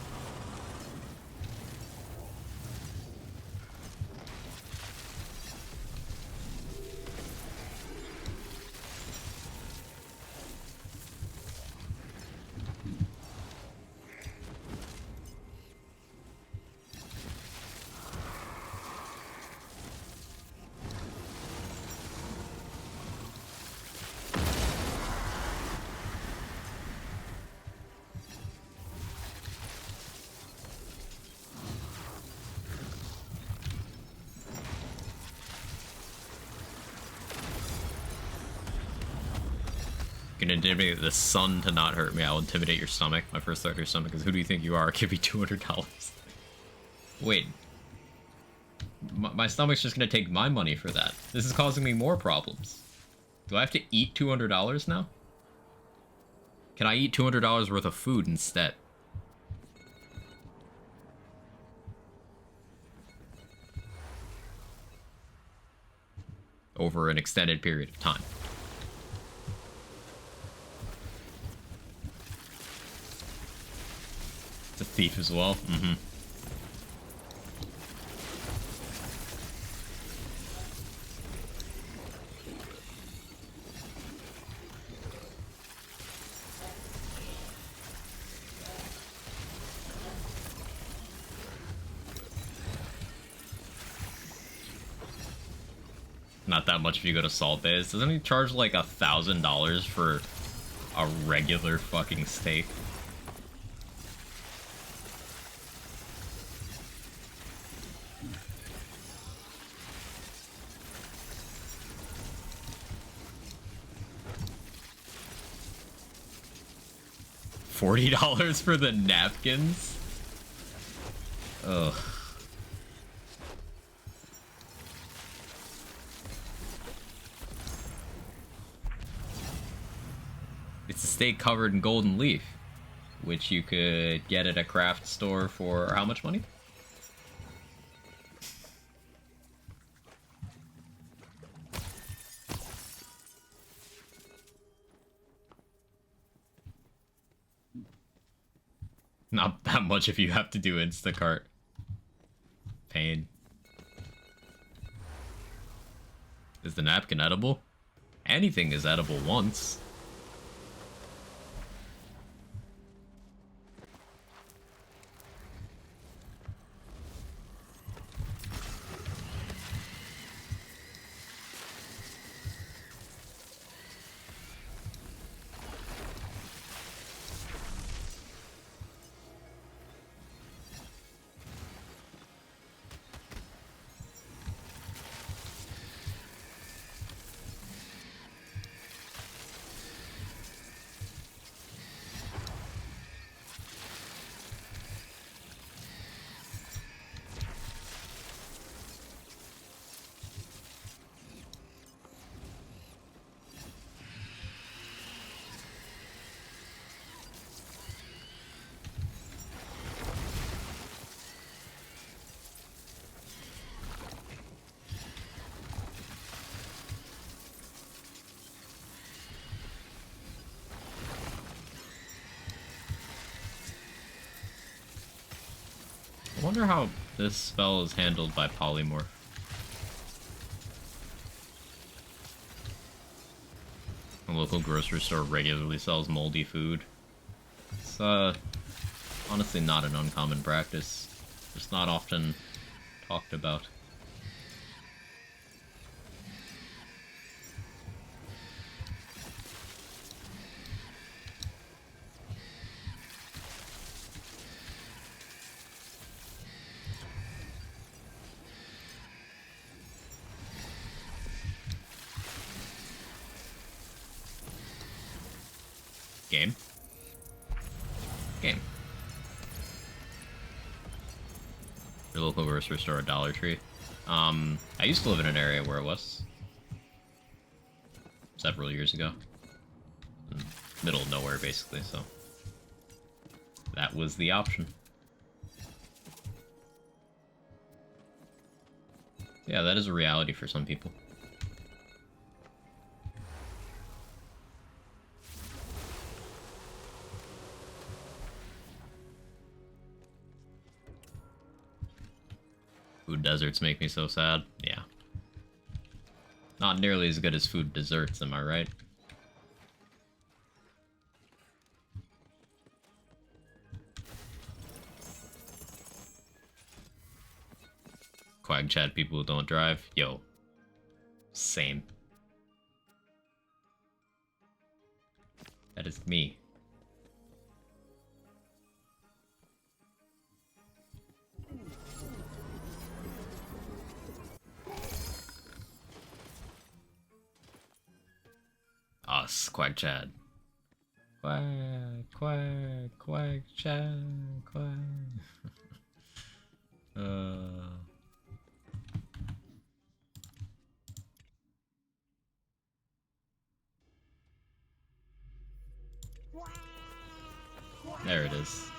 [SPEAKER 1] Can intimidate the sun to not hurt me. I'll intimidate your stomach. My first thought to your stomach is, who do you think you are? I'll give you $200. Wait. My stomach's just gonna take my money for that. This is causing me more problems. Do I have to eat $200 now? Can I eat $200 worth of food instead? Over an extended period of time. A thief as well. Mm-hmm. Not that much if you go to Salt Bays. Doesn't he charge like $1,000 for a regular fucking steak? $40 for the napkins? Ugh. It's a steak covered in golden leaf, which you could get at a craft store for how much money? Not that much if you have to do Instacart. Pain. Is the napkin edible? Anything is edible once. I wonder how this spell is handled by Polymorph. A local grocery store regularly sells moldy food. It's, honestly not an uncommon practice. Just not often talked about. Game. Game. Your local grocery store or Dollar Tree. I used to live in an area where it was. Several years ago. Middle of nowhere, basically, so. That was the option. Yeah, that is a reality for some people. Food deserts make me so sad. Yeah. Not nearly as good as food desserts, am I right? Quag chat people who don't drive. Yo. Same. That is me. Us, Quag Chad. Quag Chad, Quag. There it is.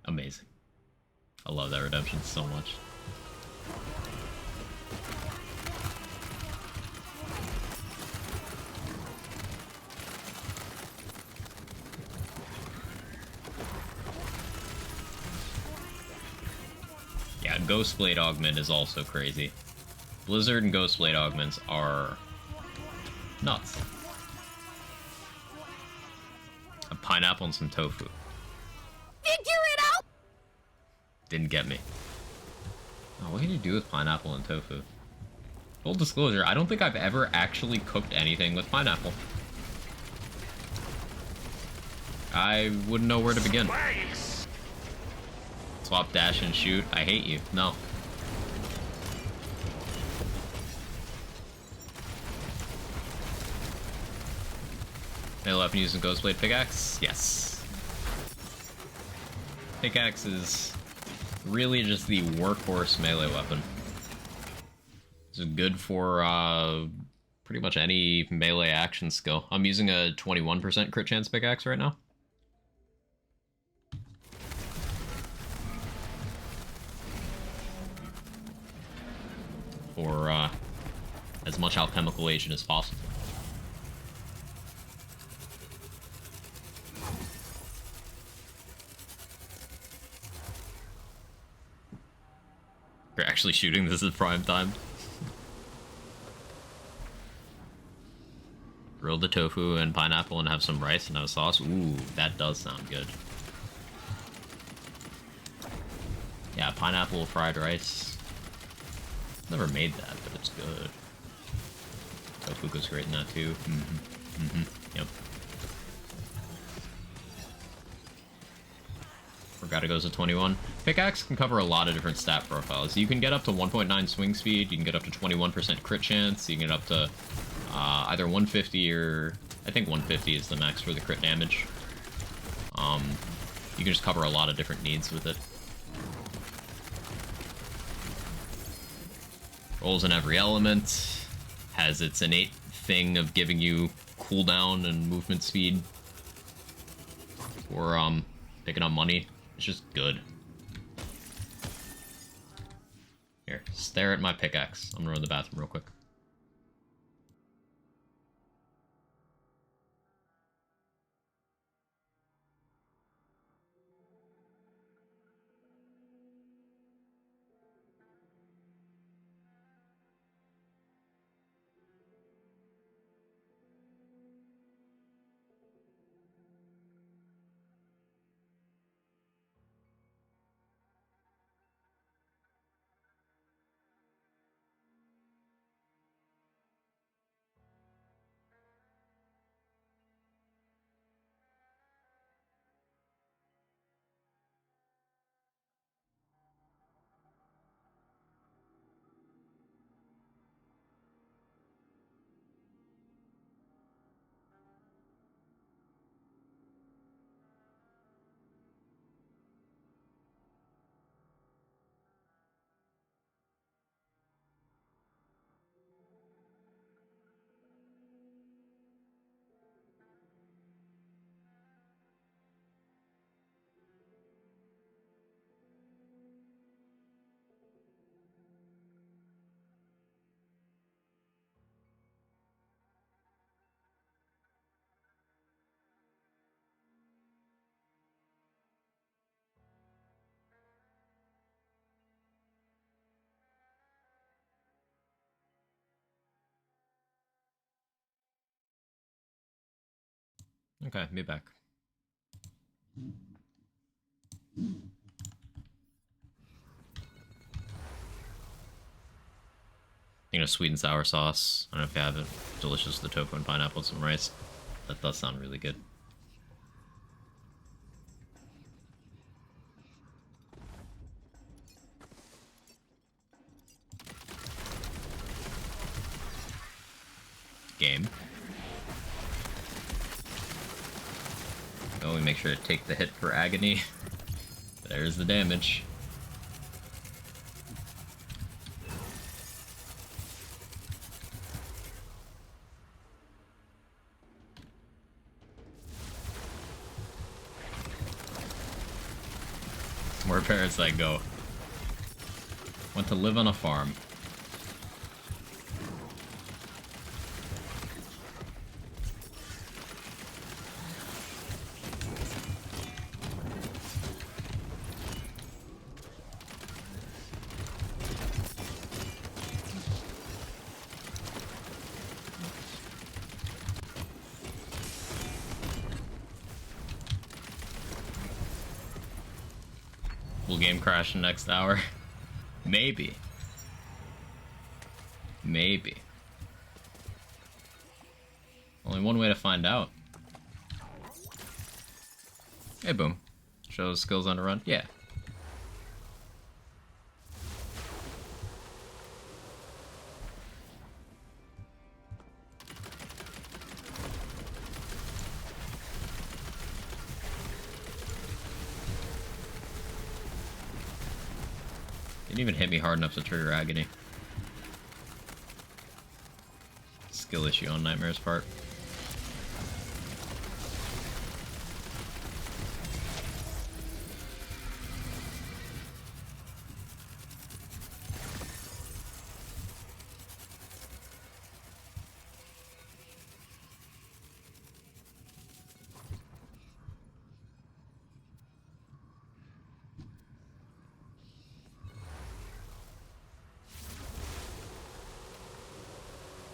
[SPEAKER 1] Amazing. I love that redemption so much. Yeah, Ghostblade Augment is also crazy. Blizzard and Ghostblade Augments are nuts. A pineapple and some tofu.
[SPEAKER 2] Figure it out!
[SPEAKER 1] Didn't get me. Oh, what can you do with pineapple and tofu? Full disclosure, I don't think I've ever actually cooked anything with pineapple. I wouldn't know where to begin. Swap, dash, and shoot. I hate you. No. Melee weapon using Ghostblade pickaxe? Yes. Pickaxe is really just the workhorse melee weapon. It's good for pretty much any melee action skill. I'm using a 21% crit chance pickaxe right now. For as much alchemical agent as possible. You're actually shooting this at prime time. Grill the tofu and pineapple and have some rice and have a sauce. Ooh, that does sound good. Yeah, pineapple fried rice. Never made that, but it's good. Tofu goes great in that too. Yep. Forgot it goes to 21. Pickaxe can cover a lot of different stat profiles. You can get up to 1.9 swing speed, you can get up to 21% crit chance, you can get up to either 150 or... I think 150 is the max for the crit damage. You can just cover a lot of different needs with it. Rolls in every element, has its innate thing of giving you cooldown and movement speed for picking up money. It's just good. Here, stare at my pickaxe. I'm gonna run to the bathroom real quick. Okay, be back. You know, sweet and sour sauce. I don't know if you have it. Delicious, the tofu and pineapple and some rice. That does sound really good. Game. Oh, we make sure to take the hit for agony. There's the damage. Where parasite go? Want to live on a farm. Will game crash in the next hour? Maybe. Maybe. Only one way to find out. Hey, boom. Shows skills on a run? Yeah. Didn't even hit me hard enough to trigger agony. Skill issue on Nightmare's part.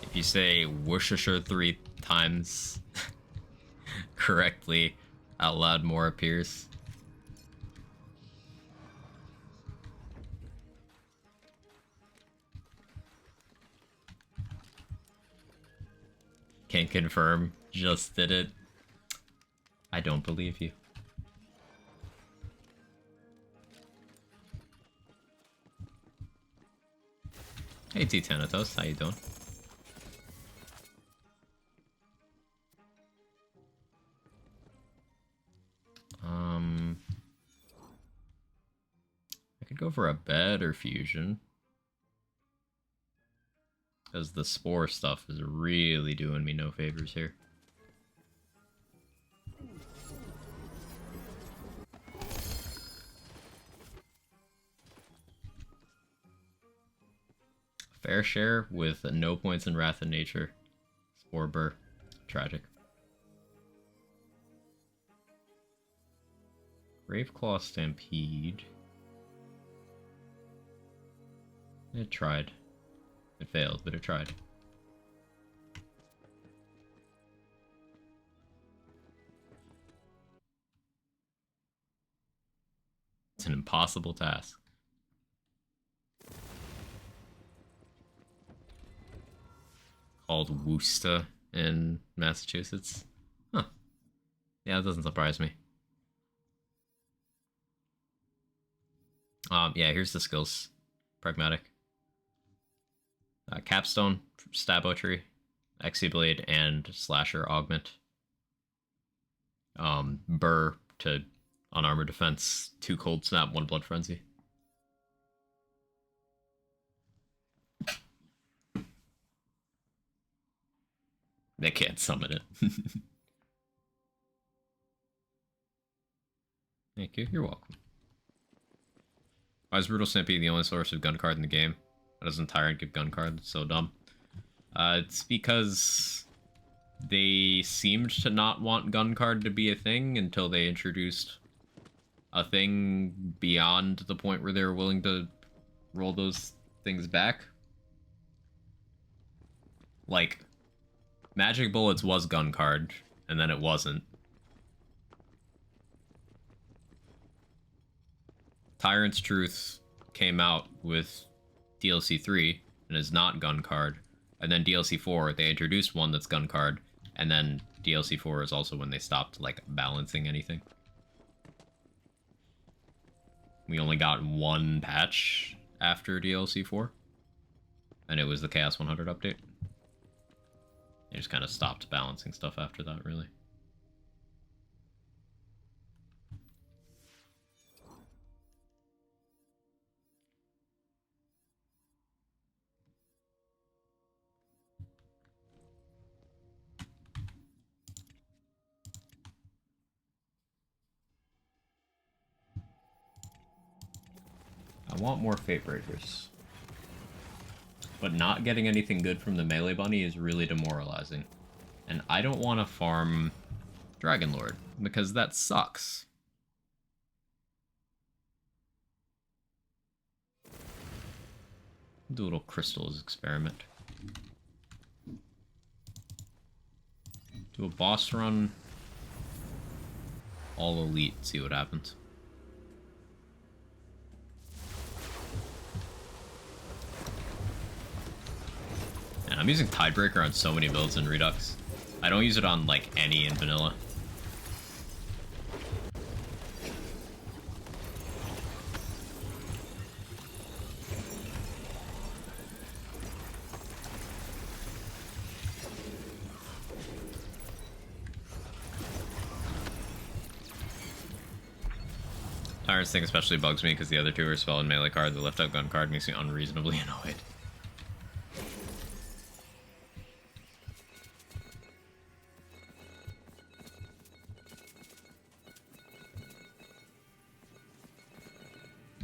[SPEAKER 1] If you say Worcestershire 3 times correctly, out loud more appears. Can't confirm, just did it. I don't believe you. Hey T-Tanatos, how you doing? I could go for a bed or fusion. Because the spore stuff is really doing me no favors here. Fair share with no points in Wrath of Nature. Spore Burr. Tragic. Graveclaw Stampede. It tried. It failed, but it tried. It's an impossible task. Called Worcester in Massachusetts. Huh. Yeah, that doesn't surprise me. Yeah, here's the skills. Pragmatic. Capstone, Stabotry, Exeblade, and Slasher Augment. Burr to unarmored defense, 2 Cold Snap, 1 Blood Frenzy. They can't summon it. Thank you, you're welcome. Why is Brutal Snippy the only source of gun card in the game? Why doesn't Tyrant give gun card? It's so dumb. It's because they seemed to not want gun card to be a thing until they introduced a thing beyond the point where they were willing to roll those things back. Like, Magic Bullets was gun card and then it wasn't. Tyrant's Truth came out with DLC 3 and is not gun card, and then DLC 4 they introduced one that's gun card, and then DLC 4 is also when they stopped like balancing anything. We only got one patch after DLC 4, and it was the Chaos 100 update. They just kind of stopped balancing stuff after that, really. I want more Fate Breakers. But not getting anything good from the melee bunny is really demoralizing. And I don't want to farm Dragon Lord, because that sucks. Do a little crystals experiment. Do a boss run. All elite, see what happens. And I'm using Tidebreaker on so many builds in Redux. I don't use it on, like, any in vanilla. Tyrant's thing especially bugs me because the other two are spell and melee card. The left out gun card makes me unreasonably annoyed.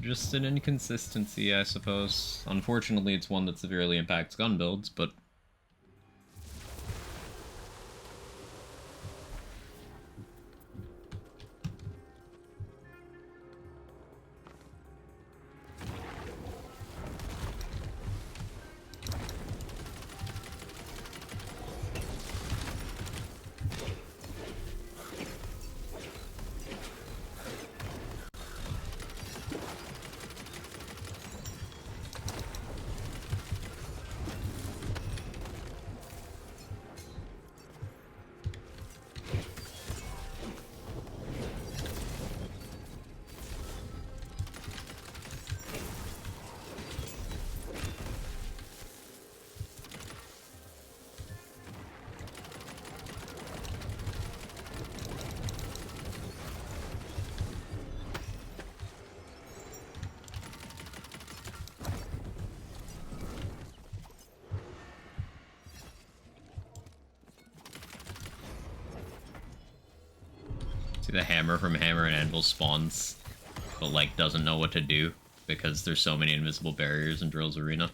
[SPEAKER 1] Just an inconsistency, I suppose. Unfortunately, it's one that severely impacts gun builds, but... See, the hammer from Hammer and Anvil spawns, but, like, doesn't know what to do because there's so many invisible barriers in Drill's arena.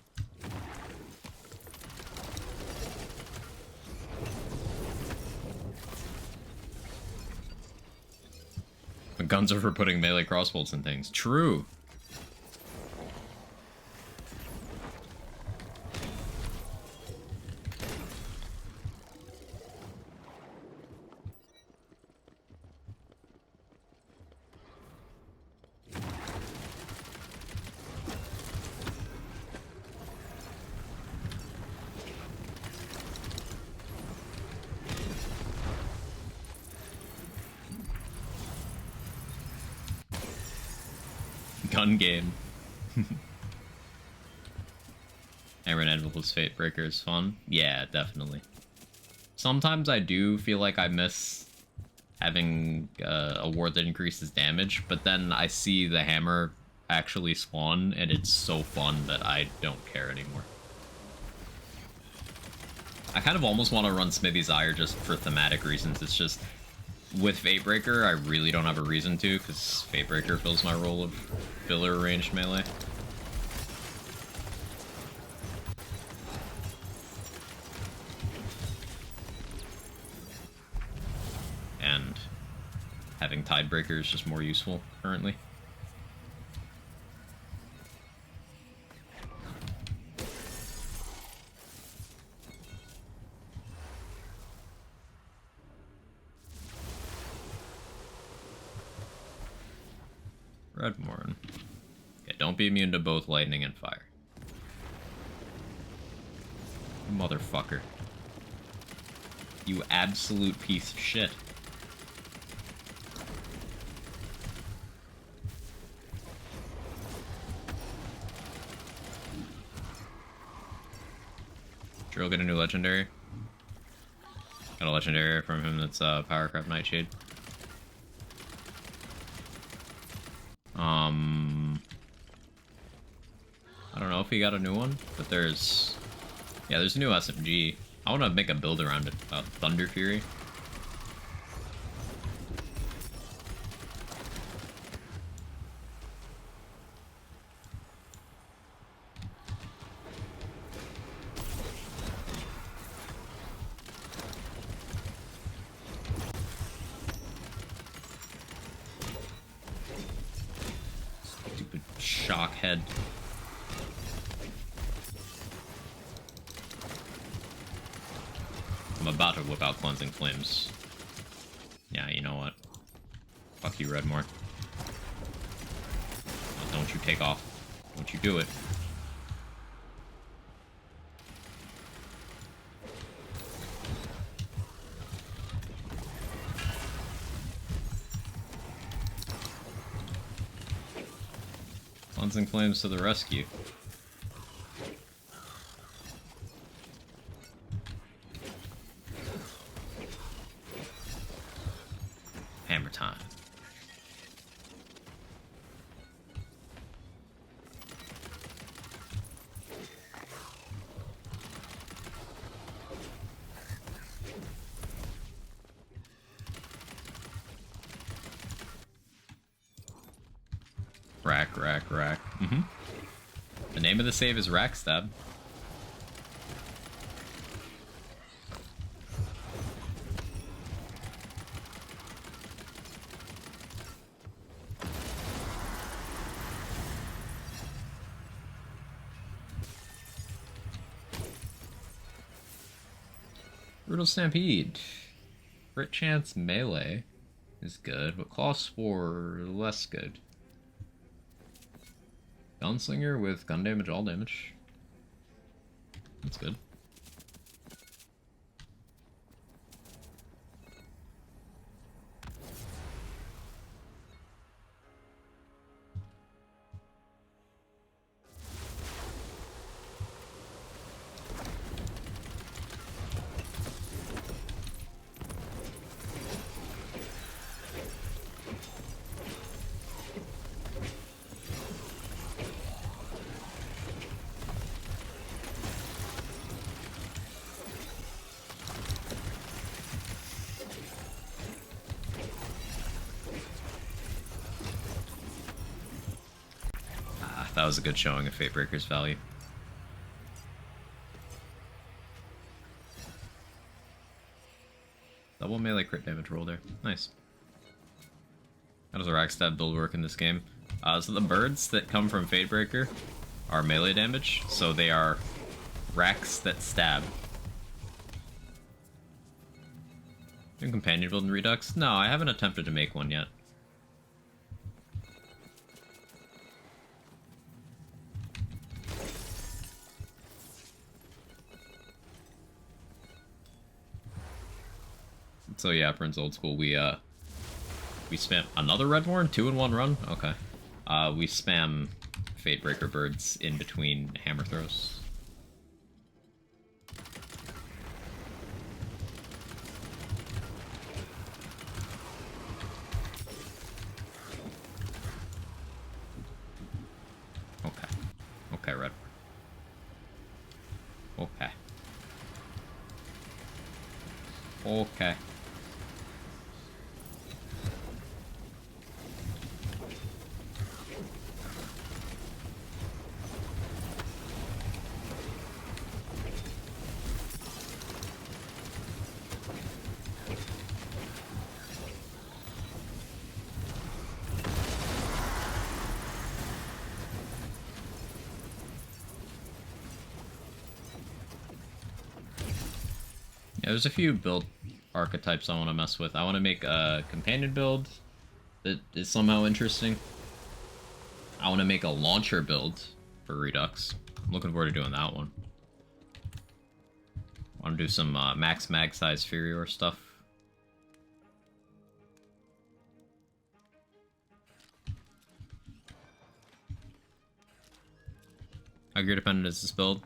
[SPEAKER 1] But guns are for putting melee crossbolts and things. True! Gun game. Hammer and Anvil's Fate Breaker is fun. Yeah, definitely. Sometimes I do feel like I miss having a ward that increases damage, but then I see the hammer actually spawn, and it's so fun that I don't care anymore. I kind of almost want to run Smithy's Ire just for thematic reasons. It's just, with Fatebreaker, I really don't have a reason to, because Fatebreaker fills my role of filler ranged melee. And having Tidebreaker is just more useful currently. Redmorn. Okay, don't be immune to both lightning and fire. Motherfucker. You absolute piece of shit. Drill get a new legendary. Got a legendary from him that's Powercraft Nightshade. I don't know if he got a new one, but there's... Yeah, there's a new SMG. I want to make a build around it. Thunder Fury. Stupid shock head. I'm about to whip out Cleansing Flames. Yeah, you know what? Fuck you, Redmore. Oh, don't you take off. Don't you do it. Cleansing Flames to the rescue. Hammer time. Rack. The name of the save is Rack Stab. Brutal Stampede. Crit chance melee is good, but Claw Spore less good. Gunslinger with gun damage, all damage. That's good. That was a good showing of Fatebreaker's value. Double melee crit damage roll there. Nice. How does a rack stab build work in this game? So the birds that come from Fatebreaker are melee damage, so they are racks that stab. Doing companion build in Redux? No, I haven't attempted to make one yet. So yeah, Prince Old School, we spam another Redmorn? 2-in-1 run? Okay. We spam Fatebreaker birds in between hammer throws. Okay. Okay, Redmorn. Okay. Okay. Yeah, there's a few build archetypes I want to mess with. I want to make a companion build that is somehow interesting. I want to make a launcher build for Redux. I'm looking forward to doing that one. I want to do some max mag size Furior stuff. How gear dependent is this build?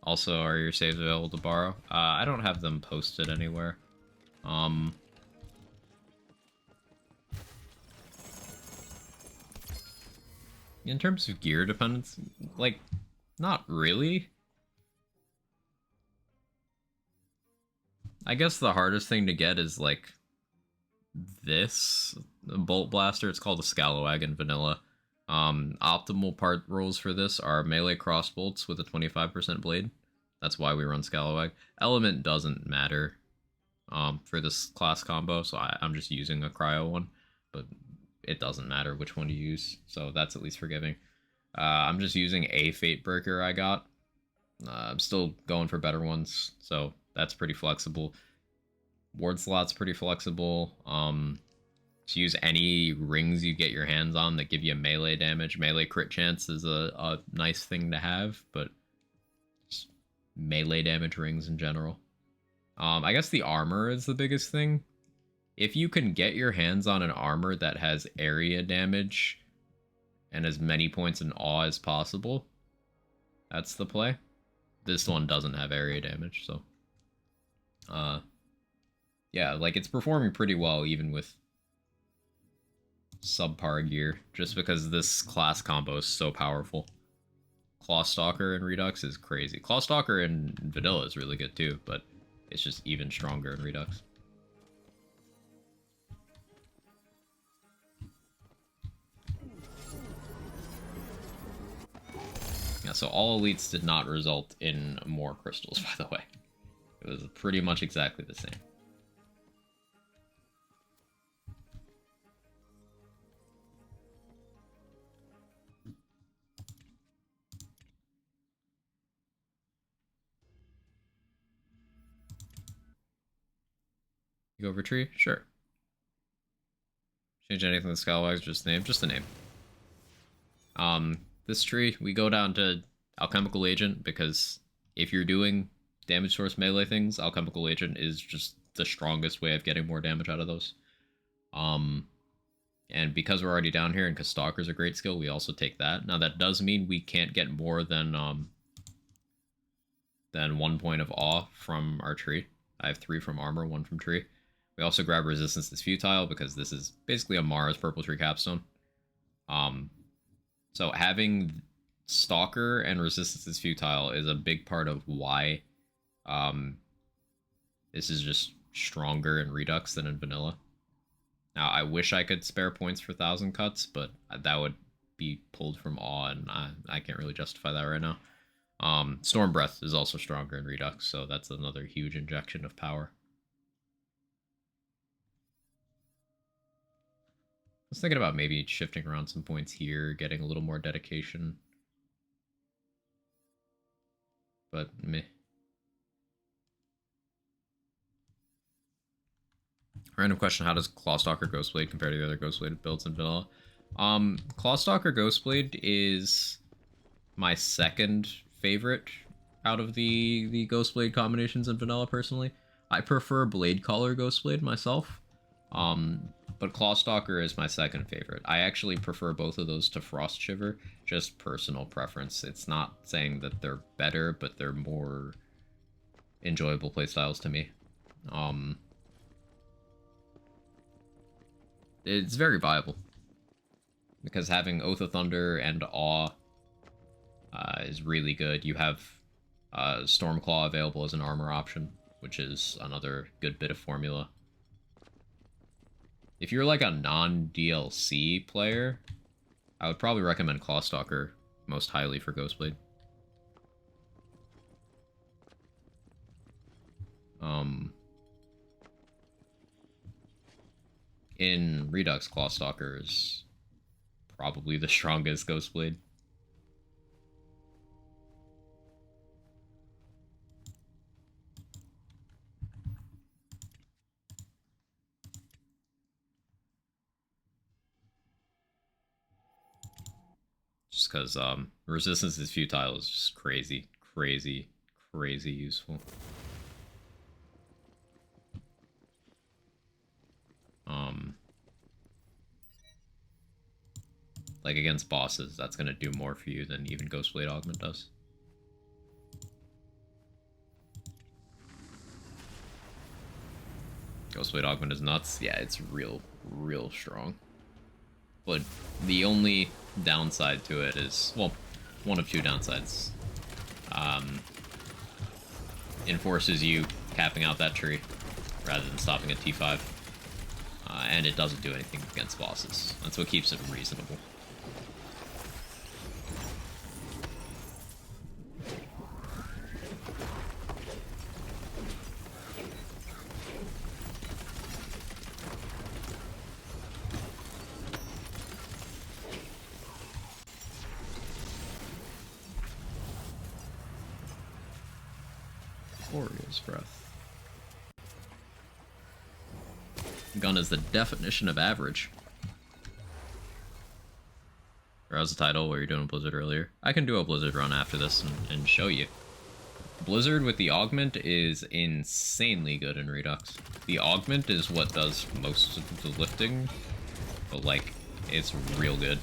[SPEAKER 1] Also, are your saves available to borrow? I don't have them posted anywhere. In terms of gear dependence, like, not really. I guess the hardest thing to get is, like, this bolt blaster. It's called a Scalawag in vanilla. Optimal part rolls for this are melee crossbolts with a 25% blade. That's why we run Scalawag. Element doesn't matter for this class combo, so I'm just using a cryo one, but it doesn't matter which one to use, so that's at least forgiving. I'm just using a Fate Breaker I got. I'm still going for better ones, so that's pretty flexible. Ward slot's pretty flexible. To use any rings you get your hands on that give you melee damage. Melee crit chance is a nice thing to have, but just melee damage rings in general. I guess the armor is the biggest thing. If you can get your hands on an armor that has area damage and as many points in awe as possible, that's the play. This one doesn't have area damage, so yeah, like it's performing pretty well even with subpar gear, just because this class combo is so powerful. Clawstalker in Redux is crazy. Clawstalker in vanilla is really good too, but it's just even stronger in Redux. Yeah, so all elites did not result in more crystals, by the way. It was pretty much exactly the same. You go over tree? Sure. Change anything to Scalawags, just the name? Just the name. This tree, we go down to Alchemical Agent, because if you're doing damage source melee things, Alchemical Agent is just the strongest way of getting more damage out of those. And because we're already down here and because Stalker's a great skill, we also take that. Now that does mean we can't get more than 1 point of awe from our tree. I have 3 from armor, 1 from tree. We also grab resistance is futile because this is basically a Mara's purple tree capstone. So having Stalker and resistance is futile is a big part of why this is just stronger in Redux than in vanilla. Now, I wish I could spare points for 1,000 cuts, but that would be pulled from awe, and I can't really justify that right now. Storm Breath is also stronger in Redux, so that's another huge injection of power. I was thinking about maybe shifting around some points here, getting a little more dedication. But meh. Random question, how does Clawstalker Ghostblade compare to the other Ghostblade builds in vanilla? Clawstalker Ghostblade is my second favorite out of the Ghostblade combinations in vanilla, personally. I prefer Blade Caller Ghostblade myself. But Clawstalker is my second favorite. I actually prefer both of those to Frost Shiver, just personal preference. It's not saying that they're better, but they're more enjoyable playstyles to me. It's very viable, because having Oath of Thunder and Awe is really good. You have Stormclaw available as an armor option, which is another good bit of formula. If you're like a non-DLC player, I would probably recommend Clawstalker most highly for Ghostblade. In Redux, Clawstalker is probably the strongest Ghostblade. Redux, because resistance is futile is just crazy, crazy, crazy useful. Like against bosses, that's gonna do more for you than even Ghostblade Augment does. Ghostblade Augment is nuts. Yeah, it's real strong. But the only downside to it is, well, one of two downsides. Enforces you capping out that tree rather than stopping at T5. And it doesn't do anything against bosses. That's what keeps it reasonable. Glorious breath. Gun is the definition of average. Or as the title where you're doing Blizzard earlier. I can do a Blizzard run after this and show you. Blizzard with the augment is insanely good in Redux. The augment is what does most of the lifting, but like, it's real good.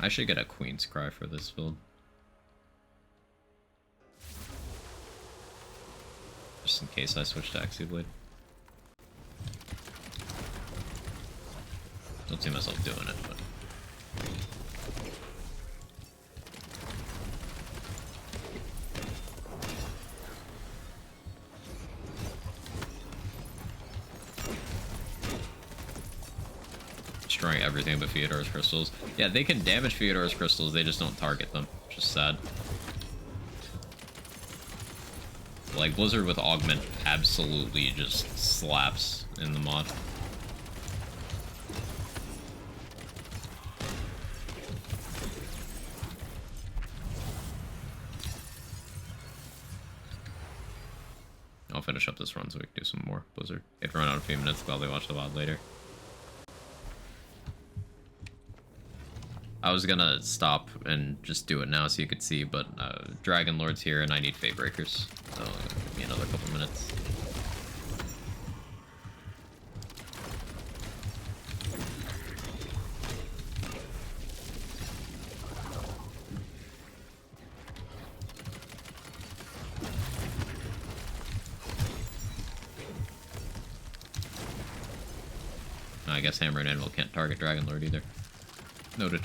[SPEAKER 1] I should get a Queen's Cry for this build. Just in case I switch to Axiblade. Don't see myself doing it, but... destroying everything but Feodor's crystals. Yeah, they can damage Feodor's crystals, they just don't target them. Just sad. Like, Blizzard with Augment absolutely just slaps in the mod. I'll finish up this run so we can do some more Blizzard. If we run out of a few minutes, probably watch the VOD later. I was gonna stop and just do it now so you could see, but Dragon Lord's here and I need Fate Breakers, so give me another couple minutes. I guess Hammer and Anvil can't target Dragon Lord either. Noted.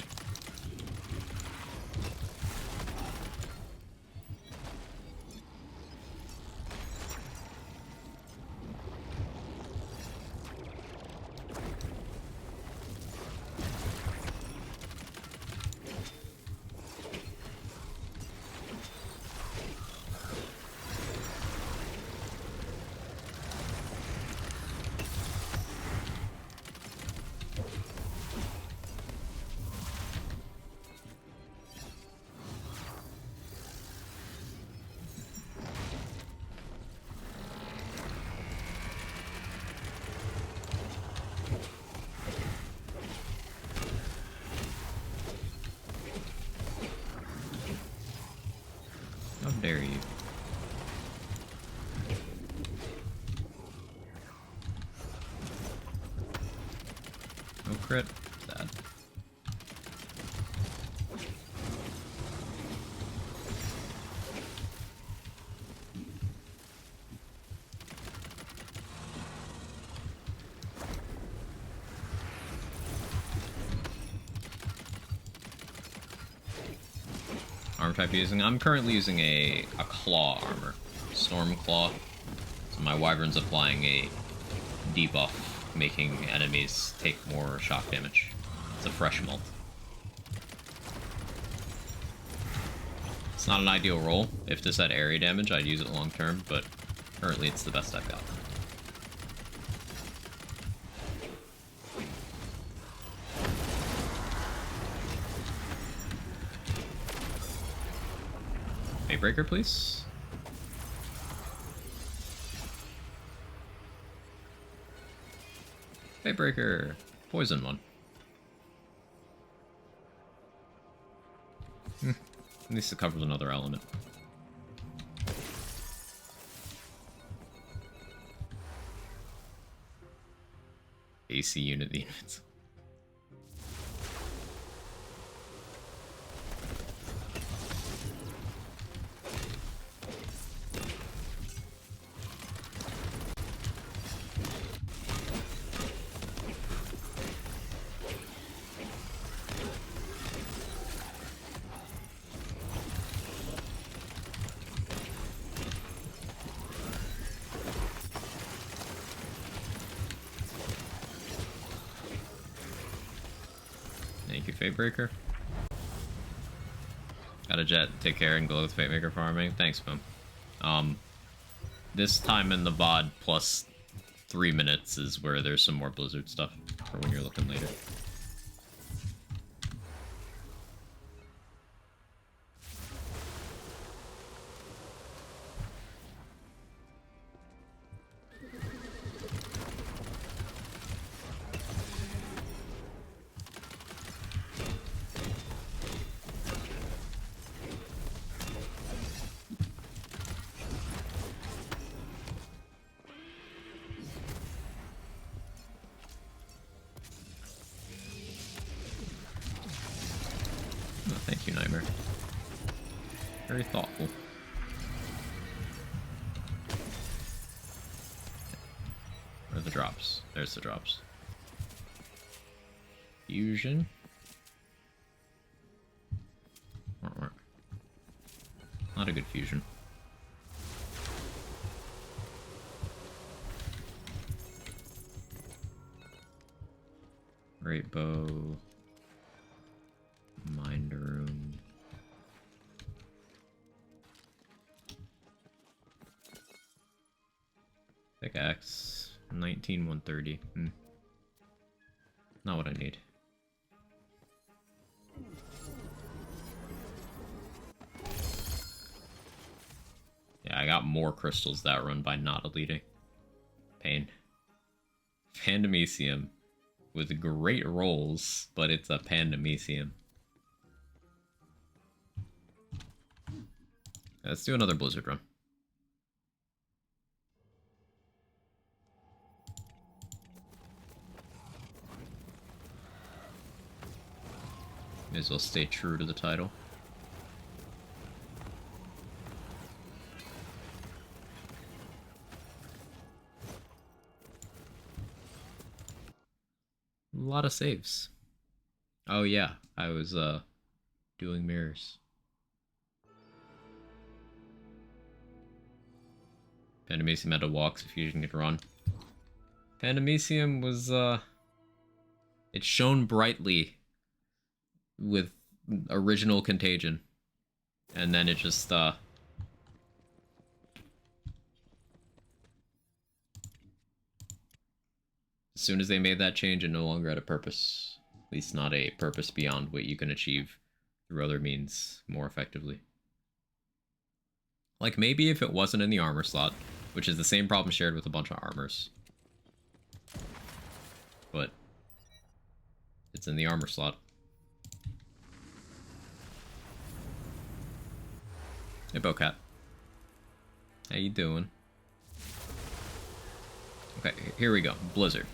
[SPEAKER 1] How dare you? No crit? Sad. Armor type using? I'm currently using a claw armor. Storm Claw. So my Wyvern's applying a debuff, making enemies take more shock damage. It's a fresh mult. It's not an ideal roll. If this had area damage, I'd use it long term, but currently it's the best I've got. Fatebreaker, please. Fatebreaker. Poison one. At least it covers another element. AC unit units. Thank you, Fatebreaker. Got a jet, take care, and go with Fatemaker farming. Thanks, Boom. This time in the VOD plus 3 minutes is where there's some more Blizzard stuff for when you're looking later. Oh, thank you, Nightmare. Very thoughtful. Where are the drops? There's the drops. Fusion. Not a good fusion. Great bow. Mind room. Pickaxe. 19130. Not what I need. Yeah, I got more crystals that run by not eluding. Pain. Pandemecium. With great rolls, but it's a Pandemecium. Let's do another Blizzard run. May as well stay true to the title. A lot of saves. Oh yeah, I was doing mirrors. Pandemecium had to walk so Fusion could run. Pandemecium was it shone brightly with original Contagion. And then it just as soon as they made that change, it no longer had a purpose. At least not a purpose beyond what you can achieve through other means more effectively. Like, maybe if it wasn't in the armor slot, which is the same problem shared with a bunch of armors. But it's in the armor slot. Hey, Bocat. How you doing? Okay, here we go. Blizzard.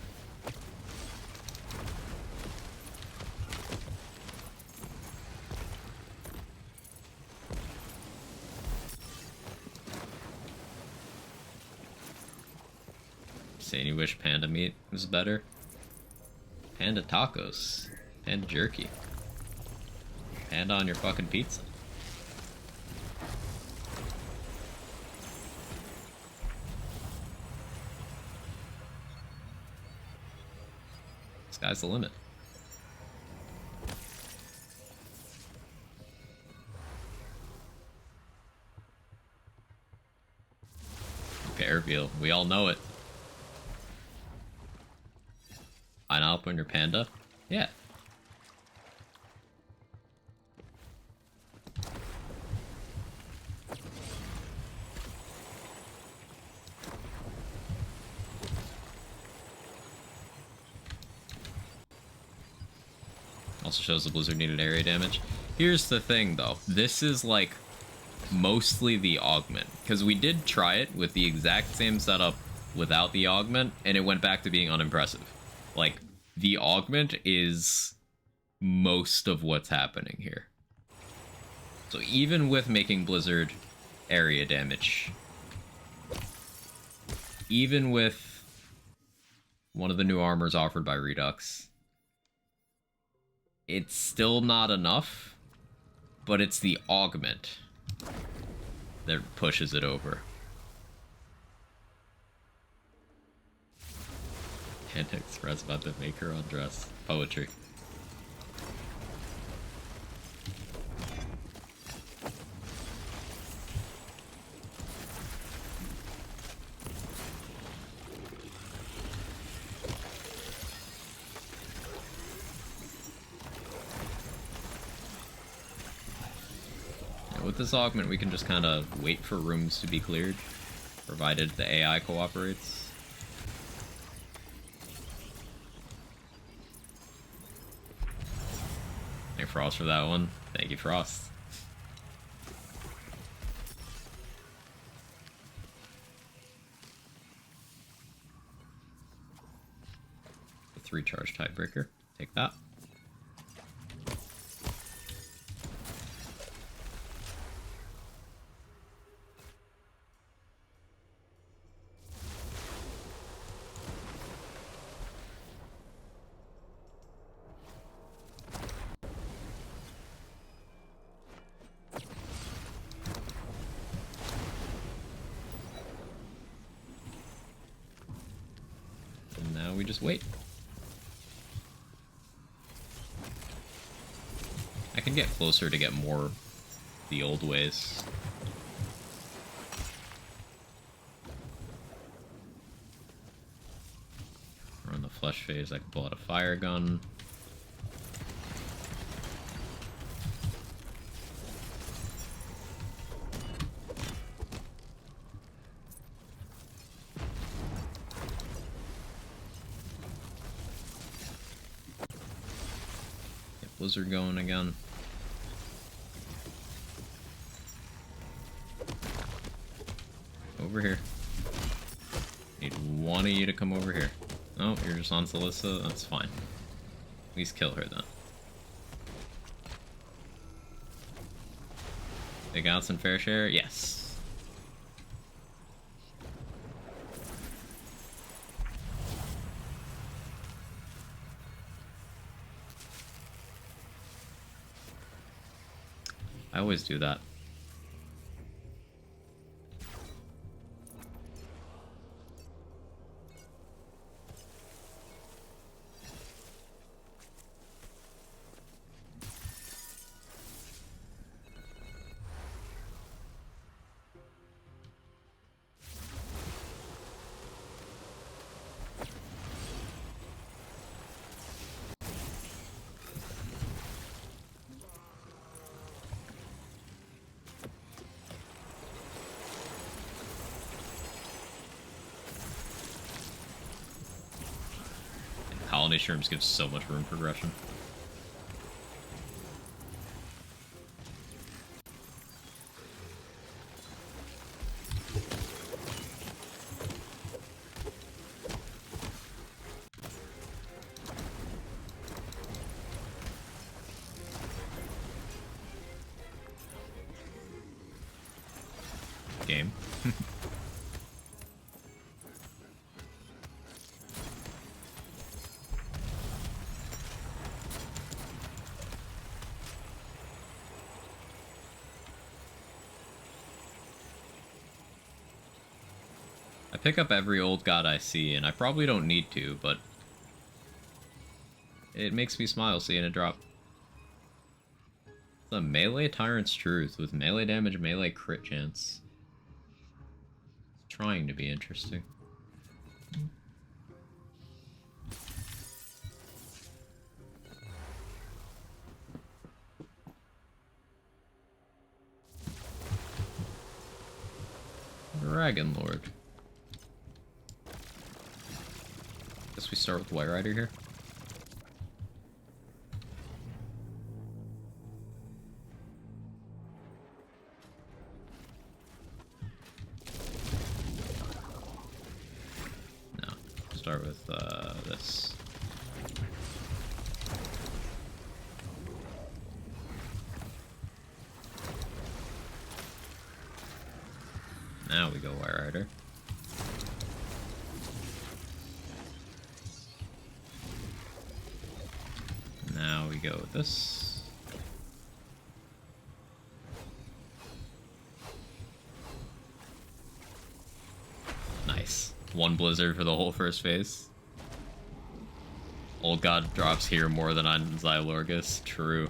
[SPEAKER 1] Saying you wish panda meat was better? Panda tacos. Panda jerky. Panda on your fucking pizza. Sky's the limit. Okay, reveal. We all know it. Pineapple when you're panda? Yeah. Also shows the blizzard needed area damage. Here's the thing, though. This is, like, mostly the augment. Because we did try it with the exact same setup without the augment, and it went back to being unimpressive. Like, the augment is most of what's happening here. So even with making blizzard area damage, even with one of the new armors offered by Redux, it's still not enough, but it's the augment that pushes it over. Panda Express about to make her undress. Poetry. With this augment, we can just kind of wait for rooms to be cleared, provided the AI cooperates. Thank Frost for that one. Thank you, Frost. The 3-charge tiebreaker. Take that. We just wait. I can get closer to get more the old ways. Run the flesh phase, I can pull out a fire gun. Blizzard going again. Over here. Need one of you to come over here. Oh, you're just on Celissa? That's fine. At least kill her then. Big outs and fair share? Yes. I always do that. Colony Shrooms gives so much room progression. Game. I pick up every old god I see, and I probably don't need to, but it makes me smile seeing it drop. The melee Tyrant's Truth with melee damage, melee crit chance. It's trying to be interesting. Dragon Lord. Guess we start with White Rider here. start with this. Now we go Wire Rider. Now we go with this. Nice. One Blizzard for the whole first phase. Old God drops here more than on Xylorgus. True.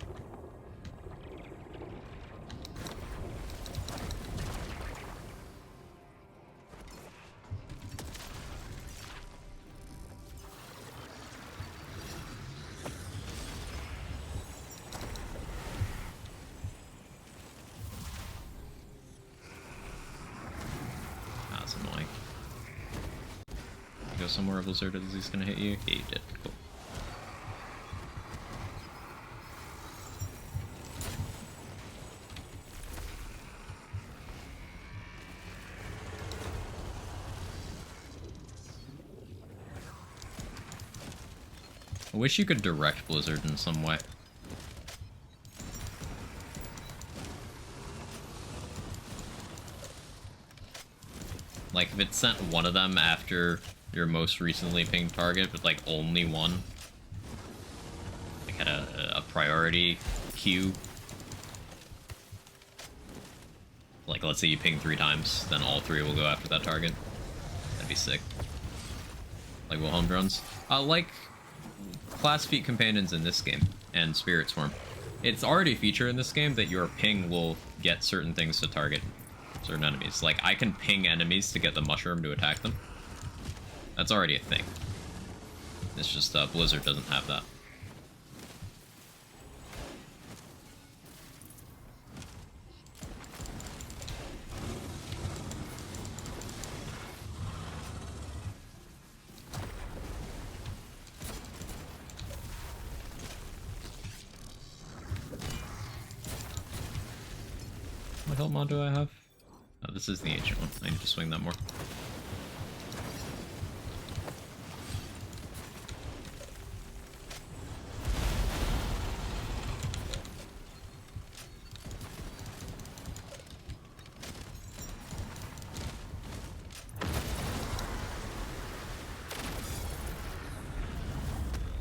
[SPEAKER 1] That's annoying. Go somewhere Blizzard is he's gonna hit you? Yeah, you did. Cool. I wish you could direct Blizzard in some way. Like, if it sent one of them after your most recently pinged target, but, like, only one. Like, had a priority queue. Like, let's say you ping 3 times, then all 3 will go after that target. That'd be sick. Like Wilhelm drones. Like class feat companions in this game, and Spirit Swarm. It's already a feature in this game that your ping will get certain things to target certain enemies. Like, I can ping enemies to get the mushroom to attack them. That's already a thing. It's just Blizzard doesn't have that. What help mod do I have? Oh, this is the ancient one. I need to swing that more.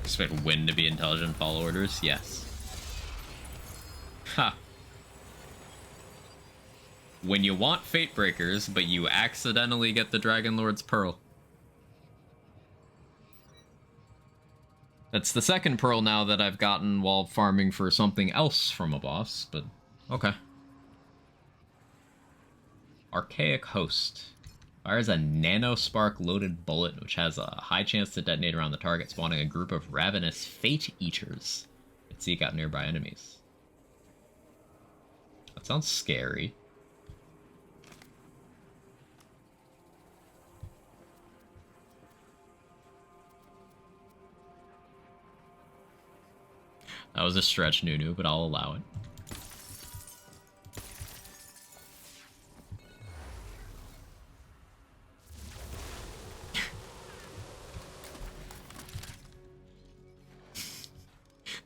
[SPEAKER 1] Expect Wind to be intelligent follow orders? Yes. Ha! When you want Fate Breakers, but you accidentally get the Dragon Lord's Pearl. That's the second Pearl now that I've gotten while farming for something else from a boss, but okay. Archaic Host. Fires a nanospark loaded bullet, which has a high chance to detonate around the target, spawning a group of ravenous Fate Eaters that seek out nearby enemies. That sounds scary. That was a stretch, Nunu, but I'll allow it.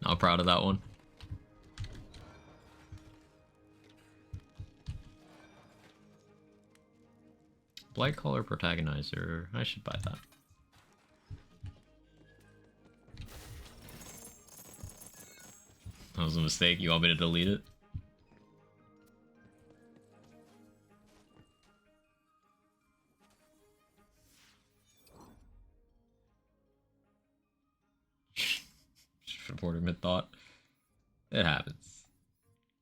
[SPEAKER 1] Not proud of that one. Blight Collar Protagonizer. I should buy that. That was a mistake. You want me to delete it? Reporter mid-thought. It happens.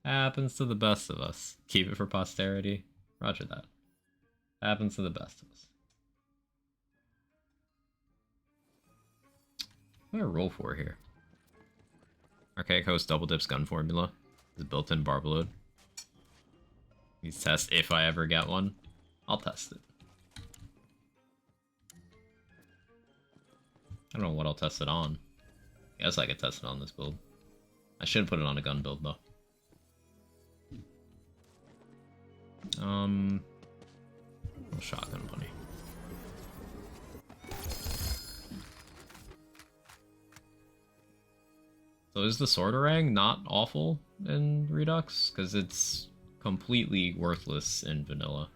[SPEAKER 1] Happens to the best of us. Keep it for posterity. Roger that. Happens to the best of us. What do I roll for here? Archaic Host double dips gun formula. The built-in barb load. These tests if I ever get one. I'll test it. I don't know what I'll test it on. Guess I could test it on this build. I should put it on a gun build though. Shotgun money. So is the Sorcerang not awful in Redux? Because it's completely worthless in vanilla.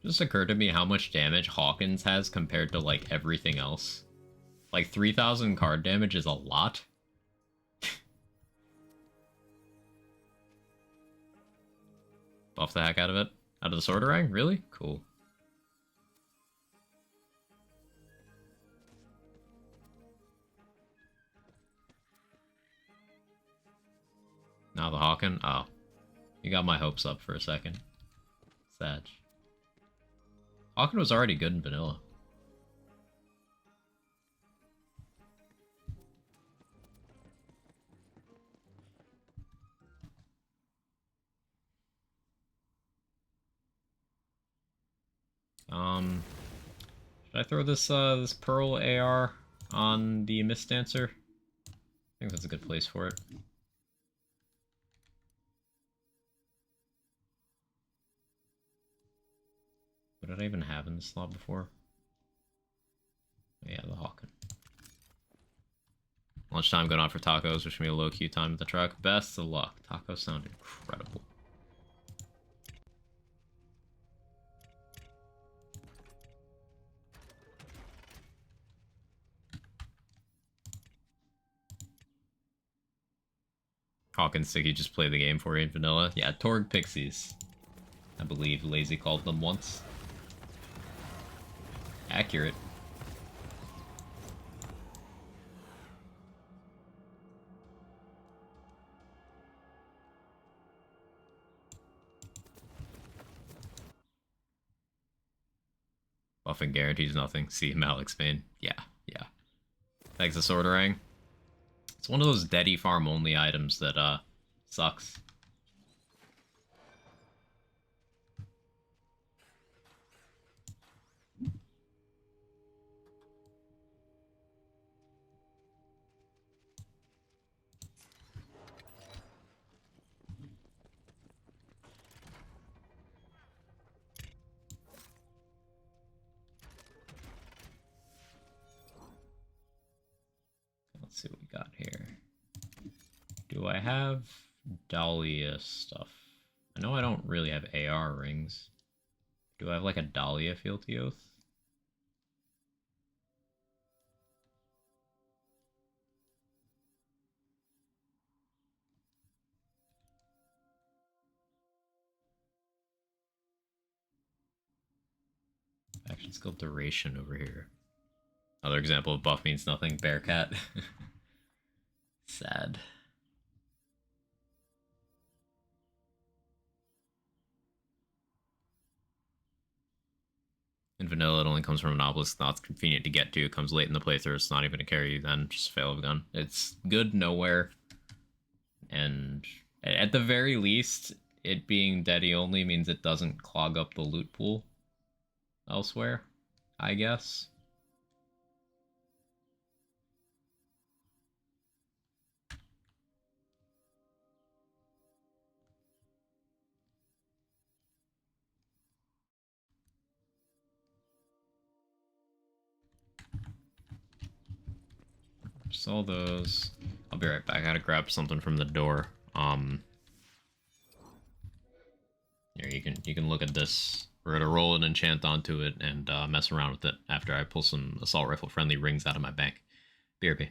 [SPEAKER 1] Just occurred to me how much damage Hawkins has compared to like everything else. Like 3,000 card damage is a lot. Buff the heck out of it. Out of the Sorcerang? Really? Cool. Now the Hawken? Oh. You got my hopes up for a second. Sad. Hawken was already good in vanilla. Should I throw this Pearl AR on the Mist Dancer? I think that's a good place for it. What did I even have in the slot before? Yeah, the Hawken. Lunchtime going out for tacos, wish me a low-key time at the truck. Best of luck. Tacos sound incredible. Hawkins Sticky just play the game for you in vanilla. Yeah, Torg Pixies. I believe Lazy called them once. Accurate. Buffing guarantees nothing. See Malik Spain. Yeah, yeah. Thanks to Sorcerang. It's one of those Deady farm only items that sucks. Let's see what we got here. Do I have Dahlia stuff? I know I don't really have AR rings. Do I have like a Dahlia Fealty Oath? Action skill duration over here. Another example of buff means nothing. Bearcat. Sad. In vanilla, it only comes from an obelisk. Not convenient to get to. It comes late in the playthrough. It's not even to carry you then. Just fail of a gun. It's good nowhere. And at the very least, it being Deady only means it doesn't clog up the loot pool elsewhere, I guess. Just all those. I'll be right back. I gotta grab something from the door. Here you can look at this. We're gonna roll an enchant onto it and mess around with it after I pull some assault rifle friendly rings out of my bank. BRB.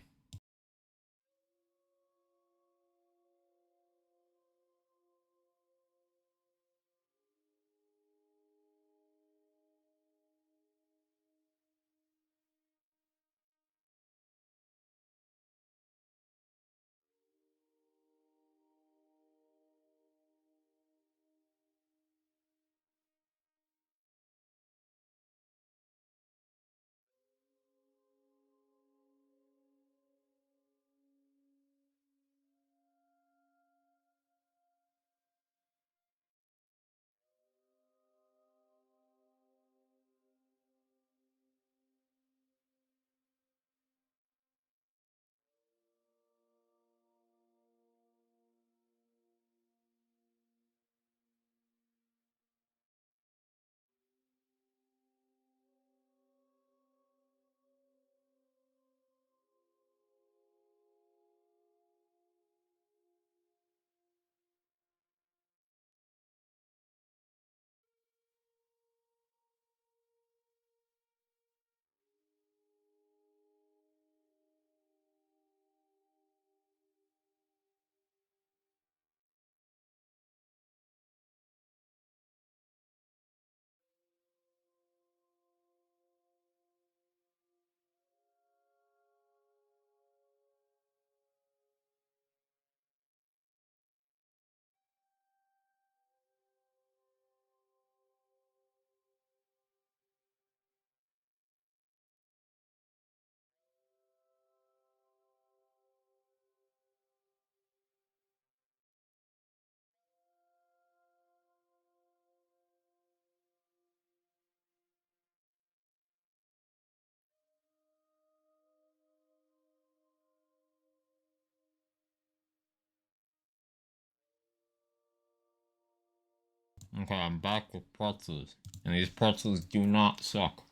[SPEAKER 1] Okay, I'm back with pretzels. And these pretzels do not suck.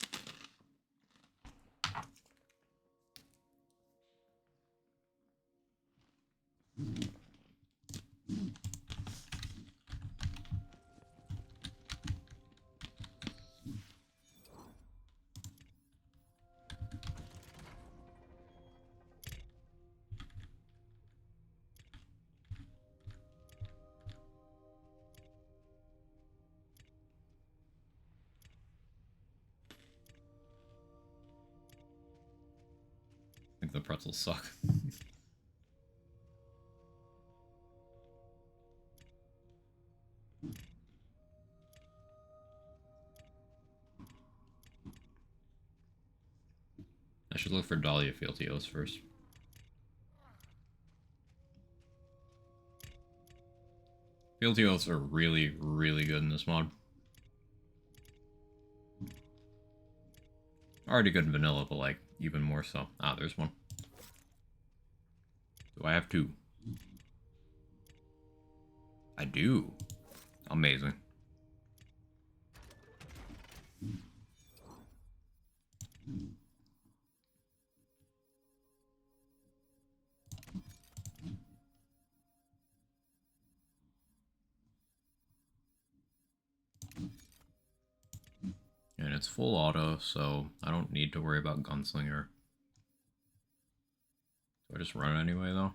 [SPEAKER 1] I think the pretzels suck. I should look for Dahlia Fieltios first. Fieltios are really, really good in this mod. Already good in vanilla, but like, even more so. Ah, there's one. Do I have two? I do. Amazing. And it's full auto, so I don't need to worry about Gunslinger. Do I just run it anyway, though?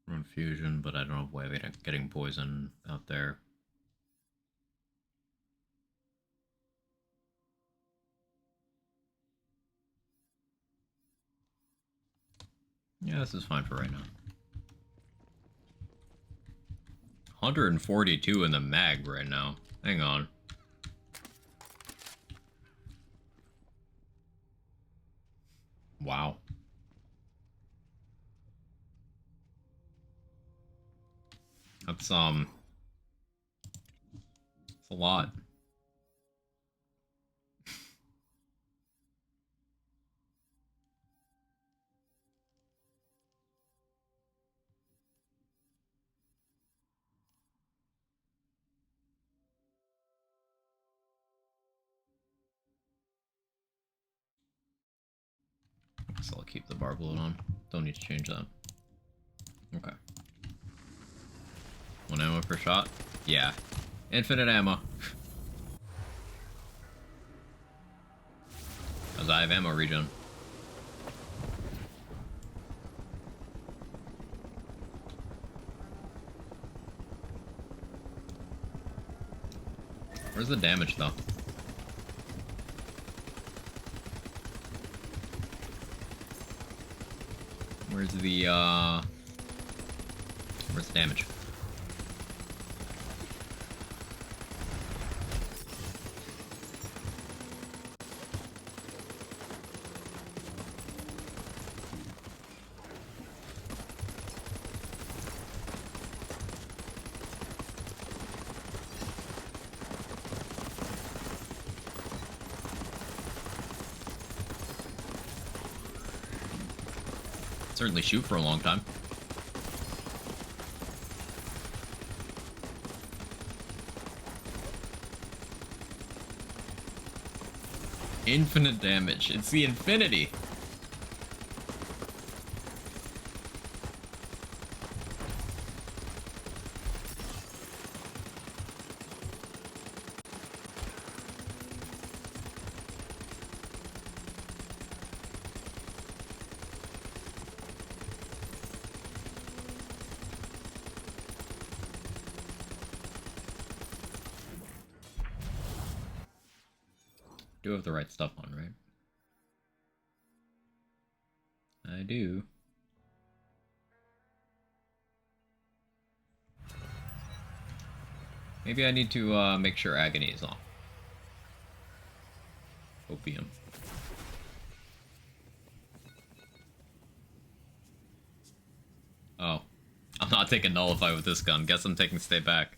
[SPEAKER 1] Run Fusion, but I don't have a way of getting poison out there. Yeah, this is fine for right now. 142 in the mag right now. Hang on. Wow. That's it's a lot. So I'll keep the bar bullet on. Don't need to change that. Okay. 1 ammo per shot? Yeah. Infinite ammo. Because I have ammo regen. Where's the damage, though? Where's the damage? Certainly shoot for a long time. Infinite damage. It's the infinity. Do have the right stuff on, right? I do. Maybe I need to make sure Agony is off. Opium. Oh. I'm not taking Nullify with this gun. Guess I'm taking Stay Back.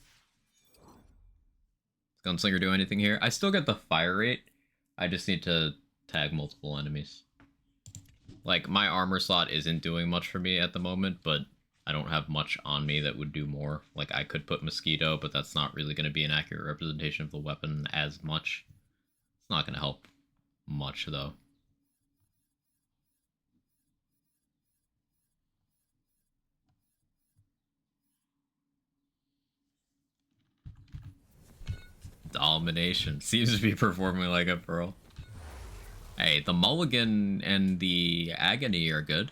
[SPEAKER 1] Does Gunslinger do anything here? I still get the fire rate. I just need to tag multiple enemies. Like, my armor slot isn't doing much for me at the moment, but I don't have much on me that would do more. Like, I could put Mosquito, but that's not really going to be an accurate representation of the weapon as much. It's not going to help much, though. Domination. Seems to be performing like a pro. Hey, the Mulligan and the Agony are good.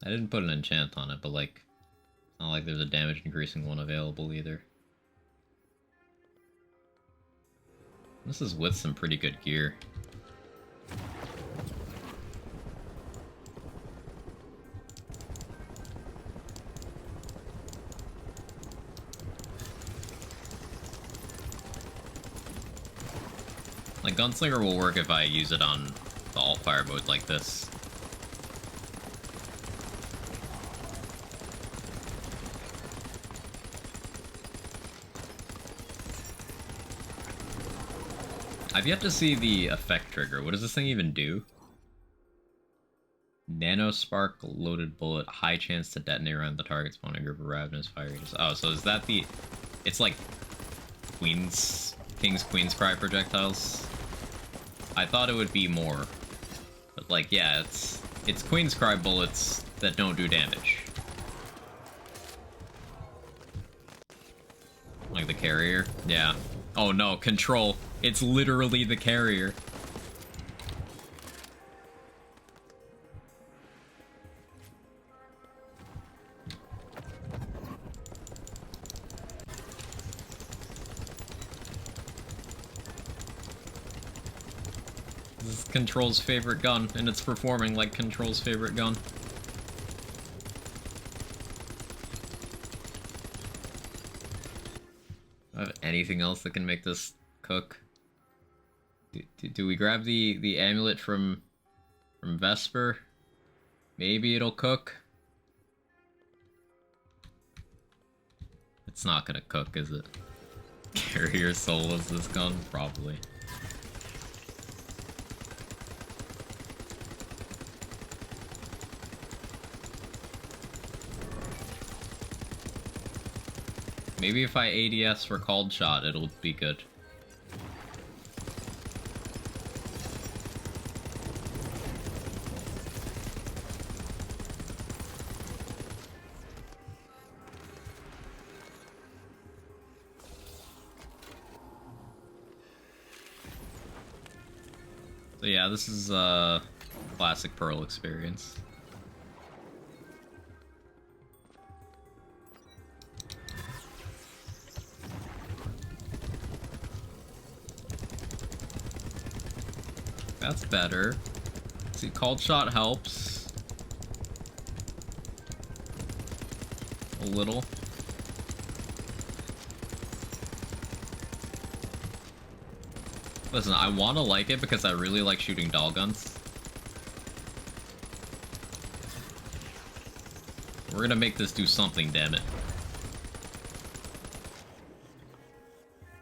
[SPEAKER 1] I didn't put an enchant on it, but like, it's not like there's a damage increasing one available either. This is with some pretty good gear. Like, Gunslinger will work if I use it on the alt-fire mode like this. I've yet to see the effect trigger. What does this thing even do? Nano spark loaded bullet, high chance to detonate around the target spawning group of ravenous fire. Oh, so is that the... It's like King's Queen's Cry projectiles? I thought it would be more. But like, yeah, it's Queen's Cry bullets that don't do damage. Like the carrier? Yeah. Oh no, control. It's literally the carrier. This is Control's favorite gun, and it's performing like Control's favorite gun. Anything else that can make this cook? Do we grab the amulet from Vesper? Maybe it'll cook. It's not gonna cook, is it? Carrier soul is this gun? Probably. Maybe if I ADS for called shot, it'll be good. So yeah, this is a classic Pearl experience. That's better. See, called shot helps. A little. Listen, I want to like it because I really like shooting doll guns. We're gonna make this do something, damn it.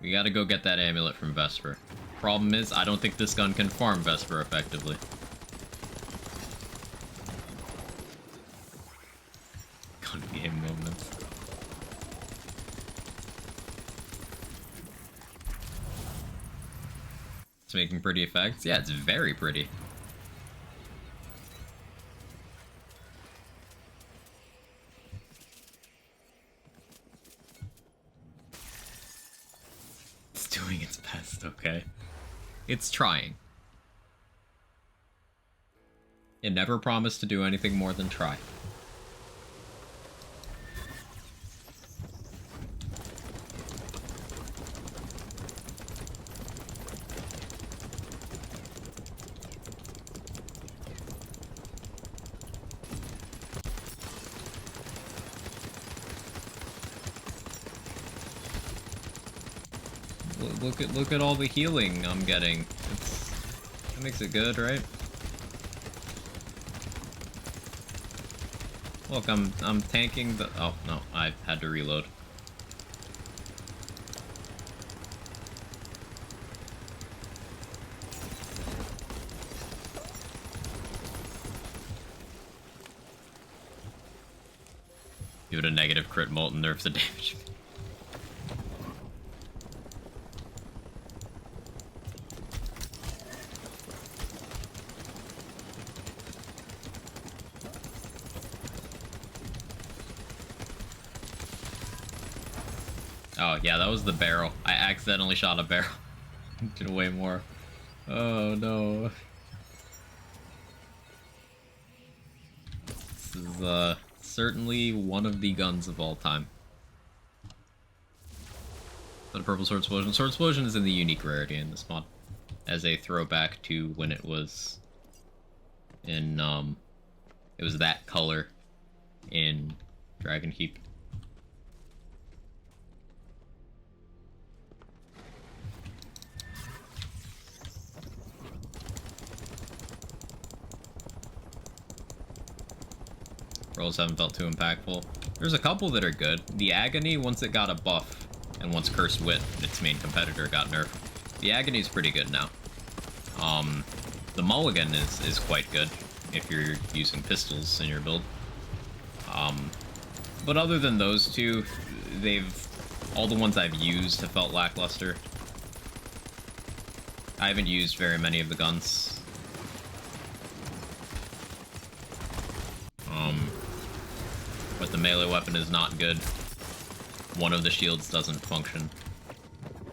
[SPEAKER 1] We gotta go get that amulet from Vesper. Problem is, I don't think this gun can farm Vesper effectively. Gun game moments. It's making pretty effects. Yeah, it's very pretty. It's doing its best, okay? It's trying. It never promised to do anything more than try. Look at all the healing I'm getting. That makes it good, right? Look, I'm tanking the. Oh no, I had to reload. Give it a negative crit molten nerfs the damage. Oh yeah, that was the barrel. I accidentally shot a barrel. Did way more. Oh no. This is certainly one of the guns of all time. The purple sword explosion. Sword explosion is in the unique rarity in this mod, as a throwback to when it was in it was that color in Dragon Keep. Rolls haven't felt too impactful. There's a couple that are good. The Agony, once it got a buff, and once Cursed Wit, its main competitor, got nerfed. The Agony's pretty good now. The Mulligan is quite good if you're using pistols in your build. But other than those two, all the ones I've used have felt lackluster. I haven't used very many of the guns. But the melee weapon is not good. One of the shields doesn't function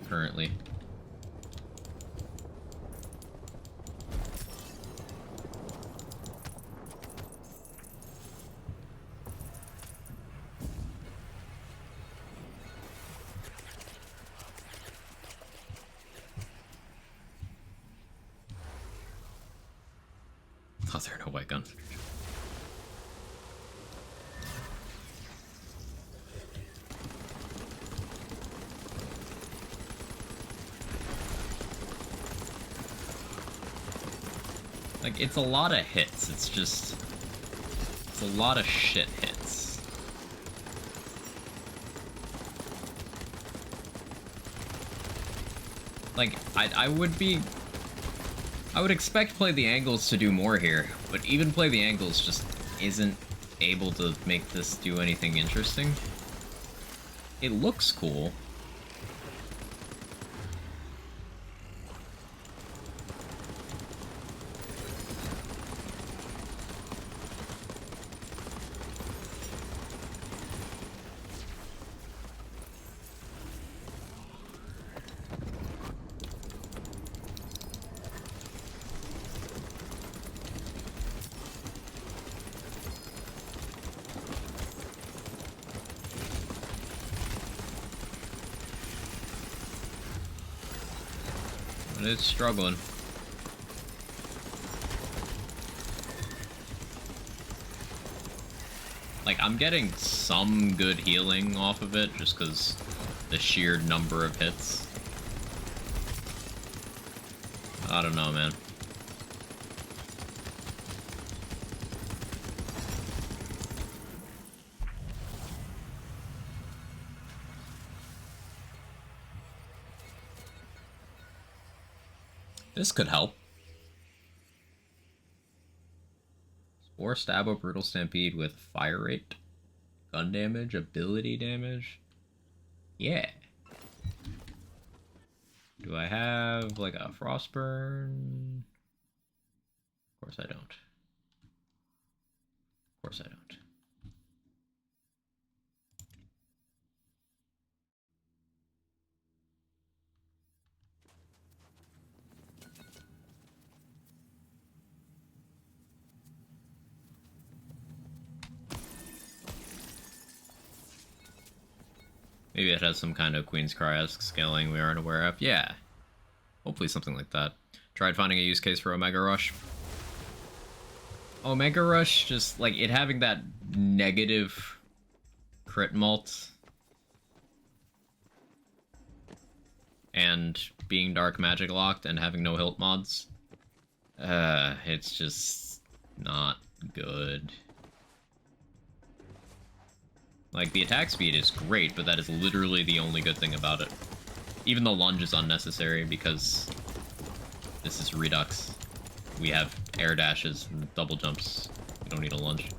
[SPEAKER 1] currently. Oh, there are no white guns. Like, it's a lot of hits. It's a lot of shit hits. Like, I would expect Play the Angles to do more here, but even Play the Angles just isn't able to make this do anything interesting. It looks cool. But it's struggling. Like, I'm getting some good healing off of it, just because the sheer number of hits. I don't know, man. This could help. Spore, Stabbo, Brutal Stampede with fire rate, gun damage, ability damage. Yeah. Do I have, like, a Frostburn? Of course I don't. Of course I don't. Maybe it has some kind of Queen's Cry-esque scaling we aren't aware of. Yeah. Hopefully something like that. Tried finding a use case for Omega Rush. Omega Rush, just, like, it having that negative crit mult. and being dark magic locked and having no hilt mods, it's just not good. Like, the attack speed is great, but that is literally the only good thing about it. Even the lunge is unnecessary because this is Redux. We have air dashes and double jumps. We don't need a lunge.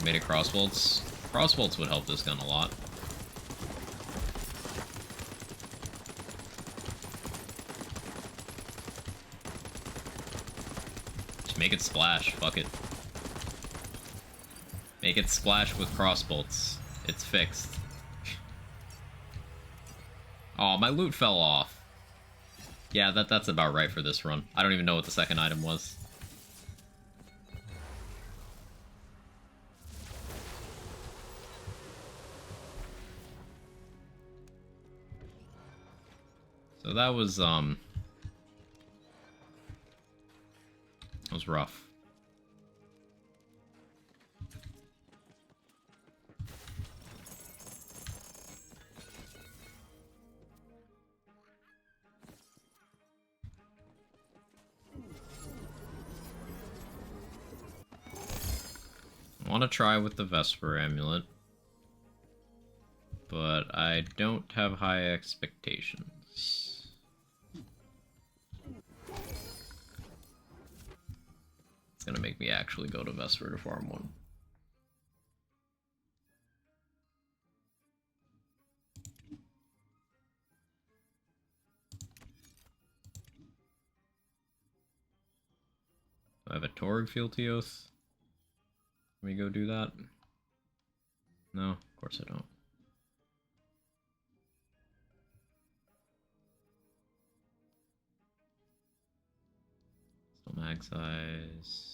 [SPEAKER 1] I made it crossbolts. Crossbolts would help this gun a lot. Just make it splash. Fuck it. Make it splash with crossbolts. It's fixed. Oh, my loot fell off. Yeah, that's about right for this run. I don't even know what the second item was. So that was rough. I want to try with the Vesper amulet, but I don't have high expectations. It's gonna make me actually go to Vesper to farm one. I have a Torg fealty oath. Can we go do that? No, of course I don't. Still mag size.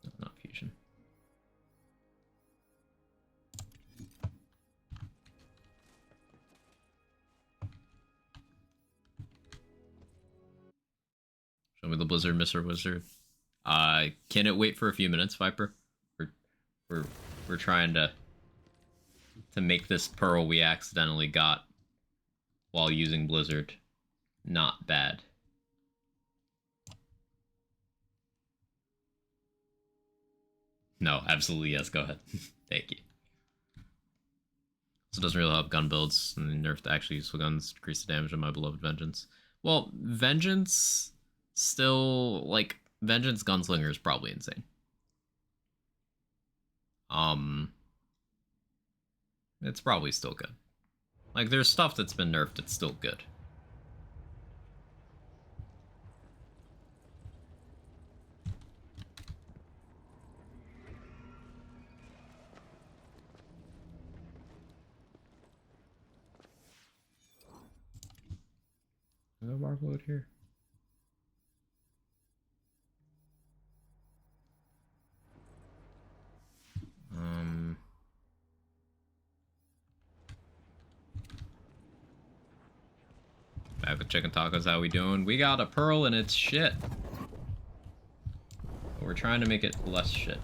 [SPEAKER 1] No, not fusion. Show me the Blizzard, Mr. Wizard. Can it wait for a few minutes, Viper? We're trying to make this pearl we accidentally got while using Blizzard not bad. No, absolutely yes, go ahead. Thank you. So it doesn't really help gun builds, and nerf the actually useful guns, decrease the damage of my beloved Vengeance. Well, Vengeance still, like, Vengeance Gunslinger is probably insane. It's probably still good. Like, there's stuff that's been nerfed that's still good. Is there a barb load here? Back with chicken tacos, how we doing? We got a pearl and it's shit. But we're trying to make it less shit.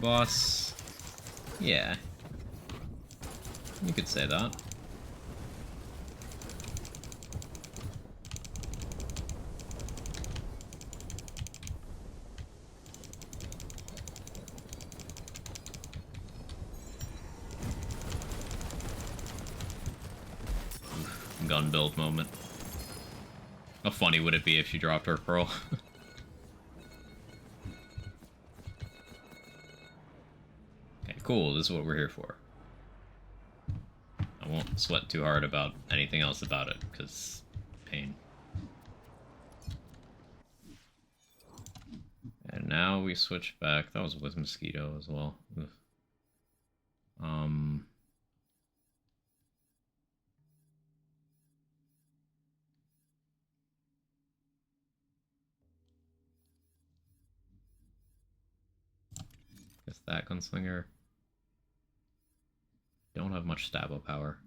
[SPEAKER 1] Boss. Yeah. You could say that. gun build moment. How funny would it be if she dropped her pearl? Okay, cool. This is what we're here for. I won't sweat too hard about anything else about it, because pain. And now we switch back. That was with Mosquito as well. Ugh. Guess that gunslinger. Don't have much stab-up power.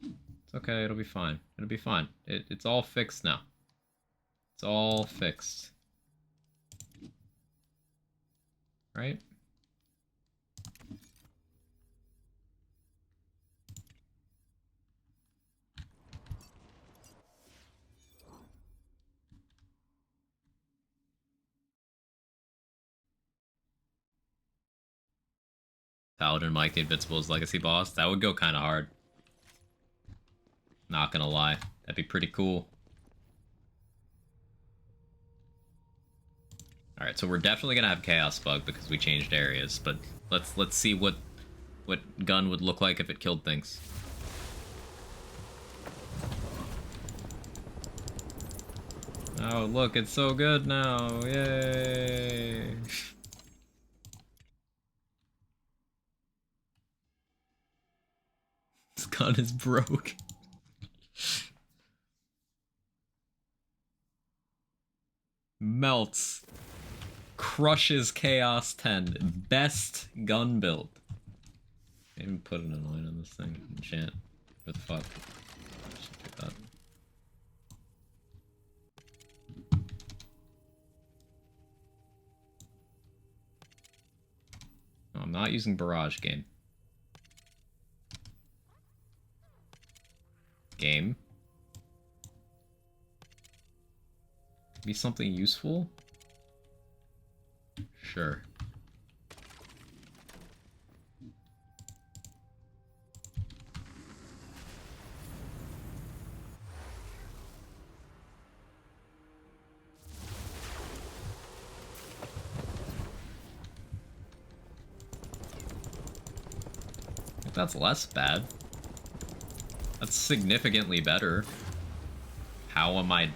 [SPEAKER 1] It's okay, it'll be fine. It'll be fine. It's all fixed now. It's all fixed. Right? Paladin Mike the Invincible's legacy boss. That would go kind of hard. Not gonna lie. That'd be pretty cool. Alright, so we're definitely gonna have Chaos Bug because we changed areas, but let's see what gun would look like if it killed things. Oh, look, it's so good now. Yay. This gun is broke. Melts. Crushes Chaos 10. Best gun build. Can't even put an annoying on this thing. Enchant. What the fuck? Should do that. No, I'm not using Barrage Game. Game. Be something useful? Sure. If that's less bad. That's significantly better. How am I...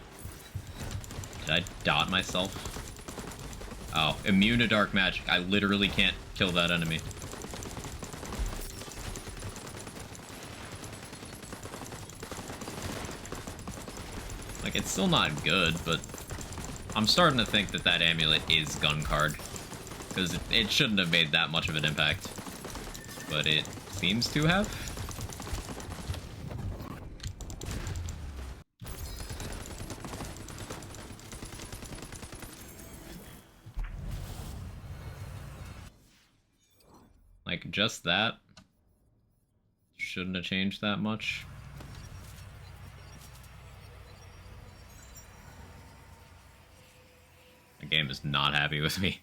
[SPEAKER 1] Did I dot myself? Oh, immune to dark magic. I literally can't kill that enemy. Like, it's still not good, but I'm starting to think that that amulet is gun card. Because it shouldn't have made that much of an impact. But it seems to have. Like, just that shouldn't have changed that much. The game is not happy with me.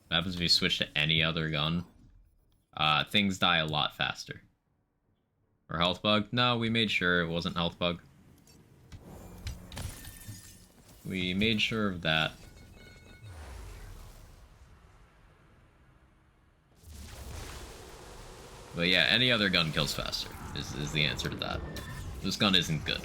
[SPEAKER 1] What happens if you switch to any other gun? Things die a lot faster. Or health bug? No, we made sure it wasn't health bug. We made sure of that. But yeah, any other gun kills faster, is the answer to that. This gun isn't good.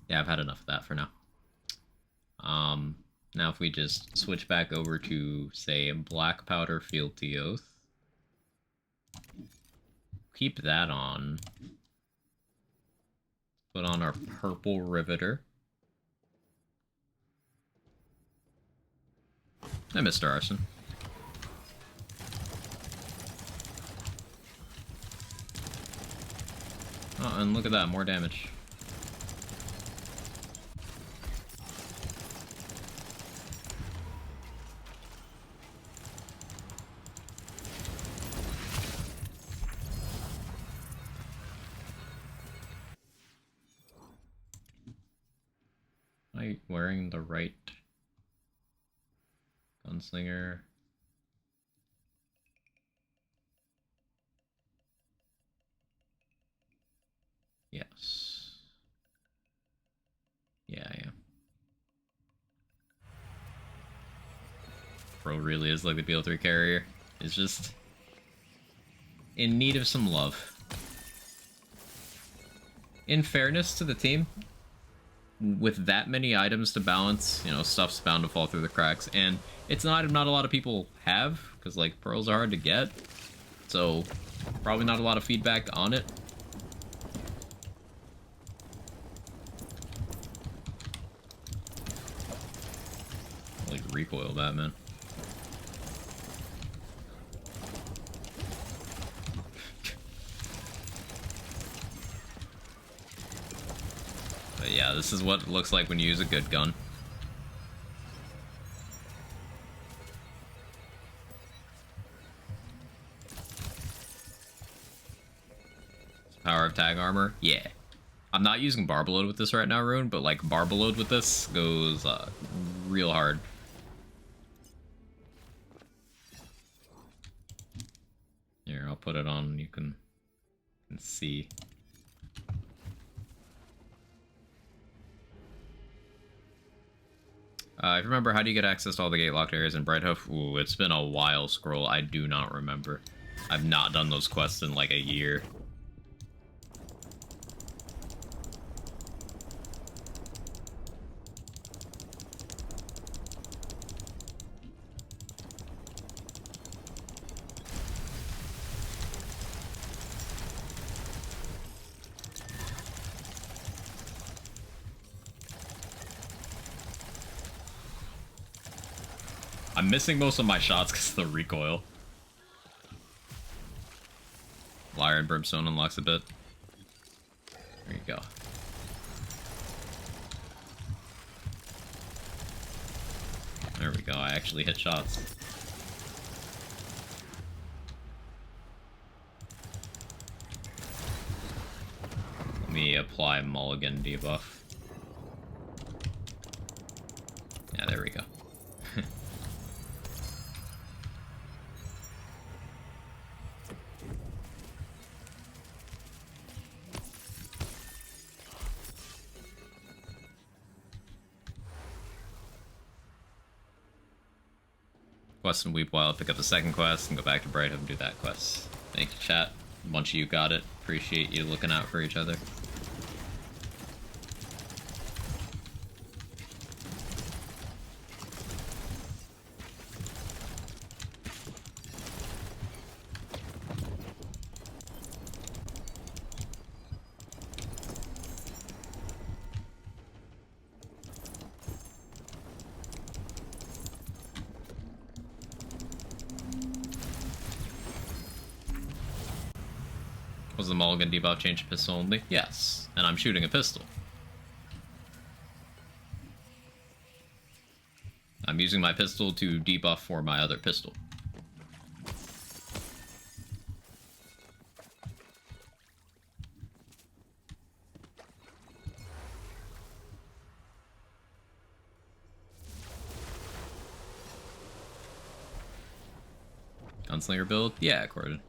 [SPEAKER 1] Yeah, I've had enough of that for now. Now if we just switch back over to, say, Black Powder Fealty Oath. Keep that on. Put on our Purple Riveter. I missed Arson. Oh, and look at that, more damage. I wearing the right gunslinger? Yes. Yeah, I am. Bro really is like the BL3 carrier. It's just in need of some love. In fairness to the team, with that many items to balance, you know, stuff's bound to fall through the cracks, and it's an item not a lot of people have, because, like, pearls are hard to get, so probably not a lot of feedback on it. Like, recoil that, man. But yeah, this is what it looks like when you use a good gun. Power of tag armor? Yeah. I'm not using barb load with this right now, Rune, but like barb load with this goes real hard. Here, I'll put it on, you can see. If you remember, how do you get access to all the gate locked areas in Brighthoof? Ooh, it's been a while, Scroll. I do not remember. I've not done those quests in like a year. I'm missing most of my shots because of the recoil. Lyre and Brimstone unlocks a bit. There you go. There we go, I actually hit shots. Let me apply Mulligan debuff. Yeah, there we go. Quest and Weep while I pick up the second quest and go back to Brighthoof and do that quest. Thank you, chat. A bunch of you got it. Appreciate you looking out for each other. Was the Mulligan debuff change to pistol only? Yes, and I'm shooting a pistol. I'm using my pistol to debuff for my other pistol. Gunslinger build? Yeah, Corden.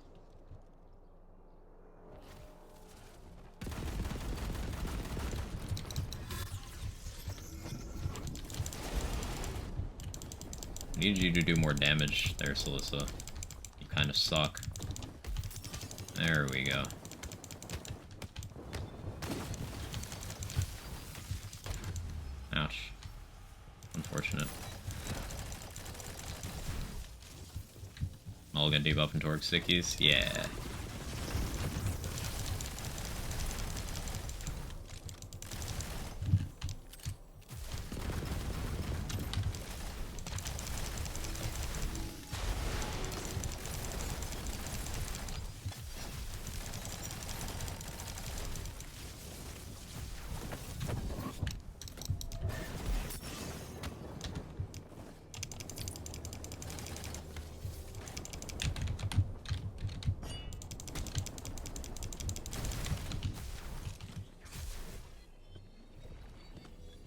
[SPEAKER 1] Need you to do more damage there, Celissa. You kind of suck. There we go. Ouch. Unfortunate. Mulligan debuff and Torque stickies? Yeah.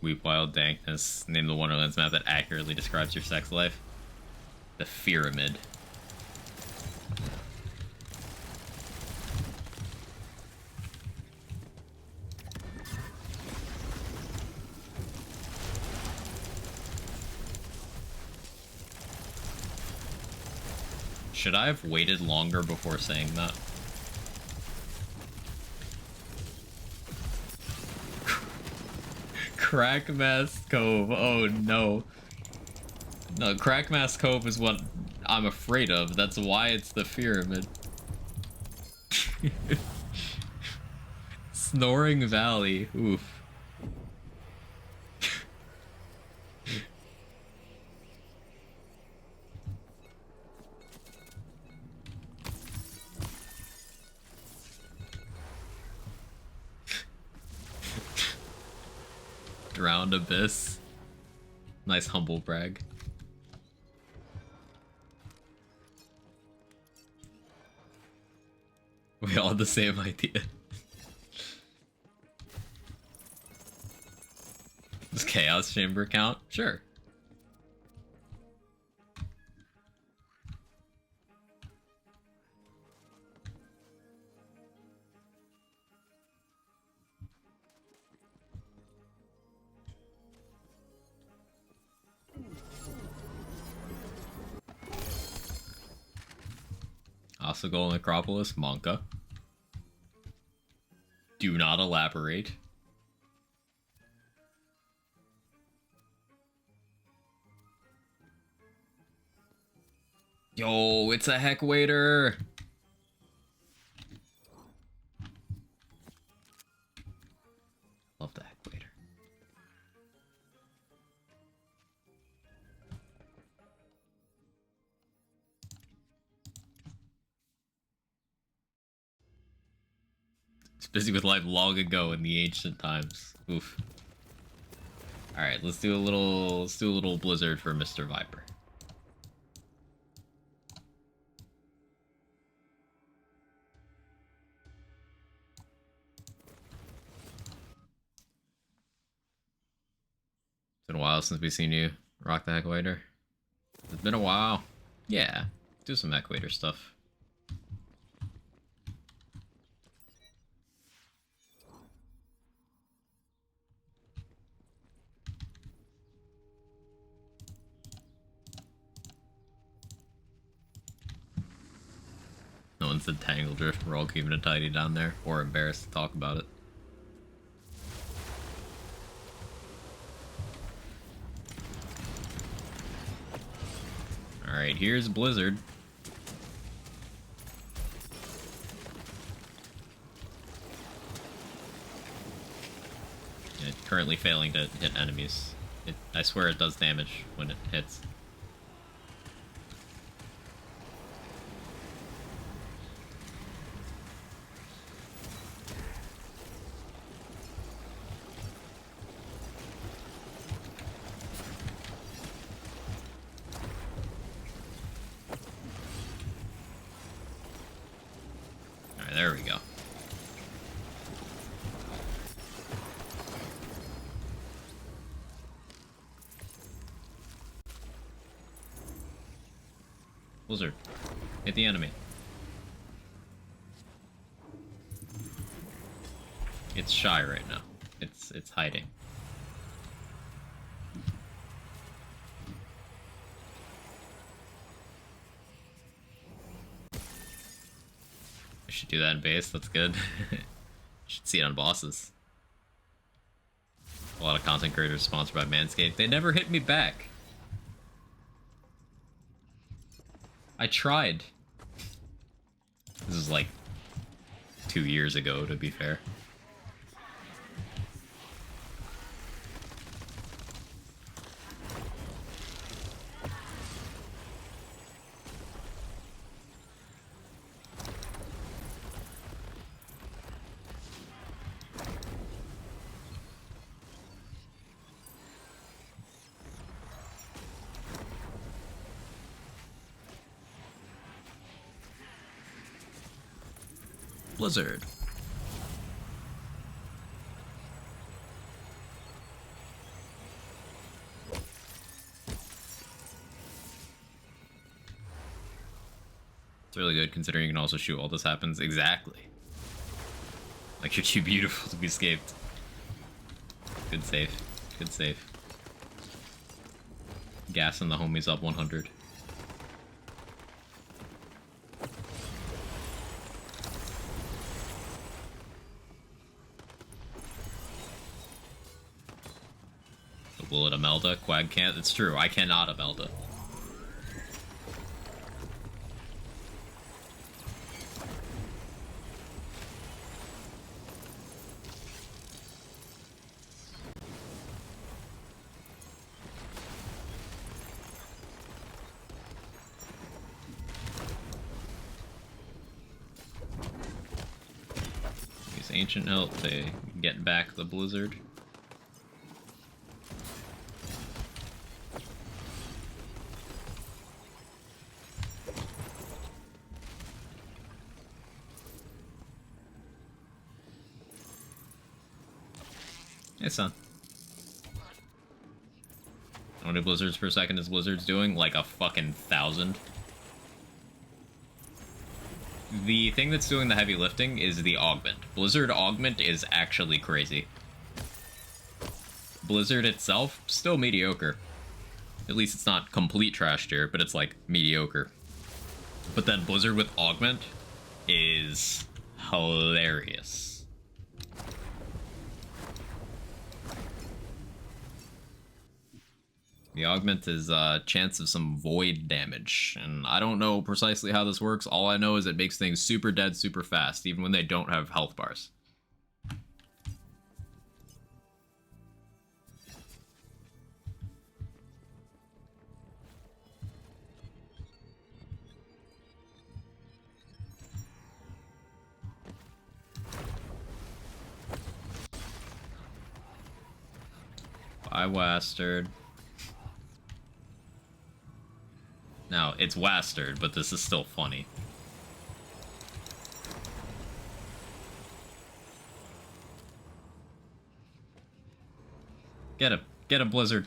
[SPEAKER 1] Weep Wild Dankness. Name the Wonderlands map that accurately describes your sex life. The Pyramid. Should I have waited longer before saying that? Crackmass Cove. Oh no. No, Crackmass Cove is what I'm afraid of. That's why it's the pyramid. Snoring Valley. Oof. Drowned Abyss. Nice humble brag. We all had the same idea. Does Chaos Chamber count? Sure. Osagol Necropolis, Monka. Do not elaborate. Yo, it's a heck waiter. Love the heck waiter. It's busy with life long ago in the ancient times. Oof. All right, let's do a little blizzard for Mr. Viper. It's been a while since we've seen you rock the heck waiter. It's been a while. Yeah, do some heck waiter stuff. No one said Tangle Drift. We're all keeping it tidy down there, or embarrassed to talk about it. Alright, here's Blizzard. It's currently failing to hit enemies. I swear it does damage when it hits. There we go. Blizzard, hit the enemy. It's shy right now. It's hiding. Should do that in base, that's good. Should see it on bosses. A lot of content creators sponsored by Manscaped. They never hit me back. I tried. This is like 2 years ago, to be fair. Blizzard. It's really good considering you can also shoot while this happens. Exactly. Like, you're too beautiful to be escaped. Good save. Good save. Gassing the homies up 100. Will it Amelda? Quag can't. It's true. I cannot Amelda. Use Ancient Hilt to get back the Blizzard. Hey, son. How many blizzards per second is Blizzard's doing? Like a fucking 1,000. The thing that's doing the heavy lifting is the augment. Blizzard augment is actually crazy. Blizzard itself, still mediocre. At least it's not complete trash tier, but it's like mediocre. But then Blizzard with augment is hilarious. The augment is a chance of some void damage, and I don't know precisely how this works. All I know is it makes things super dead super fast, even when they don't have health bars. Bye, Wastard. Now, it's Wastard, but this is still funny. Get a Blizzard.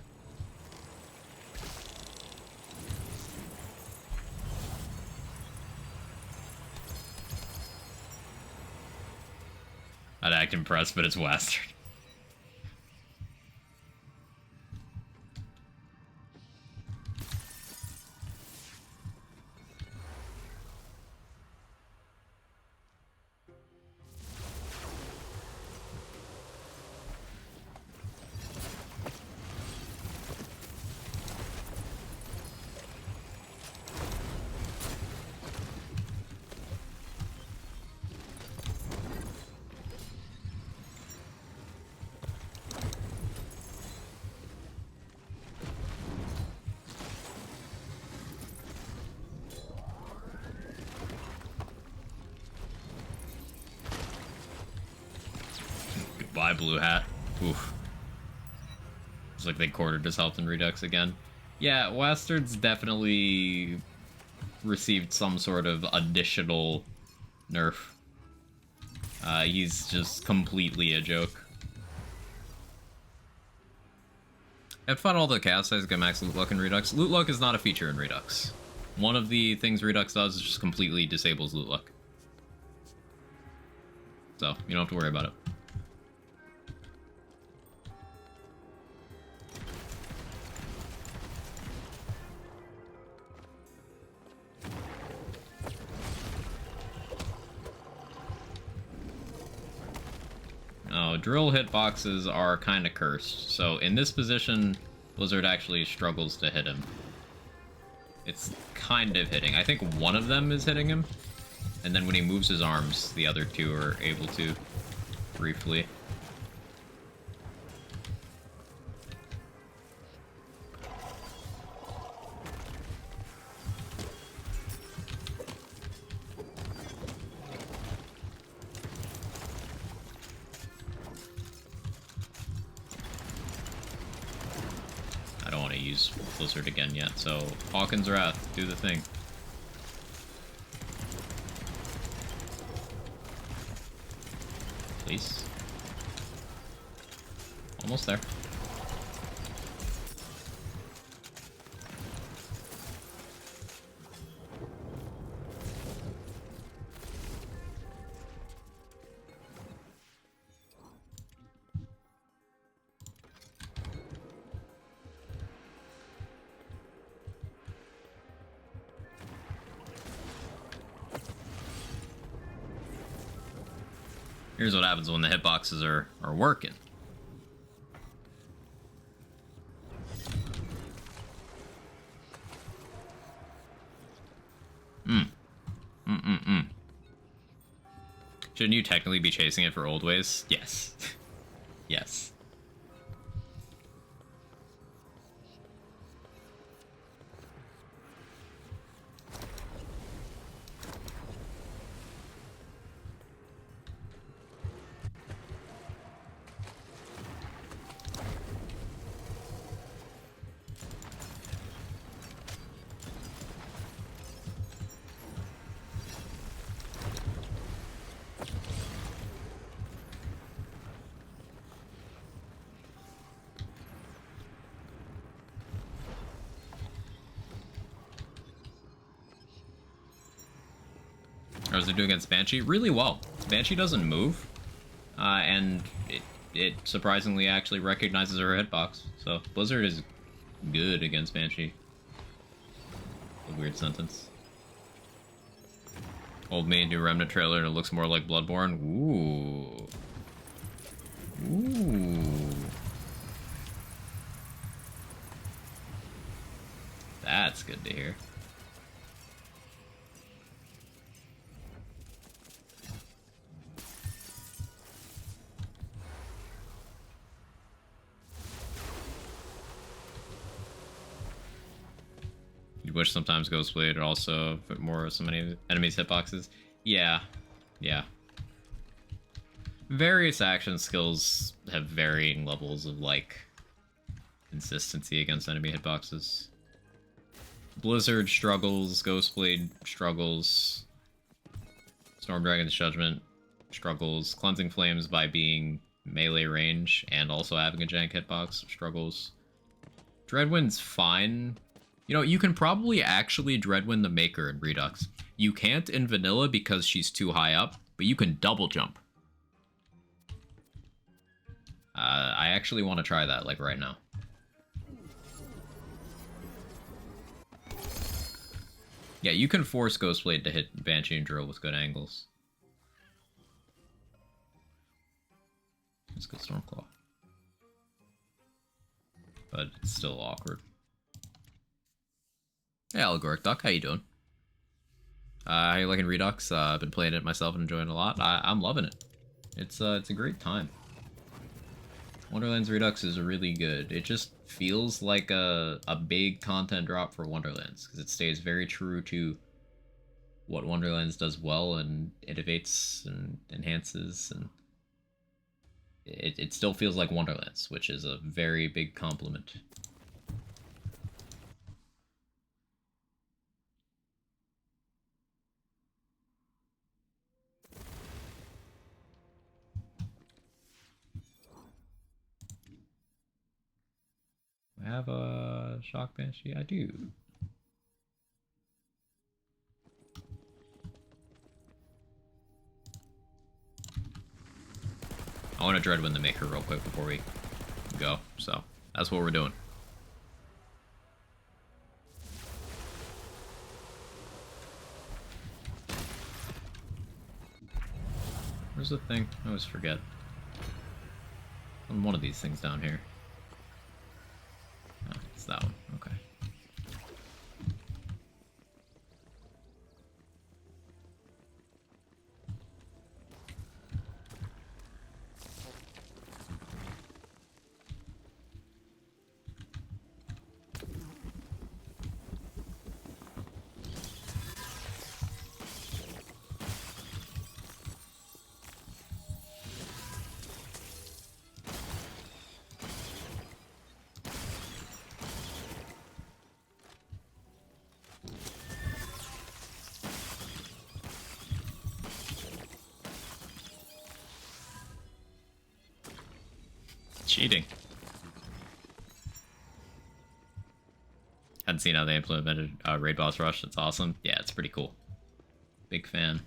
[SPEAKER 1] I'd act impressed, but it's Wastard. Goodbye, Blue Hat. Oof. It's like they quartered his health in Redux again. Yeah, Wastard's definitely received some sort of additional nerf. He's just completely a joke. I'd find all the cast size get max loot luck in Redux. Loot luck is not a feature in Redux. One of the things Redux does is just completely disables loot luck. So, you don't have to worry about it. Oh, drill hitboxes are kind of cursed. So in this position, Blizzard actually struggles to hit him. It's kind of hitting. I think one of them is hitting him. And then when he moves his arms, the other two are able to briefly. I don't want to use Blizzard again yet, so Hawken's Wrath, do the thing. Please. Almost there. Here's what happens when the hitboxes are working. Shouldn't you technically be chasing it for old ways? Yes. Yes. How's it do against Banshee? Really well. Banshee doesn't move, and it surprisingly actually recognizes her hitbox. So Blizzard is good against Banshee. A weird sentence. Old me, new Remnant trailer, and it looks more like Bloodborne. Ooh. Ooh. That's good to hear. You wish sometimes Ghostblade also put more so many enemies' hitboxes. Yeah. Yeah. Various action skills have varying levels of, like, consistency against enemy hitboxes. Blizzard struggles, Ghostblade struggles, Stormdragon's Judgment struggles, Cleansing Flames by being melee range and also having a jank hitbox struggles. Dreadwind's fine. You know, you can probably actually Dreadwind the Maker in Redux. You can't in Vanilla because she's too high up, but you can double jump. I actually want to try that, like, right now. Yeah, you can force Ghostblade to hit Banshee and Drill with good angles. Let's go Stormclaw. But it's still awkward. Hey, Allegoric Duck, how you doing? How you liking Redux? I've been playing it myself and enjoying it a lot. I'm loving it. It's a great time. Wonderlands Redux is really good. It just feels like a big content drop for Wonderlands, because it stays very true to what Wonderlands does well and innovates and enhances, and it still feels like Wonderlands, which is a very big compliment. I have a Shock Banshee? I do. I want to Dreadwind the Maker real quick before we go, so that's what we're doing. Where's the thing? I always forget. On one of these things down here. Oh, it's that one. Okay. Cheating. Hadn't seen how they implemented Raid Boss Rush. It's awesome. Yeah, it's pretty cool. Big fan.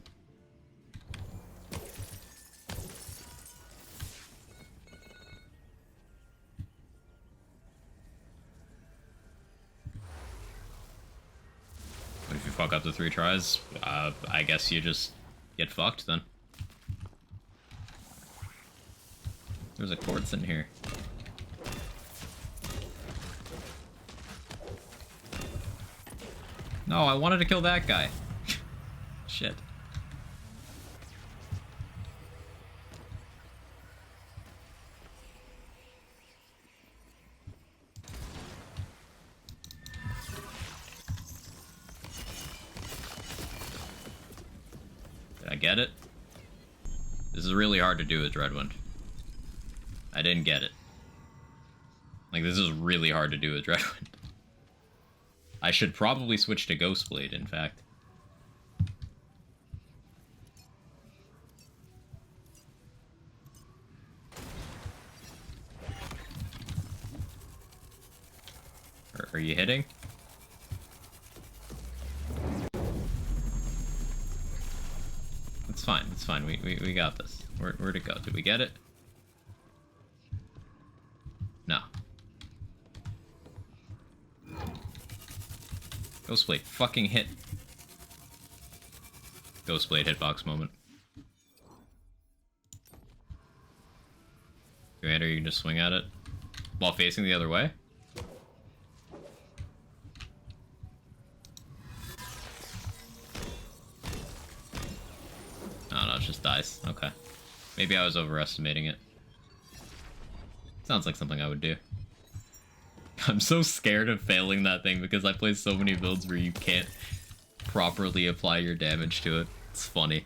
[SPEAKER 1] What if you fuck up the 3 tries? I guess you just get fucked then. There's a quartz in here. No, I wanted to kill that guy. Shit. Did I get it? This is really hard to do with Dreadwind. I didn't get it. Like, this is really hard to do with Dreadwind. I should probably switch to Ghostblade, in fact. Are you hitting? It's fine, it's fine. We got this. Where'd it go? Did we get it? No. Ghostblade, fucking hit. Ghostblade hitbox moment. Commander, you can just swing at it while facing the other way? No, it just dies. Okay. Maybe I was overestimating it. Sounds like something I would do. I'm so scared of failing that thing because I play so many builds where you can't properly apply your damage to it. It's funny.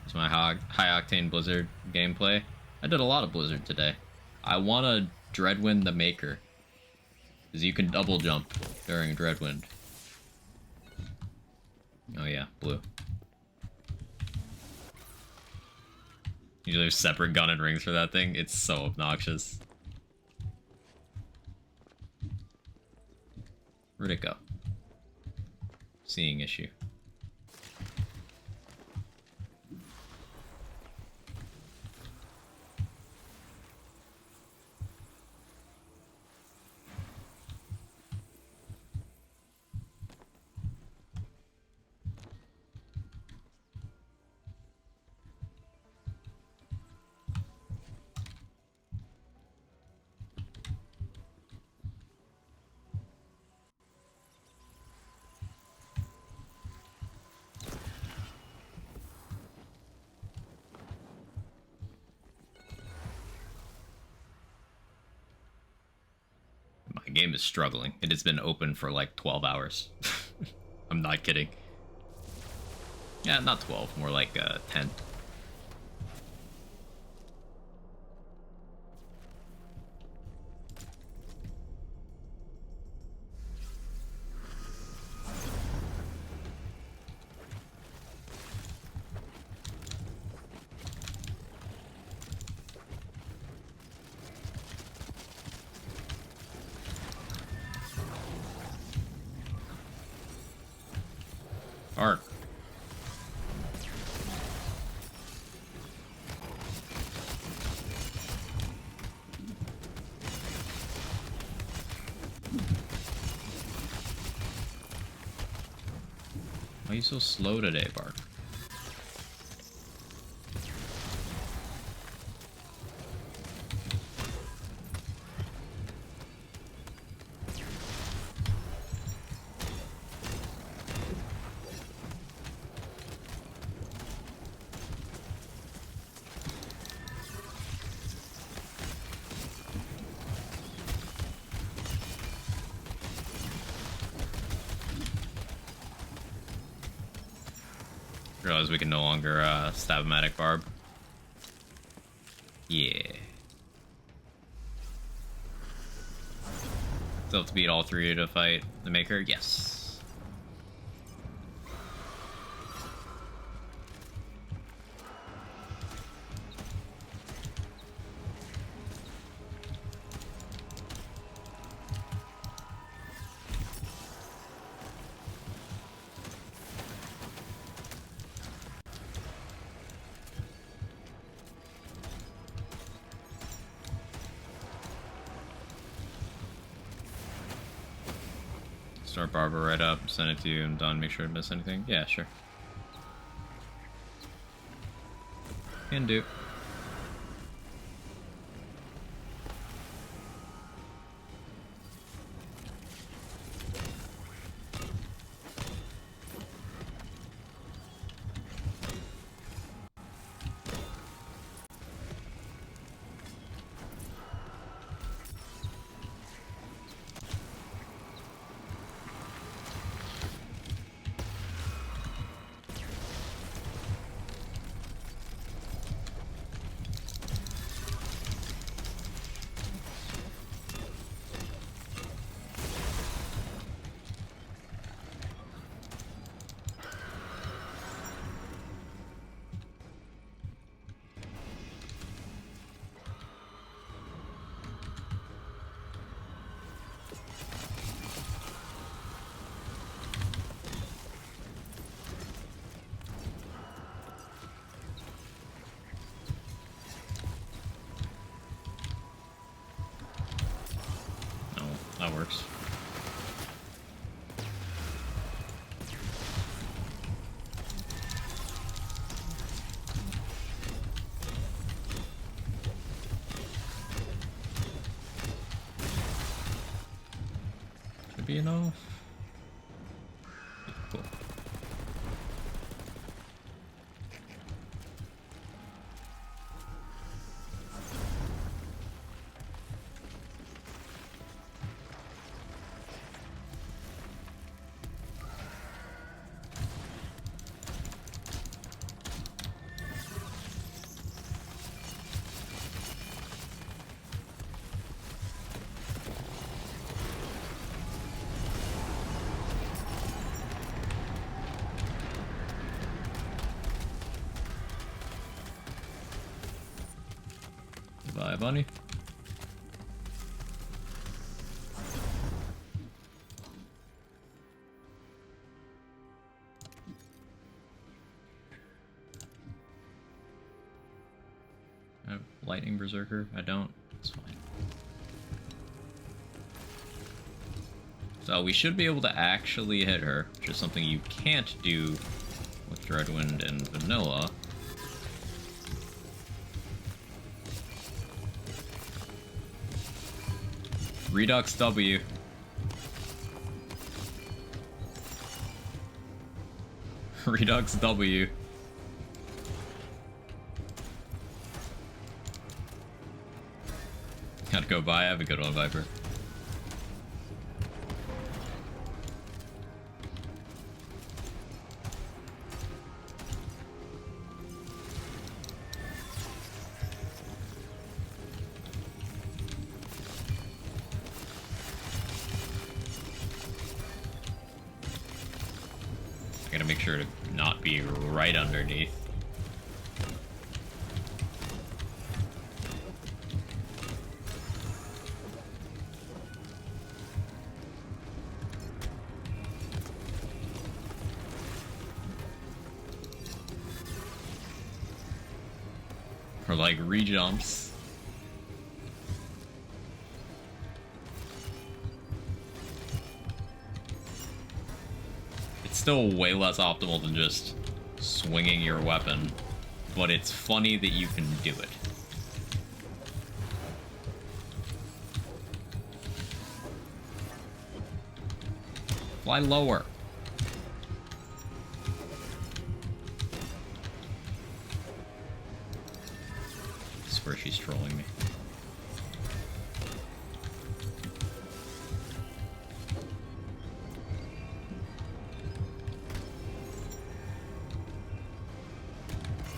[SPEAKER 1] It's my high octane Blizzard gameplay. I did a lot of Blizzard today. I want to Dreadwind the Maker, because you can double jump during Dreadwind. Oh yeah, blue. Usually there's separate gun and rings for that thing. It's so obnoxious. Where'd it go? Seeing issue. My game is struggling. It has been open for like 12 hours. I'm not kidding. Yeah, not 12, more like 10. Arc. Why are you so slow today, Bark? Realize we can no longer stab-o-matic barb. Yeah. Still have to beat all three to fight the Maker? Yes. Start Barbara right up, send it to you, and done. Make sure to miss anything. Yeah, sure. Can do. Oh, that works. Should be enough. Cool. Bye, bunny. I have Lightning Berserker? I don't. It's fine. So we should be able to actually hit her, which is something you can't do with Dreadwind and Vanilla. Redux W. Redux W. Gotta go by. Have a good one, Viper. I gotta make sure to not be right underneath. Or like re-jumps. It's still way less optimal than just swinging your weapon, but it's funny that you can do it. Fly lower. I swear she's trolling me.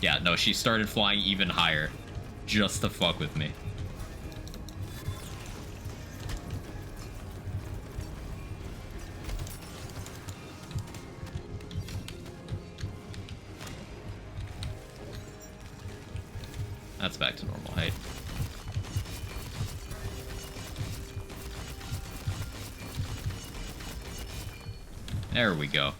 [SPEAKER 1] Yeah, no, she started flying even higher just to fuck with me. That's back to normal height. There we go.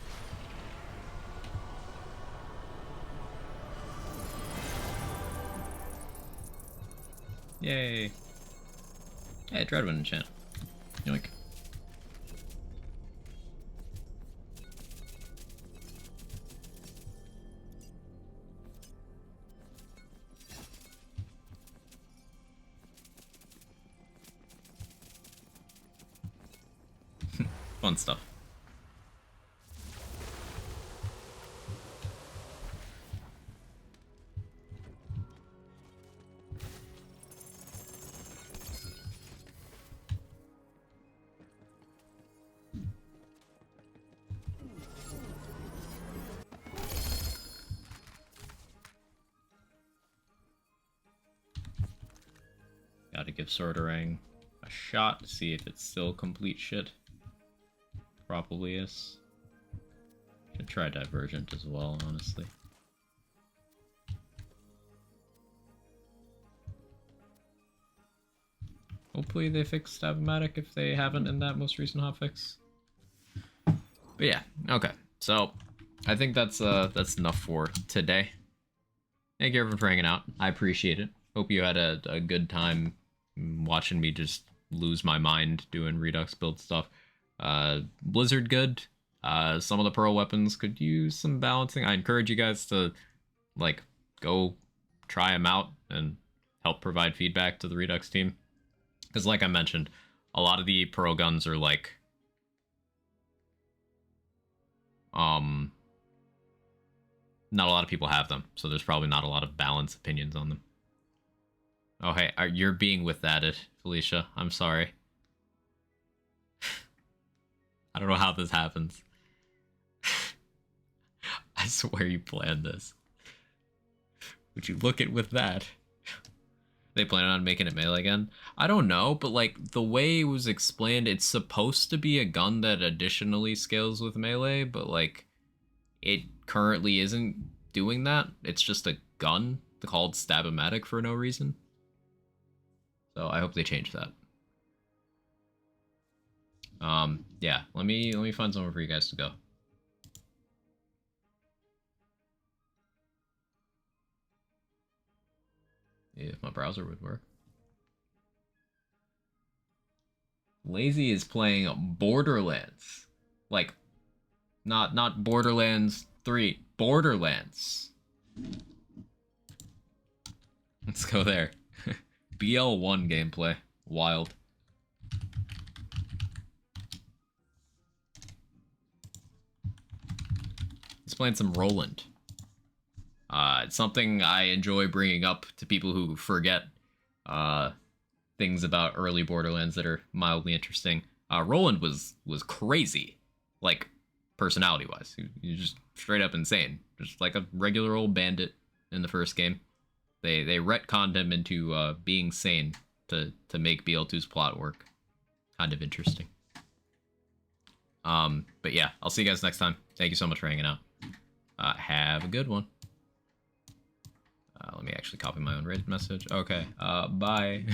[SPEAKER 1] Yay. Hey, Dreadwind enchant. Yoink. Fun stuff. Gotta give Sorterang a shot to see if it's still complete shit. Probably is. Should try Divergent as well, honestly. Hopefully they fix Stab-O-Matic if they haven't in that most recent hotfix. But yeah, okay. So I think that's enough for today. Thank you everyone for hanging out. I appreciate it. Hope you had a good time watching me just lose my mind doing Redux build stuff. Blizzard good. Some of the Pearl weapons could use some balancing. I encourage you guys to like go try them out and help provide feedback to the Redux team. Because like I mentioned, a lot of the Pearl guns are like not a lot of people have them, so there's probably not a lot of balanced opinions on them. Oh hey, you're being with that it, Felicia. I'm sorry. I don't know how this happens. I swear you planned this. Would you look it with that? They plan on making it melee again? I don't know, but like the way it was explained, it's supposed to be a gun that additionally scales with melee, but like it currently isn't doing that. It's just a gun called Stab-O-Matic for no reason. So I hope they change that. Yeah, let me find somewhere for you guys to go. If my browser would work. Lazy is playing Borderlands. Like, not Borderlands 3, Borderlands. Let's go there. BL1 gameplay. Wild. He's playing some Roland. It's something I enjoy bringing up to people who forget things about early Borderlands that are mildly interesting. Roland was crazy, like personality-wise. He was just straight up insane, just like a regular old bandit in the first game. They retconned him into being sane to make BL2's plot work. Kind of interesting. But yeah, I'll see you guys next time. Thank you so much for hanging out. Have a good one. Let me actually copy my own Reddit message. Okay, bye.